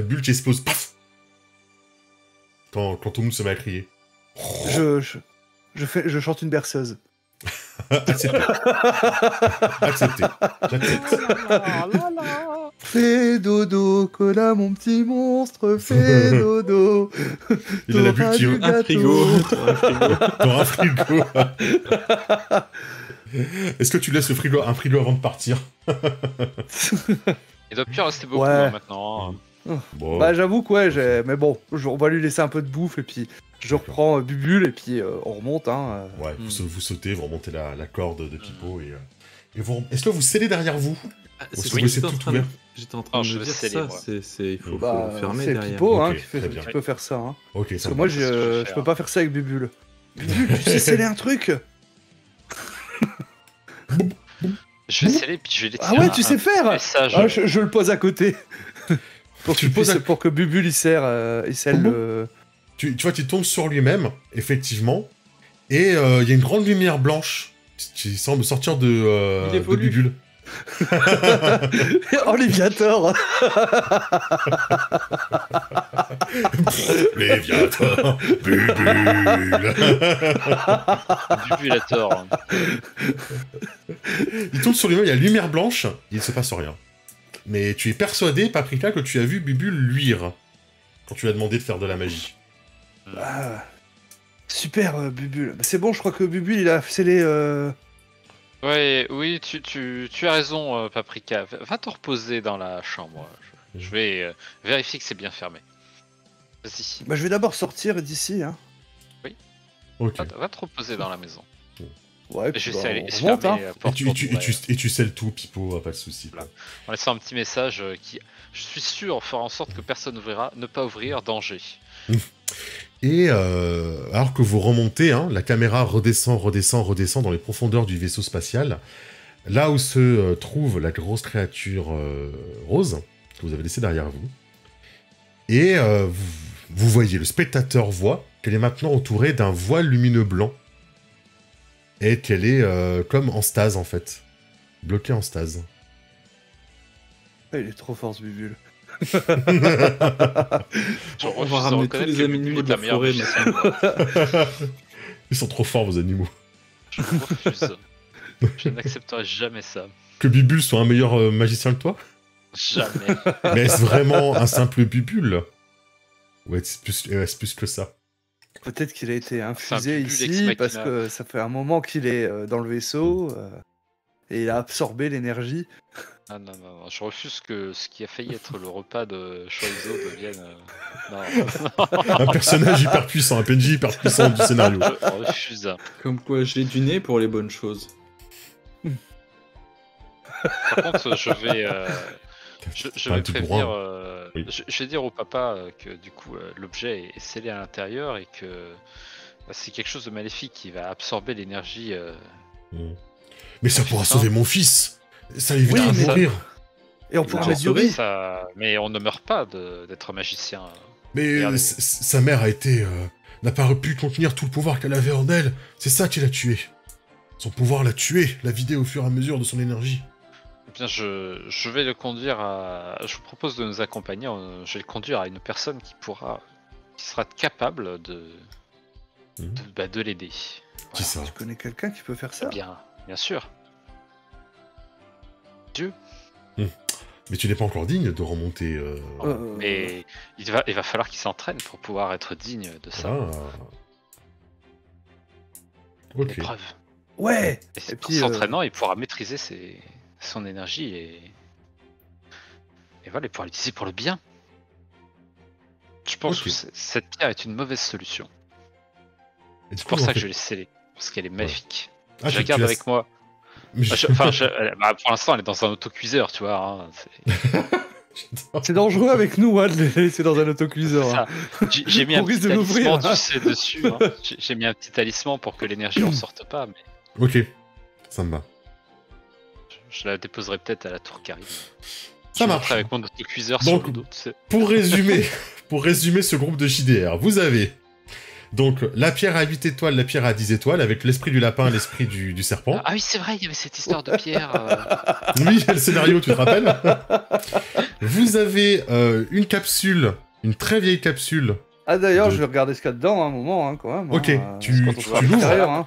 bulle qui explose. Paf quand Tomoun se met à crier. je chante une berceuse. Accepté. Accepté. J'accepte. Fais dodo, Cola, mon petit monstre, fais dodo. Il a la bulle qui... T'auras du Un frigo. T'auras un frigo. Est-ce que tu laisses un frigo avant de partir? Il doit plus rester beaucoup Ouais. hein, maintenant. Hein. Bon. Bah j'avoue que ouais, mais bon, on va lui laisser un peu de bouffe et puis je reprends Bubule et puis on remonte. Hein. Ouais, vous sautez, vous remontez la corde de Pipo et vous... Est-ce que vous scellez derrière vous? C'est Oui, ce que c'est tout ouvert. j'étais en train Non, de je me vais dire sceller, ça, moi. il faut Bah, fermer c'est derrière. Pipo hein, Ok, qui très bien. peut faire ça. Hein. Ok, Parce ça que va. moi c'est ce que je vais je faire. peux pas faire ça avec Bubule. Bubule, tu sais sceller un truc? Je vais sceller puis je vais les Ah tirer ouais, tu sais faire? message. Ah, je le pose à côté. pour, Tu le poses pour que Bubule il scelle le... Tu vois, tu tombes sur lui-même, effectivement, et il y a une grande lumière blanche qui semble sortir Il de évolue. Bubule. Oh, Léviator. Léviator, Bubule. Bubulator. Hein. Il tombe sur lui-même, il y a lumière blanche, il ne se passe rien. Mais tu es persuadé, Paprika, que tu as vu Bubule luire quand tu lui as demandé de faire de la magie. Ah, super Bubule. Bah, c'est bon, je crois que Bubule il a scellé... Ouais, oui, tu as raison, Paprika. Va te reposer dans la chambre. Je vais vérifier que c'est bien fermé. Vas-y. Bah je vais d'abord sortir d'ici. Hein. Ok. Va te reposer dans la maison. Ouais, Je puis vais bah, essayer on de remonte, fermer hein. la Et porte. tu scelles tout, Pipo, pas de soucis. Voilà. En laissant un petit message qui, je suis sûr, fera en sorte que personne n'ouvrira, ne pas ouvrir, danger. Et alors que vous remontez, hein, la caméra redescend dans les profondeurs du vaisseau spatial, là où se trouve la grosse créature rose, que vous avez laissée derrière vous. Et vous voyez, le spectateur voit qu'elle est maintenant entourée d'un voile lumineux blanc. Et qu'elle est comme en stase, en fait. Bloquée en stase. Ah, il est trop fort ce Bubule. Je On refuse va de ramener tous reconnaître les que animaux Bubule de est la meilleure forêt magicienne. Ils sont trop forts, vos animaux. Je refuse. Je n'accepterai jamais ça. Que Bubule soit un meilleur magicien que toi? Jamais. Mais est-ce vraiment un simple Bubule? Ou est-ce plus que ça? Peut-être qu'il a été infusé Bubule ex ici machina. parce que ça fait un moment qu'il est dans le vaisseau et il a absorbé l'énergie. Ah non, je refuse que ce qui a failli être le repas de Choiseau devienne... Non, Un personnage hyper puissant, un PNJ hyper puissant du scénario. je refuse. Comme quoi, j'ai du nez pour les bonnes choses. Par contre, je vais T'as un vais petit prévenir... bourrin. Oui. je vais dire au papa que du coup l'objet est scellé à l'intérieur et que c'est quelque chose de maléfique qui va absorber l'énergie. Mais ça pourra sauver mon fils. Ça l'évitera Oui, de mais- mourir. Et on pourra Alors, mesurer. Ça... Mais on ne meurt pas d'être magicien. Mais Regardez. sa mère a été... n'a pas pu contenir tout le pouvoir qu'elle avait en elle. C'est ça qui l'a tué. Son pouvoir l'a tué, l'a vidé au fur et à mesure de son énergie. Eh bien, je vais le conduire à... Je vous propose de nous accompagner. Je vais le conduire à une personne qui sera capable de l'aider. Qui ça? Tu connais quelqu'un qui peut faire ça? Bien sûr. Mais tu n'es pas encore digne de remonter... Mais il va falloir qu'il s'entraîne pour pouvoir être digne de ça. Ah. Ok. L'épreuve. Ouais. Et Et en puis, s'entraînant, il pourra maîtriser son énergie et voilà, il pourra l'utiliser pour le bien. Je pense Ok. que cette pierre est une mauvaise solution. Et du C'est coup, pour en ça que fait- je vais l'essayer, parce qu'elle est maléfique. Ah, Je la garde l'as- avec moi. Mais Pour l'instant, elle est dans un autocuiseur, tu vois. Hein, c'est dangereux avec nous hein, de les laisser dans un autocuiseur. c'est hein. ça. J'ai mis un On risque petit de l'ouvrir, talisman, hein. tu sais, dessus. Hein. J'ai mis un petit talisman pour que l'énergie en sorte pas, mais Ok, ça me va. je la déposerai peut-être à la tour Carrie. Ça Je marche. mettrai avec mon autocuiseur Donc, sur le dos. Tu sais. Pour résumer ce groupe de JDR, vous avez donc la pierre à 8 étoiles, la pierre à 10 étoiles, avec l'esprit du lapin, l'esprit du serpent. Ah oui, c'est vrai, il y avait cette histoire de pierre. Oui, le scénario, tu te rappelles? Vous avez une capsule, une très vieille capsule. Ah d'ailleurs, De- je vais regarder ce qu'il y a dedans un moment hein, quand même. Ok, hein, tu- quand on sera à tu l'ouvres. l'intérieur, hein.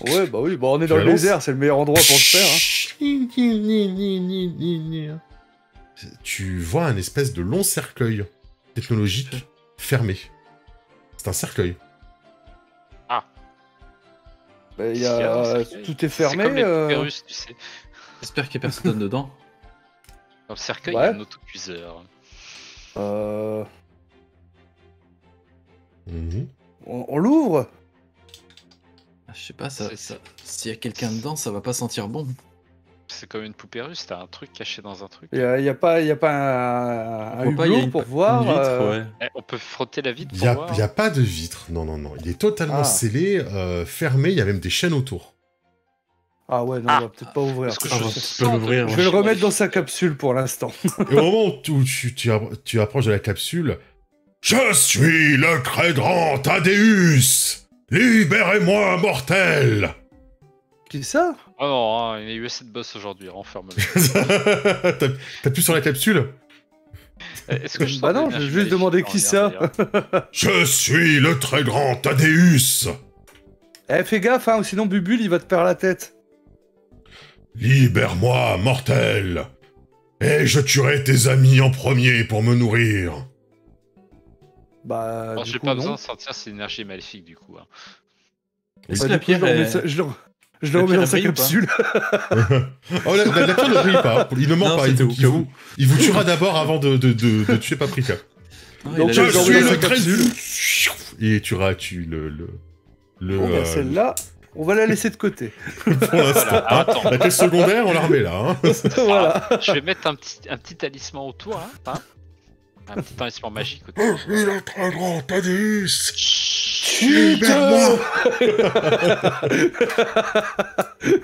Ouais, bah oui, bah on est Tu dans la le lances désert, c'est le meilleur endroit pour le faire. Hein. tu vois un espèce de long cercueil technologique fermé. C'est un cercueil. Bah, Qu'est-ce qu'il y a dans le tout cercueil? est fermé. C'est comme les poupées russes, tu sais. J'espère qu'il n'y a personne dedans. Dans le cercueil, il Ouais. y a un autocuiseur. euh, Mhm. on l'ouvre. Ah, je sais pas, C'est- s'il y a quelqu'un dedans, ça va pas sentir bon. C'est comme une poupée russe, t'as un truc caché dans un truc. Il y a pas un Pourquoi pas, il y a hublot une- pour voir. une vitre, ouais. Eh, on peut frotter la vitre Il pour n'y voir. a pas de vitre. Non, non, non. Il est totalement Ah. scellé, fermé. Il y a même des chaînes autour. Ah ouais, non, Ah. on va peut-être pas ouvrir. Parce que Ah, je bah, sens tu peux l'ouvrir, de- Je vais le chez moi remettre des dans filles. sa capsule pour l'instant. Et au moment où tu approches de la capsule, je suis le très grand Thaddeus. Libérez-moi, mortel. Qui est ça? Oh non, hein, il y a eu assez de boss aujourd'hui, renferme-le. T'appuies sur la capsule. Est-ce que je Bah sens non, de j'ai l'énergie juste demandé maléfique qui en ça. l'air, d'ailleurs. Je suis le très grand Thaddeus. Eh, fais gaffe, hein, sinon Bubule, il va te perdre la tête. Libère-moi, mortel. Et je tuerai tes amis en premier pour me nourrir. Bah, Alors, du j'ai coup, pas non. besoin de sentir cette énergie maléfique du coup. Hein. Est-ce Bah, que la du coup, je pierre le remets, est... je le la remets pierre dans sa brille ou pas capsule. Oh, la pierre ne brille pas. Il ne ment Non, pas. c'était au cas où. Il vous tuera d'abord avant de tuer Paprika. Ah, Donc, il a je Je l'air- suis suis dans sa le très... capsule. Et tu tues le Bon, bah, celle-là, on va la laisser de côté. pour l'instant. Voilà, hein. attends. La caisse secondaire, on la remet là. Hein. Voilà. Je vais mettre un petit talisman autour, hein. Un petit talisman magique autour. Je suis le très grand Thaddeus. Chut.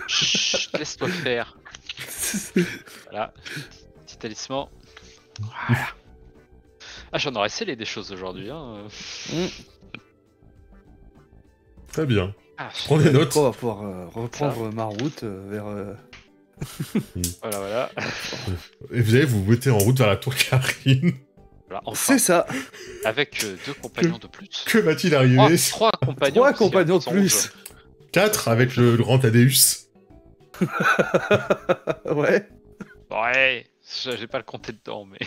Chut, laisse-toi faire. Voilà, petit talisman. Voilà. Ah, j'en aurais scellé des choses aujourd'hui. Hein. Très bien. Ah, Prends des notes. On va pouvoir reprendre ma route vers... voilà. Et vous mettez en route vers la tour Karine. Voilà, enfin, C'est ça. avec 2 compagnons de plus. Que va-t-il arriver? 3 compagnons. 3 qui compagnons de sont plus. 4 avec le grand Thaddeus. Ouais. Ouais, j'ai pas le compter dedans, mais.